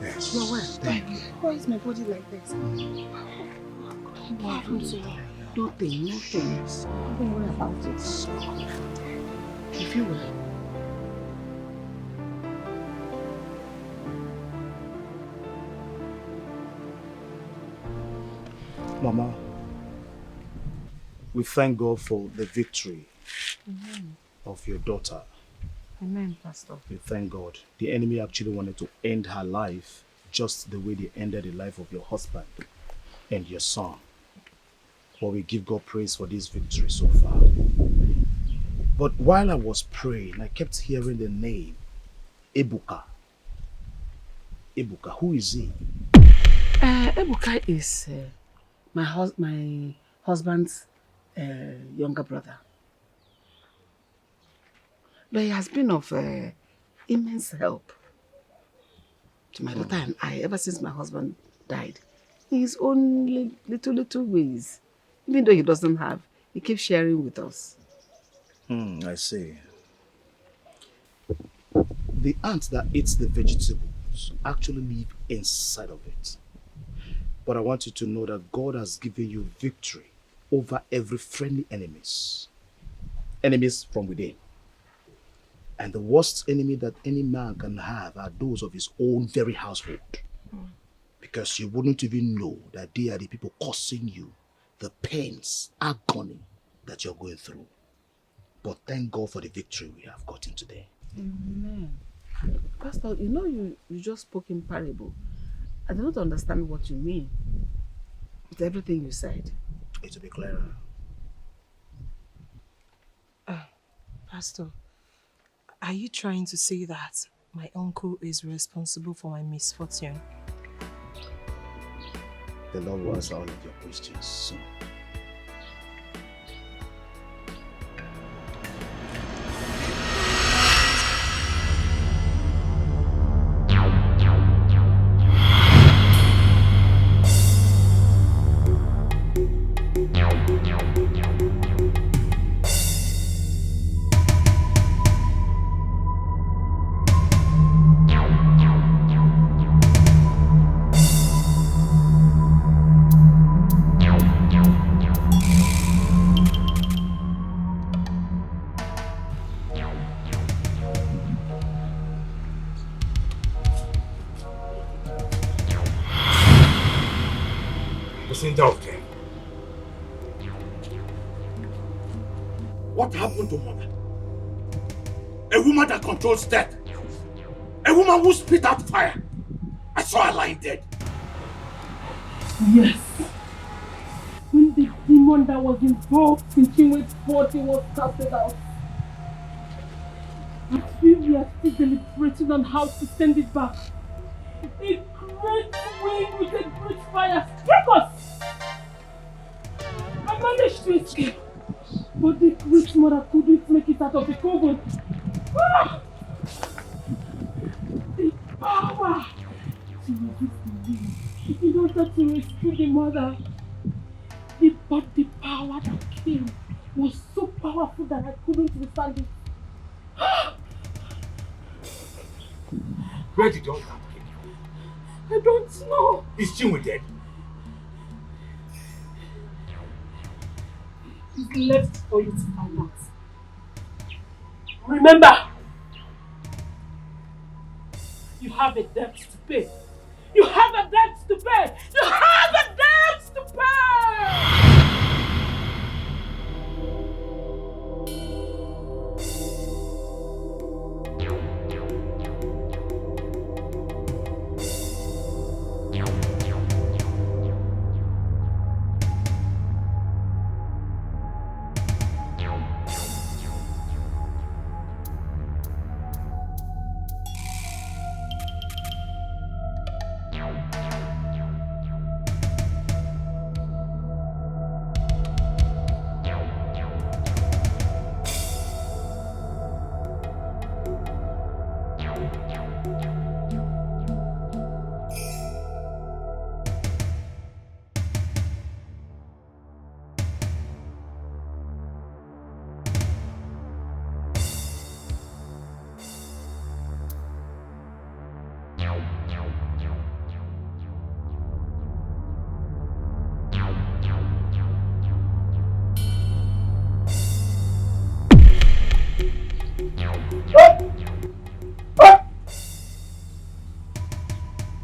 [SPEAKER 14] Yes.
[SPEAKER 6] You're well.
[SPEAKER 14] Thank you.
[SPEAKER 10] Why is my body like this?
[SPEAKER 6] What happened to you? Nothing. Don't worry about it. You feel well?
[SPEAKER 14] Mama, we thank God for the victory of your daughter.
[SPEAKER 6] Amen, Pastor.
[SPEAKER 14] We thank God. The enemy actually wanted to end her life just the way they ended the life of your husband and your son. But we give God praise for this victory so far. But while I was praying, I kept hearing the name Ebuka. Ebuka, who is he?
[SPEAKER 6] Ebuka is my husband's younger brother. But he has been of immense help to my daughter and I ever since my husband died. In his own little ways. Even though he doesn't have, he keeps sharing with us.
[SPEAKER 14] I see. The ant that eats the vegetables actually live inside of it. But I want you to know that God has given you victory over every friendly enemies. Enemies from within. And the worst enemy that any man can have are those of his own very household. Because you wouldn't even know that they are the people causing you the pains, agony that you're going through. But thank God for the victory we have gotten today.
[SPEAKER 6] Amen. Pastor, you know you just spoke in parable. I do not understand what you mean with everything you said.
[SPEAKER 14] It will be clearer.
[SPEAKER 4] Pastor, are you trying to say that my uncle is responsible for my misfortune?
[SPEAKER 14] The Lord will answer all of your questions soon.
[SPEAKER 5] Doctor. What happened to Mother? A woman that controls death. A woman who spit out fire. I saw her lying dead.
[SPEAKER 13] Yes. When the demon that was involved in Chinwe's body was casted out, as we are still deliberating on how to send it back, a great wind with a great fire struck us. I managed to escape, but the great mother couldn't make it out of the coven. Ah! The power to resist the wind in order to rescue the mother. But the power that came was so powerful that I couldn't withstand it.
[SPEAKER 5] Where did all that come from?
[SPEAKER 13] I don't know.
[SPEAKER 5] Is Chinwe dead?
[SPEAKER 13] It's left for you to find out. Remember, you have a debt to pay. You have a debt to pay. You have a debt to pay.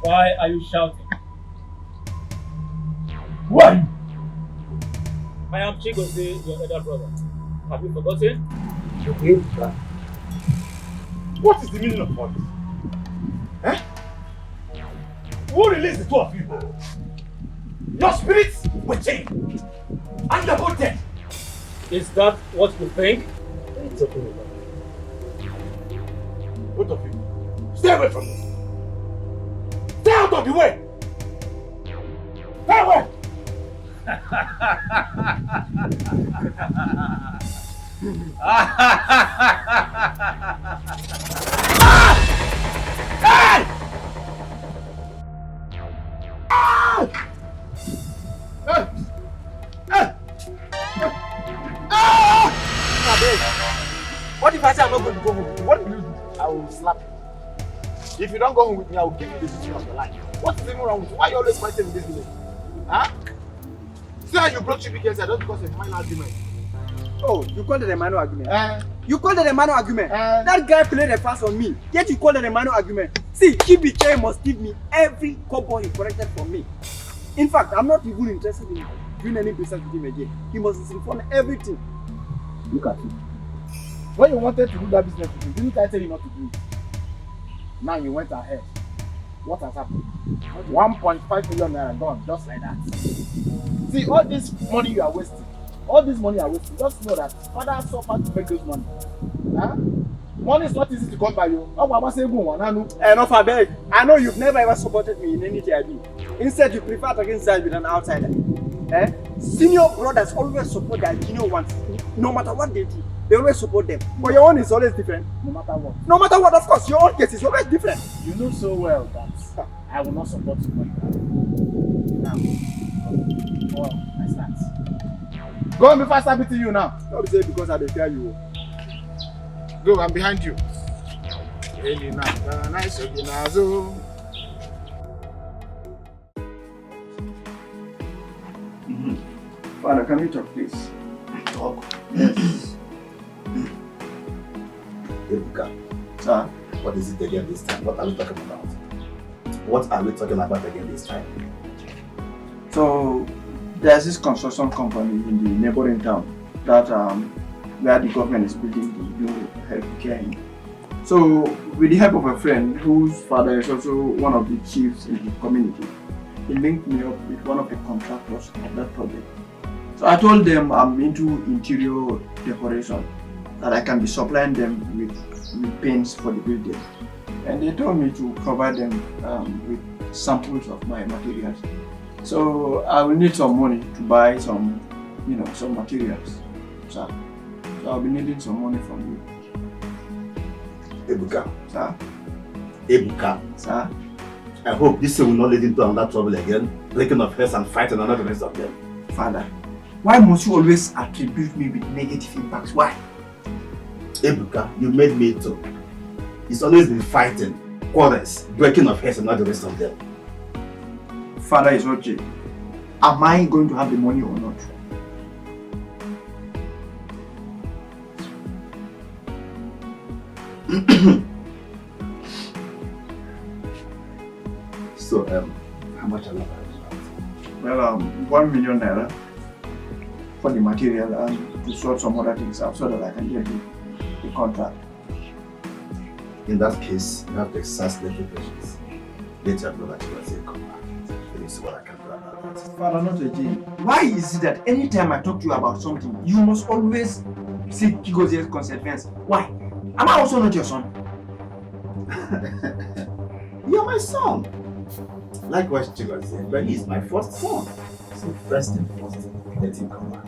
[SPEAKER 16] Why are you shouting? Who are you? I am Chigozie, your elder brother. Have you forgotten?
[SPEAKER 14] Okay. What is the meaning of all this? Eh? Who released the two of you? Your spirits were chained, and you're both dead.
[SPEAKER 16] Is that what you think?
[SPEAKER 14] It's okay. Both of you, stay away from me. Stay out of the way. Stay away. Hey!
[SPEAKER 17] What if I say I'm not going to go home with you? What will you do? I will slap you. If you don't go home with me, I will give you the decision of your life. What is even wrong with you? Why are you always fighting in this village? Huh? See how you broke Chibi Kesa just because of a minor argument.
[SPEAKER 18] Oh, you called it a minor argument? You called it a minor argument? That guy played a pass on me, yet you called it a minor argument. See, Chibi must give me every kobo he collected from me. In fact, I'm not even interested in doing any business with him again. He must inform everything.
[SPEAKER 17] Look at you. When you wanted to do that business with him, didn't I tell you not to do it? Now you went ahead. What has happened? 1.5 million naira gone, just like that. See, all this money you are wasting, just know that father suffered to make those money. Huh? Money is not easy to come by you.
[SPEAKER 18] Enough, I beg. I know you've never ever supported me in anything I do. Instead, you prefer talking side with an outsider. Senior brothers always support their junior ones, no matter what they do. They always support them. But your own is always different.
[SPEAKER 17] No matter what.
[SPEAKER 18] No matter what, of course, your own case is always different.
[SPEAKER 17] You know so well that I will not support you when you are. Now, I start. Go on before I start beating you now.
[SPEAKER 18] Don't say because I don't tell you.
[SPEAKER 17] Go, I'm behind you.
[SPEAKER 18] Father, can we talk, please?
[SPEAKER 14] Talk? Yes. Ebuka.
[SPEAKER 18] Sir?
[SPEAKER 14] What is it again this time? What are we talking about? What are we talking about again this time?
[SPEAKER 18] So, there's this construction company in the neighboring town that where the government is building the new healthcare. So, with the help of a friend whose father is also one of the chiefs in the community, he linked me up with one of the contractors of that project. So I told them I'm into interior decoration, that I can be supplying them with paints for the building. And they told me to provide them with samples of my materials. So I will need some money to buy some materials, sir. So I'll be needing some money from
[SPEAKER 14] you. Ebuka.
[SPEAKER 18] Sir?
[SPEAKER 14] Ebuka.
[SPEAKER 18] Sir?
[SPEAKER 14] I hope this will not lead into another trouble again, breaking of heads and fighting another rest of them.
[SPEAKER 18] Father, why must you always attribute me with negative impacts? Why?
[SPEAKER 14] Ebuka, you made me too. It's always been fighting, quarrels, breaking of heads and not the rest of them.
[SPEAKER 18] Father is okay. Am I going to have the money or not?
[SPEAKER 14] So, how much are you?
[SPEAKER 18] Well, 1 million naira for the material and to sort some other things out so that I can get the contract.
[SPEAKER 14] In that case, you have to exercise little patience. Let your brother Chigozie come back. So you see what I can do about that.
[SPEAKER 18] Father, not again. Why is it that anytime I talk to you about something, you must always seek Chigozie's consequence? Why? Am I also not your son?
[SPEAKER 14] You're my son. Likewise, Chigozie, but he is my first son. So first and foremost, let him come back.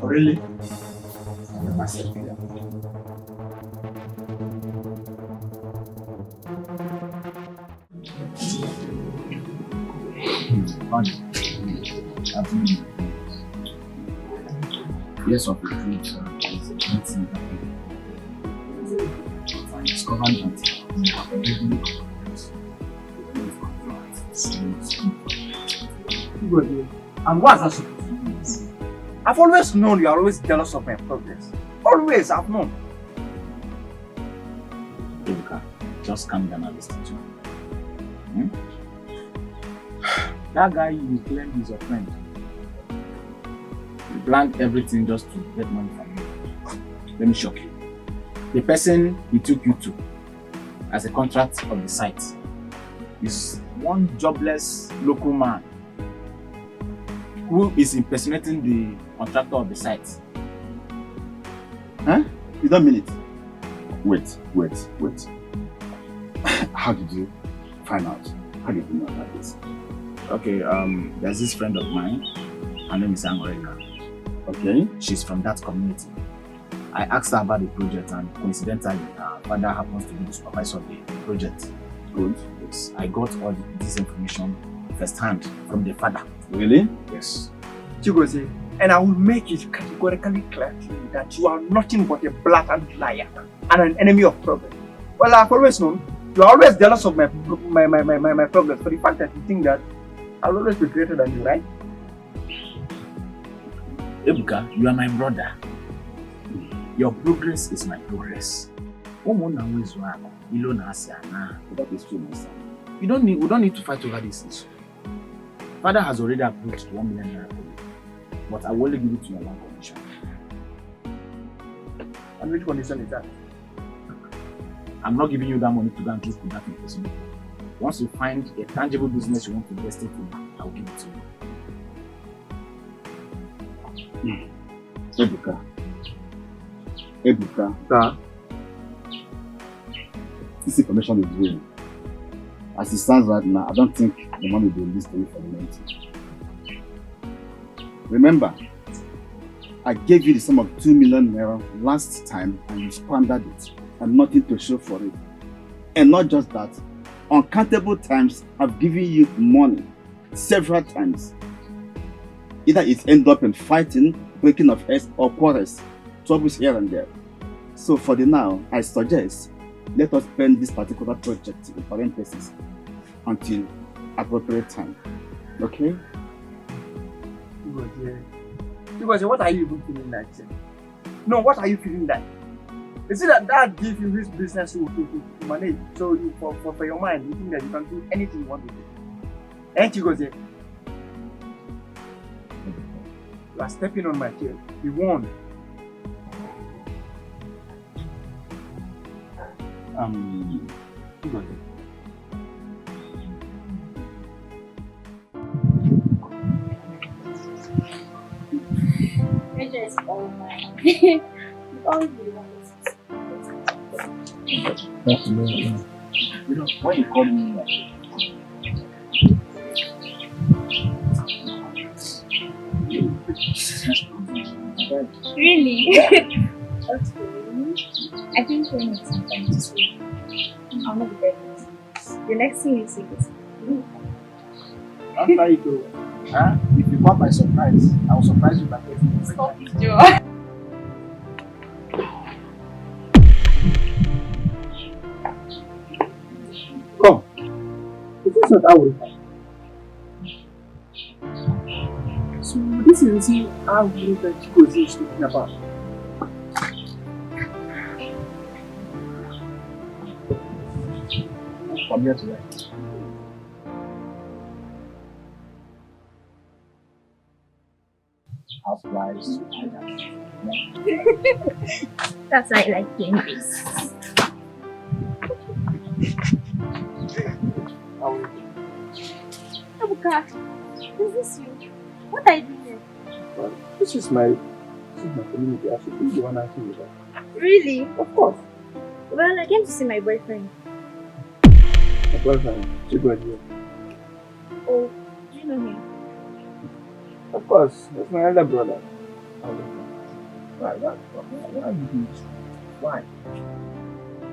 [SPEAKER 18] Oh, really?
[SPEAKER 14] I'm myself here.
[SPEAKER 19] Yes, of the truth, it's a great thing. I discovered
[SPEAKER 18] that and what's that supposed to mean? I've always known you are always jealous of my progress. Always, I've known.
[SPEAKER 19] Ebuka, just calm down and listen to me.
[SPEAKER 17] That guy you claim is your friend. You planned everything just to get money from you. Let me shock you. The person he took you to as a contract of the site is one jobless local man who is impersonating the contractor of the site.
[SPEAKER 14] Huh? You don't mean it?
[SPEAKER 19] Wait. How did you find out? How did you know about this?
[SPEAKER 17] Okay, there's this friend of mine. Her name is Angorina.
[SPEAKER 19] Okay.
[SPEAKER 17] She's from that community. I asked her about the project and coincidentally, her father happens to be the supervisor of the project.
[SPEAKER 19] Good.
[SPEAKER 17] Yes, I got all this information firsthand from the father.
[SPEAKER 19] Really?
[SPEAKER 17] Yes.
[SPEAKER 18] Chigozie, and I will make it categorically clear to you that you are nothing but a blatant liar and an enemy of progress. Well, I've always known you are always jealous of my progress for the fact that you think that I'll always be greater than you, right?
[SPEAKER 17] Ebuka, you are my brother. Your progress is my progress. That
[SPEAKER 19] is true, my son.
[SPEAKER 17] We don't need to fight over this issue. Father has already approved 1 million naira for you, but I will only give it to you on one condition.
[SPEAKER 18] And which condition is that?
[SPEAKER 17] I'm not giving you that money to go and do that impossible. Once you find a tangible business you want to invest in, I'll give it to you.
[SPEAKER 19] Ebuka.
[SPEAKER 18] Sir?
[SPEAKER 19] This information is real. As it stands right now, I don't think the money will be released to you for the money. Remember, I gave you the sum of 2 million naira last time and you squandered it and nothing to show for it. And not just that, uncountable times I've given you money several times. Either it ends up in fighting, breaking of heads or quarrels, troubles here and there. So for the now, I suggest let us spend this particular project in parentheses until appropriate time. Okay?
[SPEAKER 18] Because what are you even feeling like? No, what are you feeling like? Is it that dad gives you his business to manage? So you, for your mind, you think that you can do anything you want to do? And you go there. You are stepping on my tail. Be warned.
[SPEAKER 9] Pleasure is all mine. You always be one.
[SPEAKER 17] Why you calling me like
[SPEAKER 9] Really? Okay. I think when it's something to say, I'll not be very nice. The next thing you see is Ruth.
[SPEAKER 17] after you go, huh? If you caught my surprise, I will surprise you by getting you.
[SPEAKER 9] Stop it, Joe.
[SPEAKER 18] Come. Is this not how we fight? So this is how we that Chigozie is talking about.
[SPEAKER 17] Come here tonight. Housewives to
[SPEAKER 9] That's why I like doing this. Ebuka, is this you? What are you doing here?
[SPEAKER 18] Well, this is my community. I should be the one asking you that.
[SPEAKER 9] Really?
[SPEAKER 18] Of course.
[SPEAKER 9] Well, I came to see my boyfriend.
[SPEAKER 18] My boyfriend, Chigozie.
[SPEAKER 9] Oh, do you know him?
[SPEAKER 18] Of course, that's my elder brother. Why you do this? Why?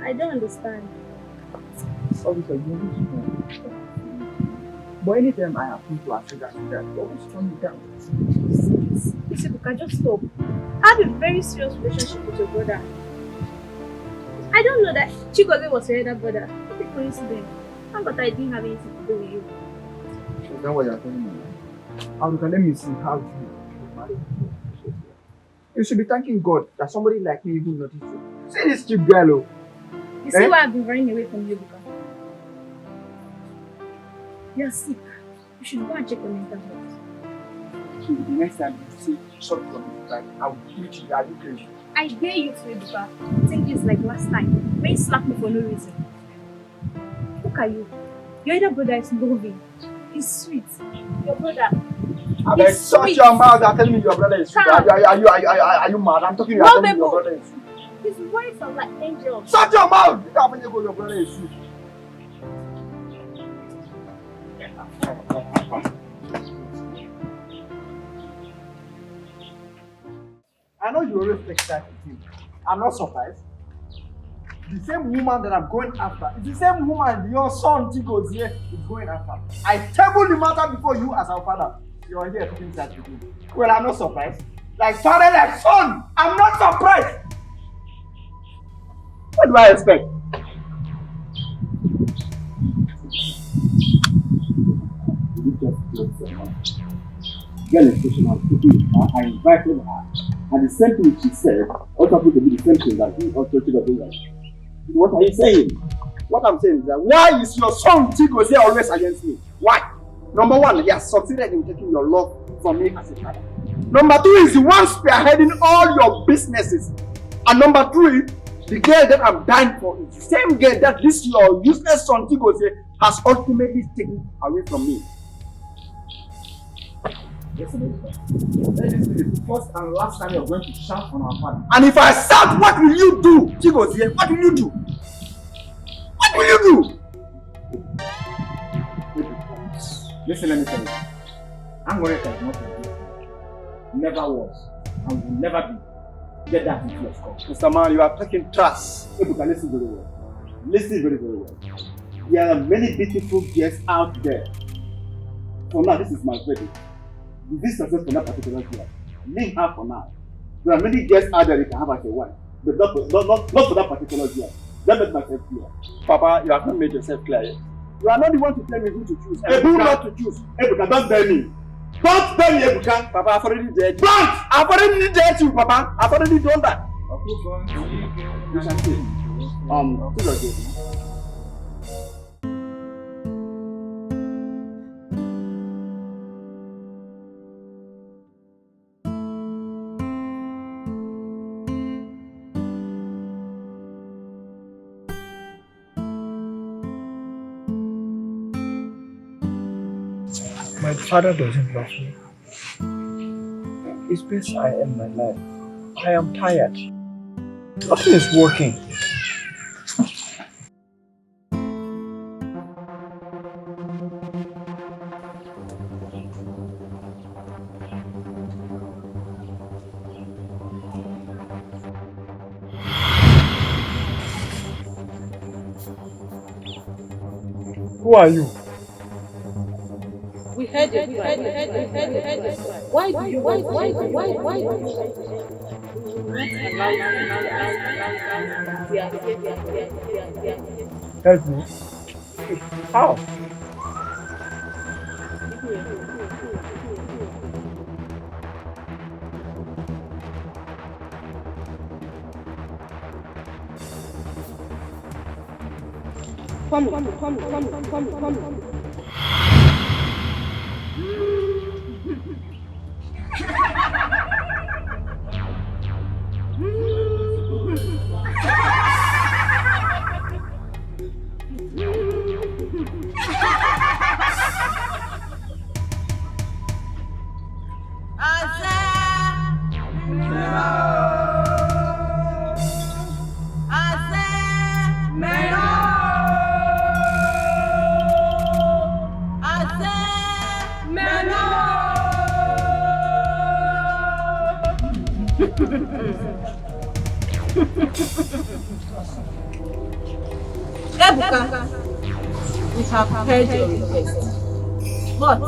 [SPEAKER 9] I don't understand.
[SPEAKER 18] Obviously, you always know. But anytime I have to ask you that, you always turn me down.
[SPEAKER 9] Please, Ebuka, just stop. I have a very serious relationship with your brother. I don't know that Chigozie was your elder brother. What a coincidence. But I didn't have anything to do with you.
[SPEAKER 18] Is that what you're telling me? How can let me see how you marry? You should be thanking God that somebody like me even noticed you. Say this cheap girl, oh.
[SPEAKER 9] You see why I've been running away from you, Ebuka? You're sick.
[SPEAKER 10] You should go and check your mental health.
[SPEAKER 17] The next time you say short from me, like, I will beat you. Are you crazy?
[SPEAKER 10] I dare you to, Ebuka. Think this like last time, when you slapped me for no reason. Look at you. Your elder brother is loving. He's sweet. Your brother.
[SPEAKER 17] I beg, shut your mouth. You're telling me your brother is sweet. Are you mad? I'm talking. You're telling me your brother is sweet.
[SPEAKER 10] His voice is like angels.
[SPEAKER 17] Shut your mouth! You can't believe your brother is sweet. I know you always take time with him. I'm not surprised. The same woman that I'm going after is the same woman your son Tiko here is going after. I tabled the matter before you as our father. You're here taking time with him. Well, I'm not surprised. Like father, like son, I'm not surprised. What do I expect?
[SPEAKER 19] You just close your mouth. Girl is pushing out, I invited her. And the same thing she said also happened to be the same thing that he also should have done. What are you saying?
[SPEAKER 17] What I'm saying is that why is your son Tiko here always against me? Why? Number one, he has succeeded in taking your love from me as a father. Number two is the one spearheading all your businesses. And number three, the girl that I'm dying for is the same girl that this your useless son Tiko has ultimately taken away from me. Listen, this is the first and last time you're going to shout on our father. And if I shout, what will you do? Chigo's here. What will you do? What will you do? Listen, let me tell you. Angoreka is not a good. Never was. And will never be. Get that into your skull. Mr. Man, you are talking trash.
[SPEAKER 19] You can listen very well. Listen very, very well. There are many beautiful girls out there. For now, this is my verdict. This success for that particular girl. Leave her for now. There are many girls out there you can have as a wife, but not for that particular girl. That makes myself clear.
[SPEAKER 17] Papa, you have not made yourself clear yet. You are not the one to tell me who to choose and who not to choose.
[SPEAKER 19] Ebuka, don't tell me. Don't tell me, Ebuka.
[SPEAKER 17] Papa, I've already dared you. Don't! I've already dared you, Papa. I've already done that.
[SPEAKER 19] You shall see.
[SPEAKER 17] My father doesn't love me. It's best I end my life. I am tired. Nothing is working. Who are you?
[SPEAKER 9] We heard it. Why do you not
[SPEAKER 17] Help me. How?
[SPEAKER 10] Come.
[SPEAKER 9] Ebuka, we have heard your request. But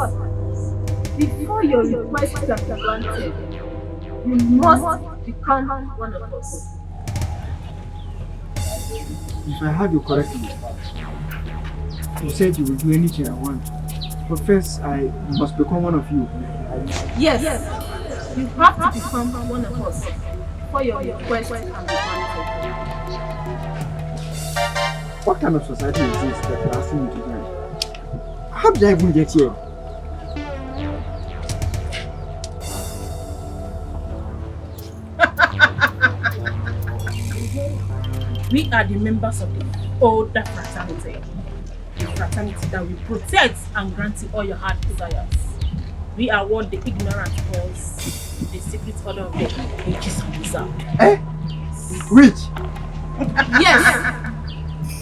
[SPEAKER 9] before your request is granted, you must become one of us.
[SPEAKER 17] If I heard you correctly, you said you will do anything I want. But first, I must become one of you.
[SPEAKER 9] Yes. You have to become one of us before your request can be granted.
[SPEAKER 17] What kind of society is this that you're asking me to join? How did I even get here?
[SPEAKER 13] We are the members of the older fraternity. The fraternity that will protect and grant you all your heart desires. We are what the ignorant calls the secret order of the witches and wizards.
[SPEAKER 18] Eh? Which?
[SPEAKER 13] Yes!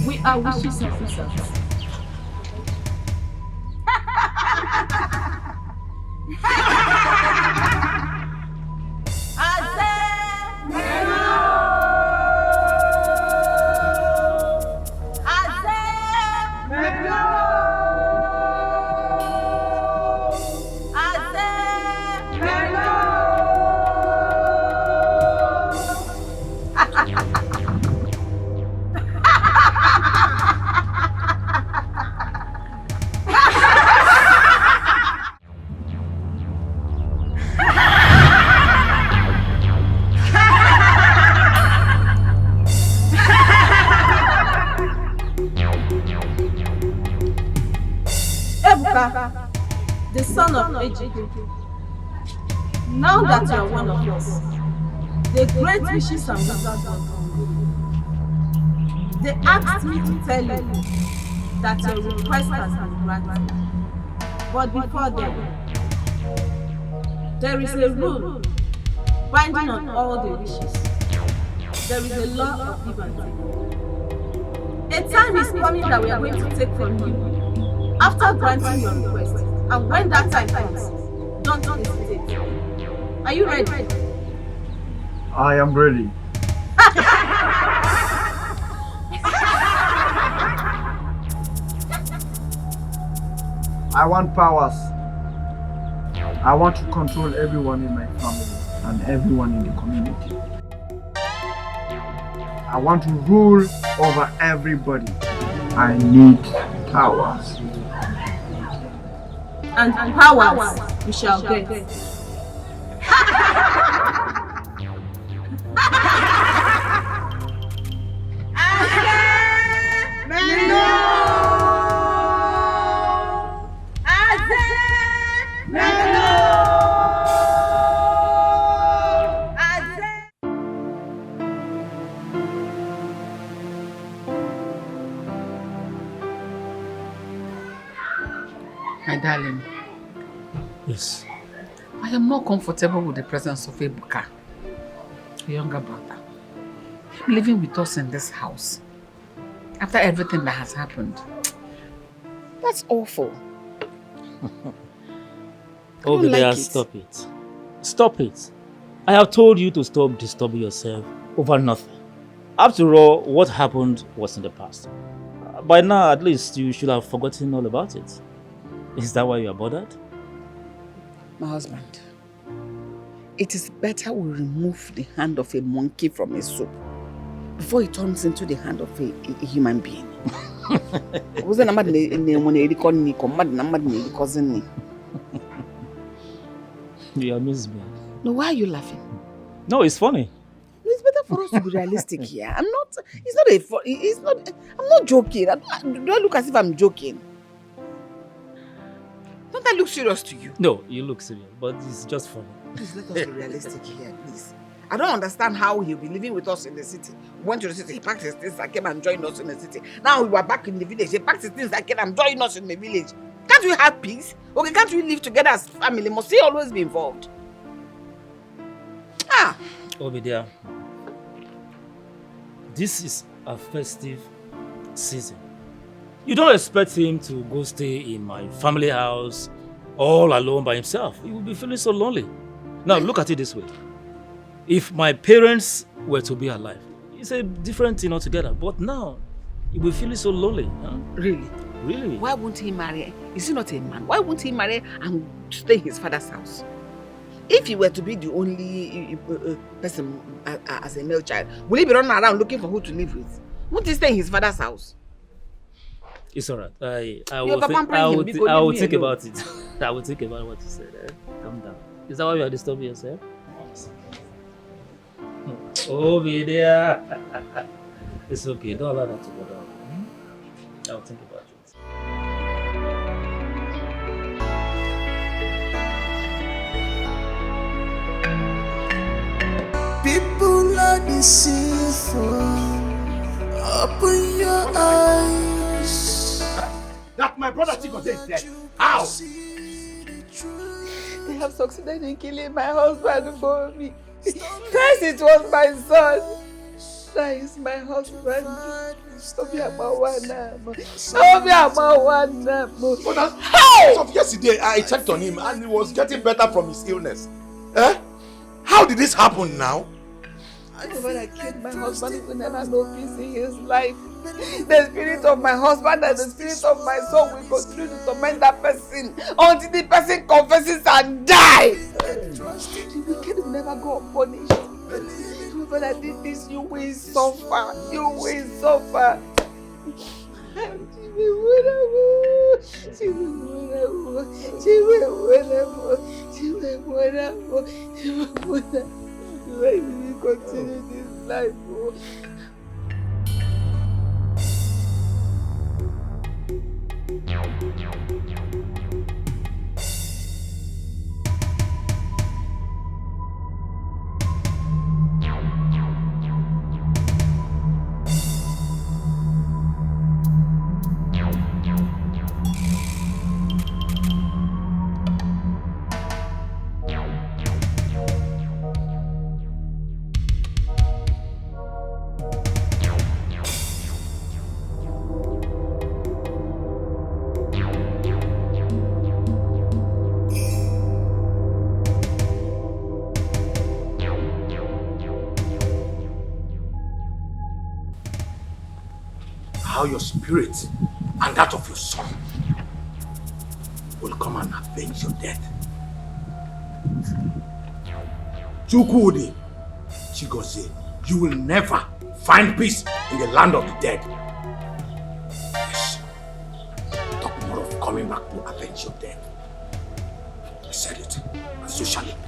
[SPEAKER 13] We are witches and wizards. The son of Ediochie. Now that you are one of us, the great wishes and wizards will come. They asked me to tell you that your request has been granted. But before then, there is a rule binding on all the wishes. There is a law of give and take. A time is coming that we are going to take from you after granting your request. And when that time comes, don't hesitate. Are you ready?
[SPEAKER 18] I am ready. I want powers. I want to control everyone in my family and everyone in the community. I want to rule over everybody. I need powers.
[SPEAKER 13] And powers we shall get.
[SPEAKER 6] My darling.
[SPEAKER 16] Yes.
[SPEAKER 6] I am not comfortable with the presence of Ebuka, your younger brother. Him living with us in this house. After everything that has happened. That's awful.
[SPEAKER 16] Over there,
[SPEAKER 6] like
[SPEAKER 16] stop it. Stop it. I have told you to stop disturbing yourself over nothing. After all, what happened was in the past. By now, at least, you should have forgotten all about it. Is that why you are bothered?
[SPEAKER 6] My husband, it is better we remove the hand of a monkey from a soup before it turns into the hand of a human being.
[SPEAKER 16] You amuse me.
[SPEAKER 6] No, why are you laughing?
[SPEAKER 16] No, it's funny.
[SPEAKER 6] No, it's better for us to be realistic here. I'm not joking. Do I look as if I'm joking? Don't I look serious to you?
[SPEAKER 16] No, you look serious, but it's just funny.
[SPEAKER 6] Please let us be realistic here, please. I don't understand how he'll be living with us in the city. We went to the city, he packed his things and came and joined us in the city. Now we were back in the village, he packed his things and came and joined us in the village. Can't we have peace? Okay, can't we live together as family? Must he always be involved?
[SPEAKER 16] Obidia, this is a festive season. You don't expect him to go stay in my family house all alone by himself. He will be feeling so lonely. Now look at it this way. If my parents were to be alive, it's a different thing altogether. But now, he will be feeling so lonely. Huh?
[SPEAKER 6] Really?
[SPEAKER 16] Really?
[SPEAKER 6] Why won't he marry? Is he not a man? Why won't he marry and stay in his father's house? If he were to be the only person as a male child, will he be running around looking for who to live with? Won't he stay in his father's house?
[SPEAKER 16] It's alright. I will think about it. I will think about what you said. Calm down. Is that why you are disturbing yourself? Oh, be there. It's okay. Don't allow that to go down. I will think about it.
[SPEAKER 8] People are deceitful, Open your eyes.
[SPEAKER 5] That my brother Etiko is dead. How?
[SPEAKER 6] They have succeeded in killing my husband for me. First it was my son. Now it's my husband.
[SPEAKER 5] As of yesterday, I checked on him and he was getting better from his illness. Eh? How did this happen now?
[SPEAKER 6] When I killed my husband, he will never know peace in his life. The spirit of my husband and the spirit of my son will continue to torment that person until the person confesses and dies. The wicked will never go unpunished. When I did this, you will suffer. You will suffer. Why will we continue this life?
[SPEAKER 5] How your spirit and that of your son will come and avenge your death. Chukwudi, Chigozie, you will never find peace in the land of the dead. Yes. Talk more of coming back to avenge your death. I said it, and so shall it be.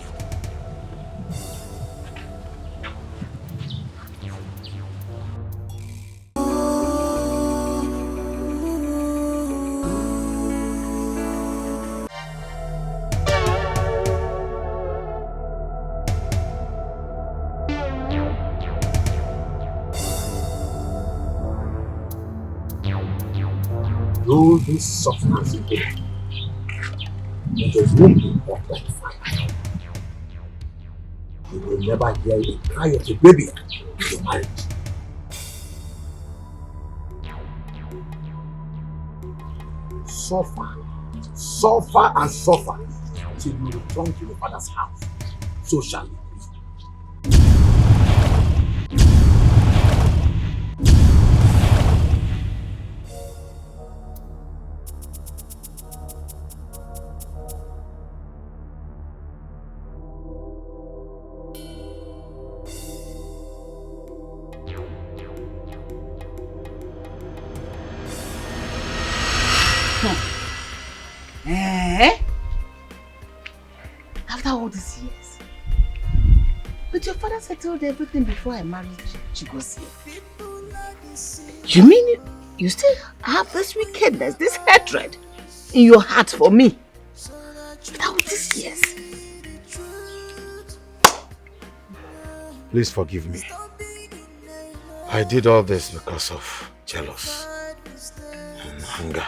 [SPEAKER 5] Roll this substance into the room of that fire. You will never hear the cry of a baby in your marriage. Suffer, suffer and suffer till you return to the Father's house. So shall it be.
[SPEAKER 6] After all these years. But your father settled everything before I married Chigozie. You mean you still have this wickedness, this hatred in your heart for me? After all these years.
[SPEAKER 5] Please forgive me. I did all this because of jealousy and anger.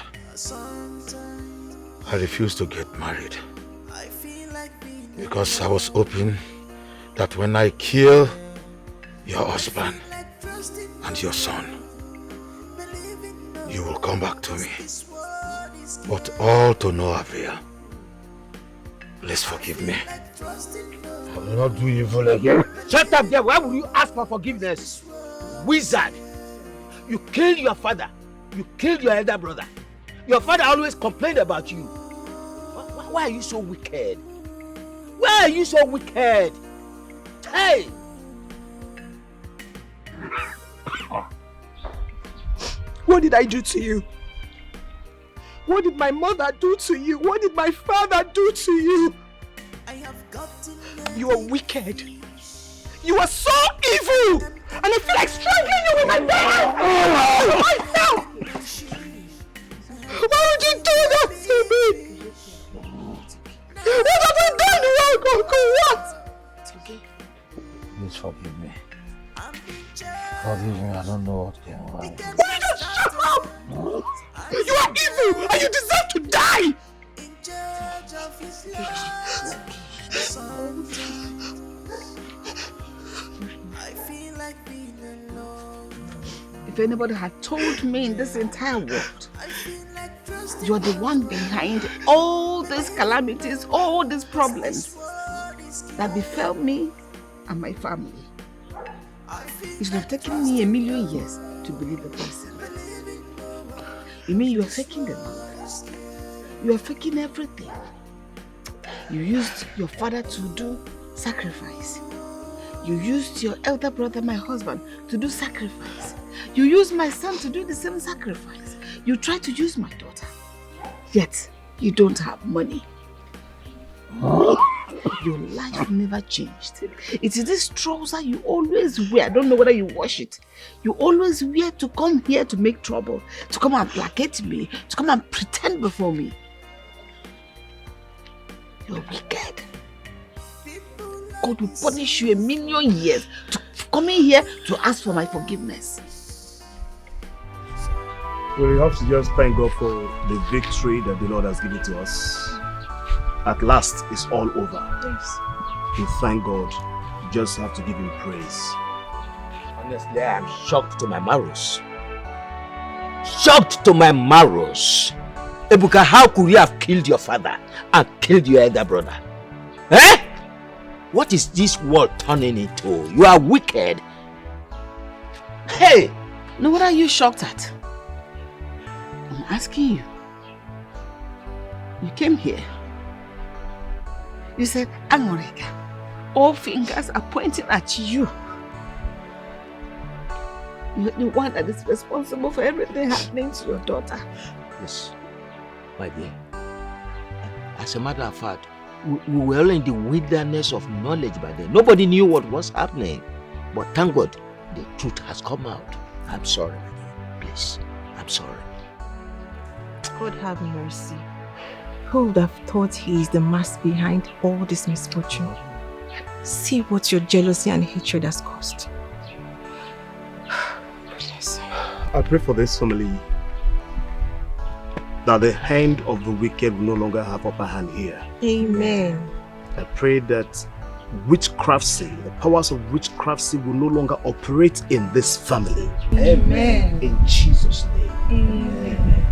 [SPEAKER 5] I refused to get married because I was hoping that when I kill your husband and your son, you will come back to me. But all to no avail. Please forgive me. I will not do evil again.
[SPEAKER 14] Shut up there. Why will you ask for forgiveness? Wizard. You killed your father. You killed your elder brother. Your father always complained about you. Why are you so wicked? Why are you so wicked? Hey!
[SPEAKER 4] What did I do to you? What did my mother do to you? What did my father do to you? You are wicked. You are so evil! And I feel like strangling you with my bed! Right now! Why would you do that to me? What have I done wrong, Uncle? What?
[SPEAKER 5] Please forgive me. Forgive me, I don't know what came right.
[SPEAKER 6] if anybody had told me in this entire world, you're the one behind all these calamities, all these problems that befell me and my family. It would have taken me 1,000,000 years to believe the person. You mean you are faking the love? You are faking everything. You used your father to do sacrifice. You used your elder brother, my husband, to do sacrifice. You used my son to do the same sacrifice. You tried to use my daughter. Yet, you don't have money. Your life never changed. It is this trouser you always wear. I don't know whether you wash it. You always wear to come here to make trouble, to come and placate me, to come and pretend before me. You're wicked. God will punish you 1,000,000 years to coming here to ask for my forgiveness.
[SPEAKER 14] We have to just thank God for the victory that the Lord has given to us. At last, it's all over.
[SPEAKER 6] Yes.
[SPEAKER 14] We thank God. You just have to give Him praise.
[SPEAKER 5] Honestly, I am shocked to my marrows. Shocked to my marrows. Ebuka, how could you have killed your father and killed your elder brother? Eh? What is this world turning into? You are wicked. Hey!
[SPEAKER 6] Now what are you shocked at? I'm asking you. You came here. You said, Angorika, all fingers are pointing at you. You're the one that is responsible for everything happening to your daughter.
[SPEAKER 5] Yes, my dear. As a matter of fact, we were all in the wilderness of knowledge by then. Nobody knew what was happening. But thank God, the truth has come out. I'm sorry, my dear. Please, I'm sorry.
[SPEAKER 10] God have mercy. Who would have thought he is the master behind all this misfortune? See what your jealousy and hatred has caused. Goodness.
[SPEAKER 14] I pray for this family that the hand of the wicked will no longer have upper hand here.
[SPEAKER 10] Amen.
[SPEAKER 14] I pray that witchcrafty, the powers of witchcrafty will no longer operate in this family.
[SPEAKER 6] Amen.
[SPEAKER 14] In Jesus' name.
[SPEAKER 6] Amen.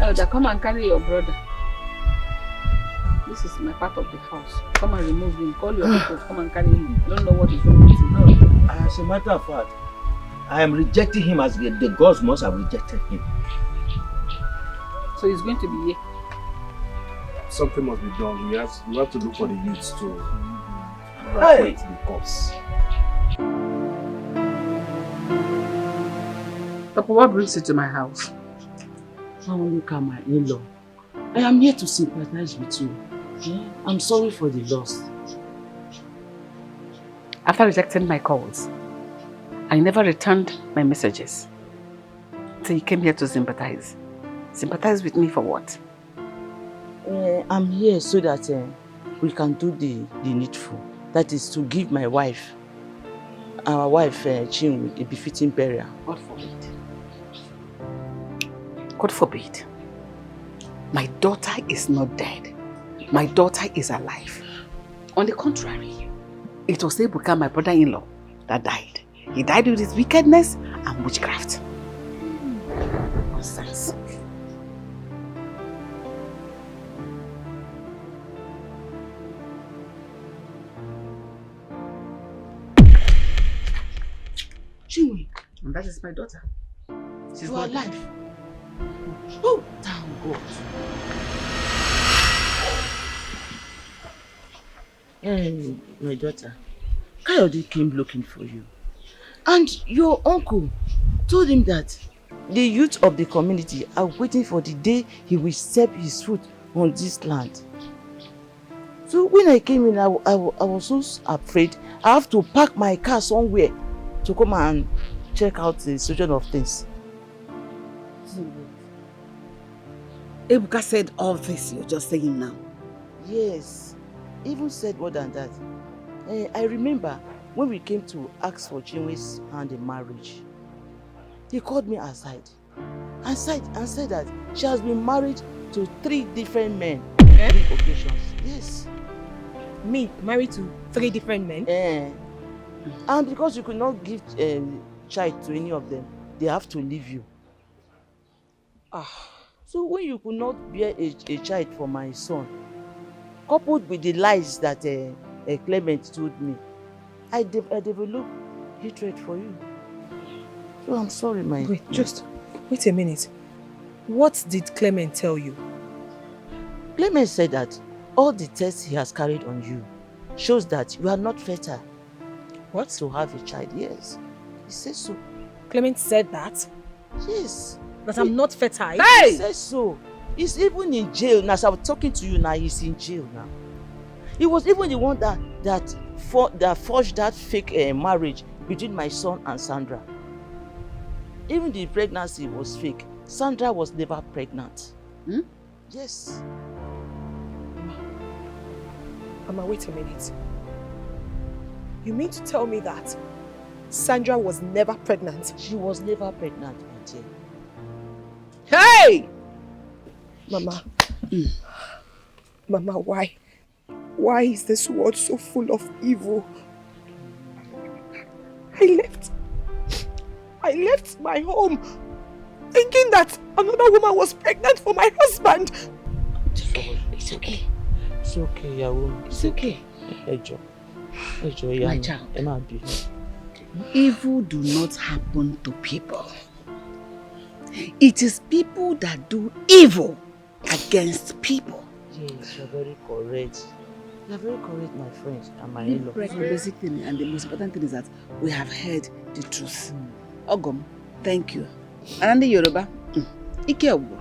[SPEAKER 6] Elder, come and carry your brother. This is my part of the house. Come and remove him. Call your people. Come and carry him. I don't know what is wrong with him. No.
[SPEAKER 5] As a matter of fact, I am rejecting him as the gods must have rejected him.
[SPEAKER 6] So he's going to be here.
[SPEAKER 14] Something must be done. We have to look for the youths to
[SPEAKER 5] evacuate
[SPEAKER 14] the corpse.
[SPEAKER 6] Papa, what brings you to my house?
[SPEAKER 20] I want to come, my in-law. I am here to sympathize with you. I'm sorry for the loss.
[SPEAKER 6] After rejecting my calls, I never returned my messages. So you came here to sympathize. Sympathize with me for what?
[SPEAKER 20] I'm here so that we can do the needful. That is to give my wife, our wife Chinwe, a befitting burial.
[SPEAKER 6] God forbid. God forbid. My daughter is not dead. My daughter is alive. On the contrary, it was Ebuka, my brother-in-law, that died. He died with his wickedness and witchcraft. Nonsense.
[SPEAKER 20] Chinwe,
[SPEAKER 6] and that is my daughter. She's
[SPEAKER 20] you are
[SPEAKER 6] not
[SPEAKER 20] alive. Oh, thank God. Hey, my daughter, Kayode came looking for you. And your uncle told him that the youth of the community are waiting for the day he will step his foot on this land. So when I came in, I was so afraid. I have to park my car somewhere to come and check out the situation of things.
[SPEAKER 6] Ebuka said all this you're just saying now.
[SPEAKER 20] Yes, even said more than that. I remember when we came to ask for Chinwe's hand in marriage, he called me aside and said that she has been married to 3 different men on 3 occasions. Yes.
[SPEAKER 10] Me, married to 3 different men?
[SPEAKER 20] And because you could not give child to any of them, they have to leave you. So when you could not bear a child for my son, coupled with the lies that Clement told me, I developed hatred for you. So I'm sorry, my...
[SPEAKER 4] Wait a minute. What did Clement tell you?
[SPEAKER 20] Clement said that all the tests he has carried on you shows that you are not fertile.
[SPEAKER 4] What?
[SPEAKER 20] To have a child, yes. He says so.
[SPEAKER 4] Clement said that?
[SPEAKER 20] Yes.
[SPEAKER 4] That I'm not fertile?
[SPEAKER 20] Hey! He says so. He's even in jail. Now, as I'm talking to you now, he's in jail now. He was even the one that forged that fake marriage between my son and Sandra. Even the pregnancy was fake. Sandra was never pregnant.
[SPEAKER 4] Hmm?
[SPEAKER 20] Yes.
[SPEAKER 4] Mama, wait a minute. You mean to tell me that Sandra was never pregnant?
[SPEAKER 20] She was never pregnant, my dear.
[SPEAKER 4] Hey! Mama. Mama, why? Why is this world so full of evil? I left my home thinking that another woman was pregnant for my husband.
[SPEAKER 20] It's okay. It's okay, Yahoo. It's okay.
[SPEAKER 6] My child, evil do not happen to people. It is people that do evil against people.
[SPEAKER 20] Yes, you're very correct. You're very correct, my friends and my in-law.
[SPEAKER 6] The basic thing and the most important thing is that we have heard the truth. Ogom, thank you. And the Yoruba, Ike Ogbo.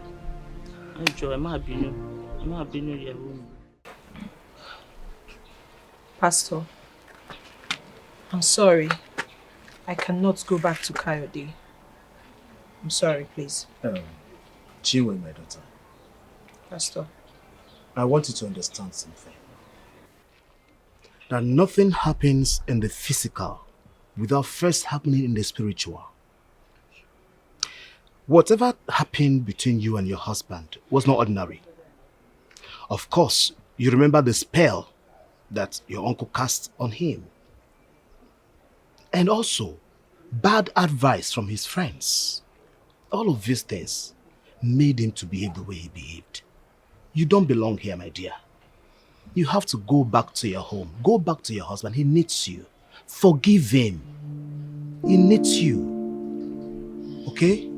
[SPEAKER 4] Pastor, I'm sorry. I cannot go back to Kayode. I'm sorry, please.
[SPEAKER 14] Chinwe, my daughter.
[SPEAKER 4] Pastor.
[SPEAKER 14] I want you to understand something. That nothing happens in the physical without first happening in the spiritual. Whatever happened between you and your husband was not ordinary. Of course, you remember the spell that your uncle cast on him. And also, bad advice from his friends. All of these things made him to behave the way he behaved. You don't belong here, my dear. You have to go back to your home. Go back to your husband. He needs you. Forgive him. He needs you. Okay?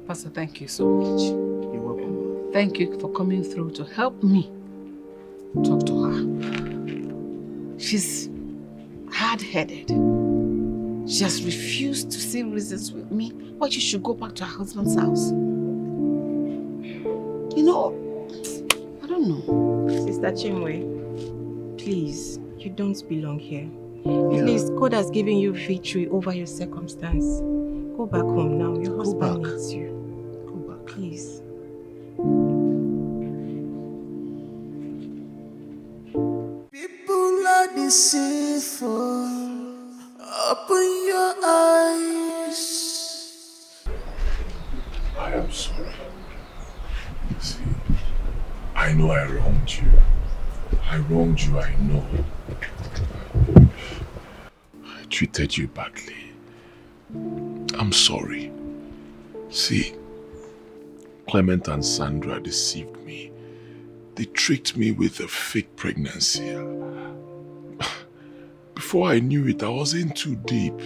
[SPEAKER 6] Pastor, thank you so much.
[SPEAKER 14] You're welcome.
[SPEAKER 6] Thank you for coming through to help me talk to her. She's hard-headed. She has refused to see reasons with me why she should go back to her husband's house. You know, I don't know.
[SPEAKER 4] Sister Chinwe, please, you don't belong here. At least God has given you victory over your circumstance. Go back home now. Your husband needs you.
[SPEAKER 14] Go back.
[SPEAKER 4] Please.
[SPEAKER 8] People are deceitful. Open your eyes.
[SPEAKER 1] I am sorry. See, I know I wronged you. I wronged you, I know. I treated you badly. I'm sorry. See, Clement and Sandra deceived me. They tricked me with a fake pregnancy. Before I knew it, I was in too deep.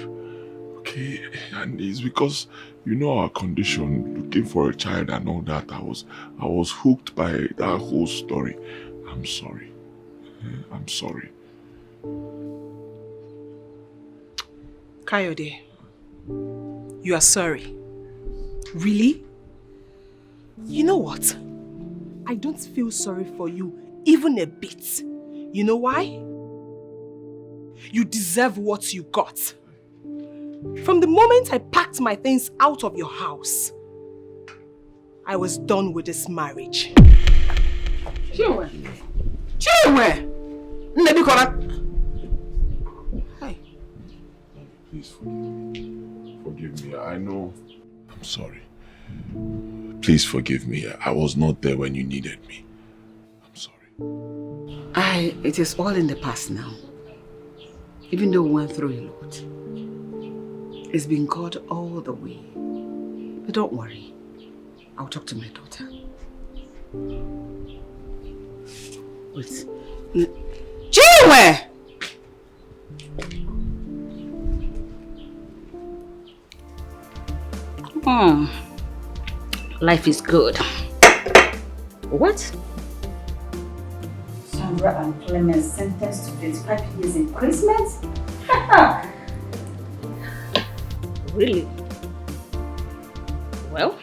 [SPEAKER 1] Okay, and it's because you know our condition, looking for a child and all that. I was hooked by that whole story. I'm sorry. I'm sorry.
[SPEAKER 4] Kayode, you are sorry. Really? You know what? I don't feel sorry for you even a bit. You know why? You deserve what you got. From the moment I packed my things out of your house, I was done with this marriage.
[SPEAKER 6] Chinwe! Chinwe!
[SPEAKER 1] Hey. Please forgive me. Forgive me. I know. I'm sorry. Please forgive me. I was not there when you needed me. I'm sorry.
[SPEAKER 6] It is all in the past now. Even though we went through a lot. It's been God all the way. But don't worry. I'll talk to my daughter. Wait. Chinwe!
[SPEAKER 12] Life is good. What? Sandra and Clement sentenced to 25 years imprisonment? Really? Well,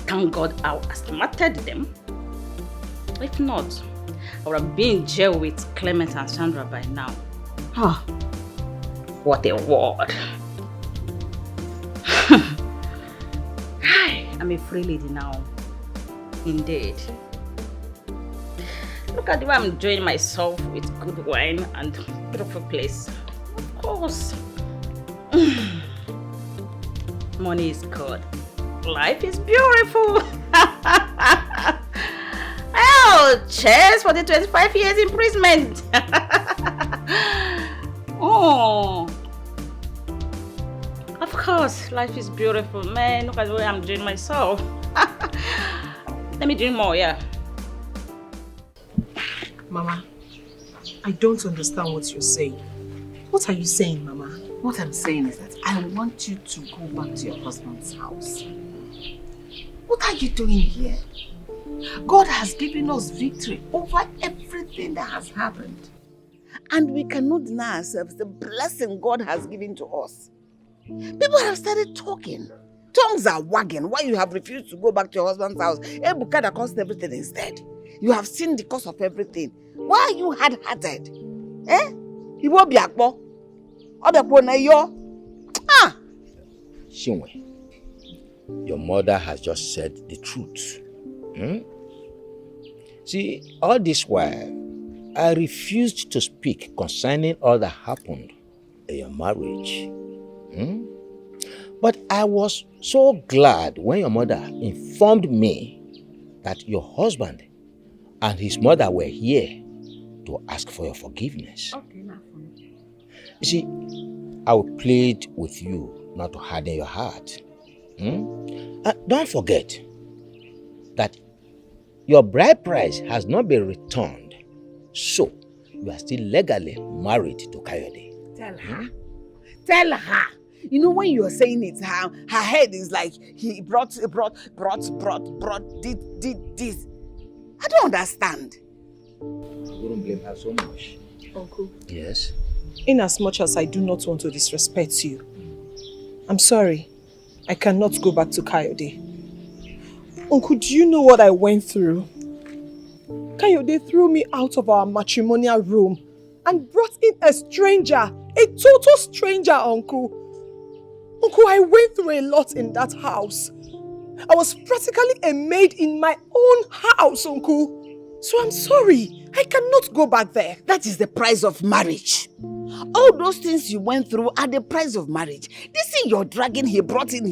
[SPEAKER 12] thank God I outsmarted them. If not, I would have been in jail with Clement and Sandra by now. What a word. I'm a free lady now. Indeed. Look at the way I'm enjoying myself with good wine and beautiful place. Of course. Money is good. Life is beautiful. Oh, cheers for the 25 years imprisonment. Oh. Of course, life is beautiful, man. Look at the way I'm enjoying myself. Let me drink more, yeah.
[SPEAKER 4] Mama, I don't understand what you're saying. What are you saying, Mama?
[SPEAKER 6] What I'm saying is that I want you to go back to your husband's house. What are you doing here? God has given us victory over everything that has happened. And we cannot deny ourselves the blessing God has given to us. People have started talking. Tongues are wagging why you have refused to go back to your husband's house. Ebuka that caused everything instead. You have seen the cause of everything. Why are you hard-hearted? He won't be akbo.
[SPEAKER 5] Chinwe, your mother has just said the truth. See, all this while, I refused to speak concerning all that happened in your marriage. But I was so glad when your mother informed me that your husband and his mother were here to ask for your forgiveness.
[SPEAKER 6] Okay, now.
[SPEAKER 5] You see, I will plead with you not to harden your heart. Don't forget that your bride price has not been returned, so you are still legally married to Kayode.
[SPEAKER 6] Tell her. Tell her. You know, when you're saying it, her head is like, he brought this. I don't understand.
[SPEAKER 5] I wouldn't blame her so much.
[SPEAKER 4] Uncle.
[SPEAKER 5] Yes?
[SPEAKER 4] In as much as I do not want to disrespect you, I'm sorry. I cannot go back to Kayode. Uncle, do you know what I went through? Kayode threw me out of our matrimonial room and brought in a stranger, a total stranger, Uncle. Uncle, I went through a lot in that house. I was practically a maid in my own house, Uncle. So I'm sorry. I cannot go back there.
[SPEAKER 6] That is the price of marriage. All those things you went through are the price of marriage. This thing you're dragging, he brought in.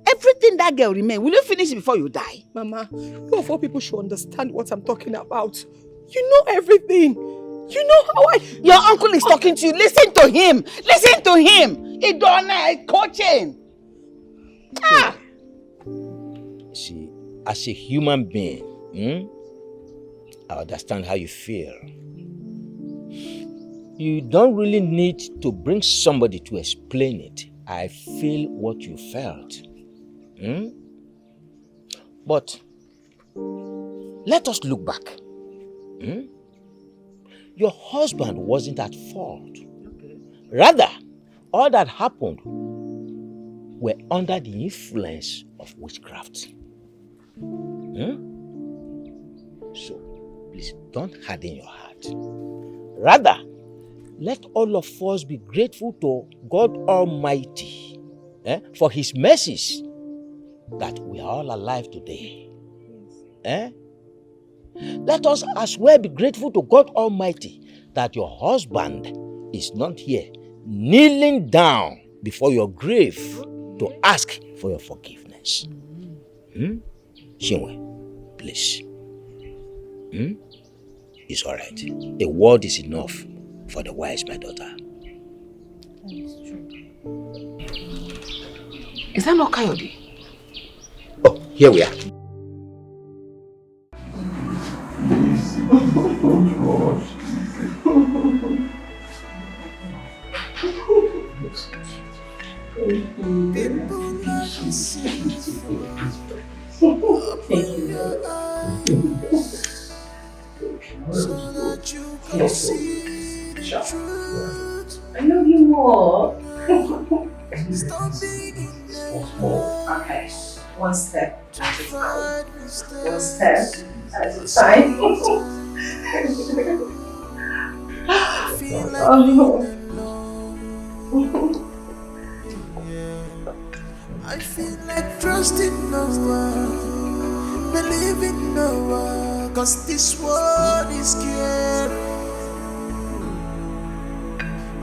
[SPEAKER 6] Everything that girl remain. Will you finish before you die?
[SPEAKER 4] Mama, you of all people should understand what I'm talking about. You know everything. You know how
[SPEAKER 6] Your uncle is talking to you. Listen to him. Listen to him. He don't know coaching.
[SPEAKER 5] See, as a human being, I understand how you feel. You don't really need to bring somebody to explain it. I feel what you felt. But let us look back. Your husband wasn't at fault. Rather, all that happened were under the influence of witchcraft. So, please don't harden your heart. Rather, let all of us be grateful to God Almighty for His mercies that we are all alive today. Let us as well be grateful to God Almighty that your husband is not here kneeling down before your grave to ask for your forgiveness. Chinwe, please. It's all right. A word is enough for the wise, my daughter.
[SPEAKER 10] It's true.
[SPEAKER 6] Is that not Coyote? Oh, here we are.
[SPEAKER 8] So that you can see the truth.
[SPEAKER 9] I love you more.
[SPEAKER 8] Stop being
[SPEAKER 9] Okay, one step at a time. One step at a time.
[SPEAKER 8] I feel like
[SPEAKER 9] Oh.
[SPEAKER 8] I feel like trusting no one, believing no one, cause this world is scary.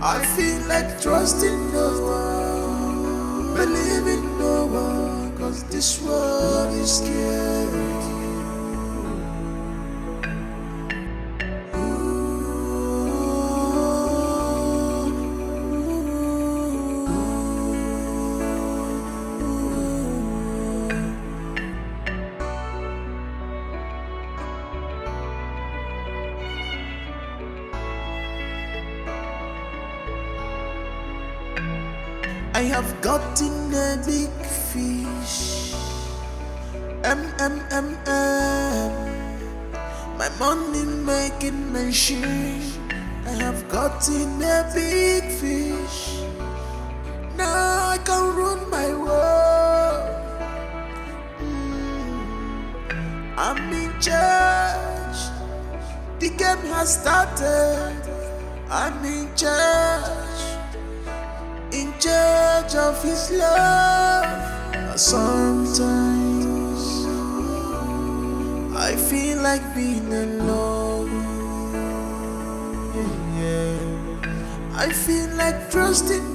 [SPEAKER 8] I feel like trusting no one, believing no one, cause this world is scary. I have gotten a big fish. My money making machine. I have gotten a big fish. Now I can run my world. I'm in charge. The game has started. I'm in charge of his love. Sometimes I feel like being alone. I feel like trusting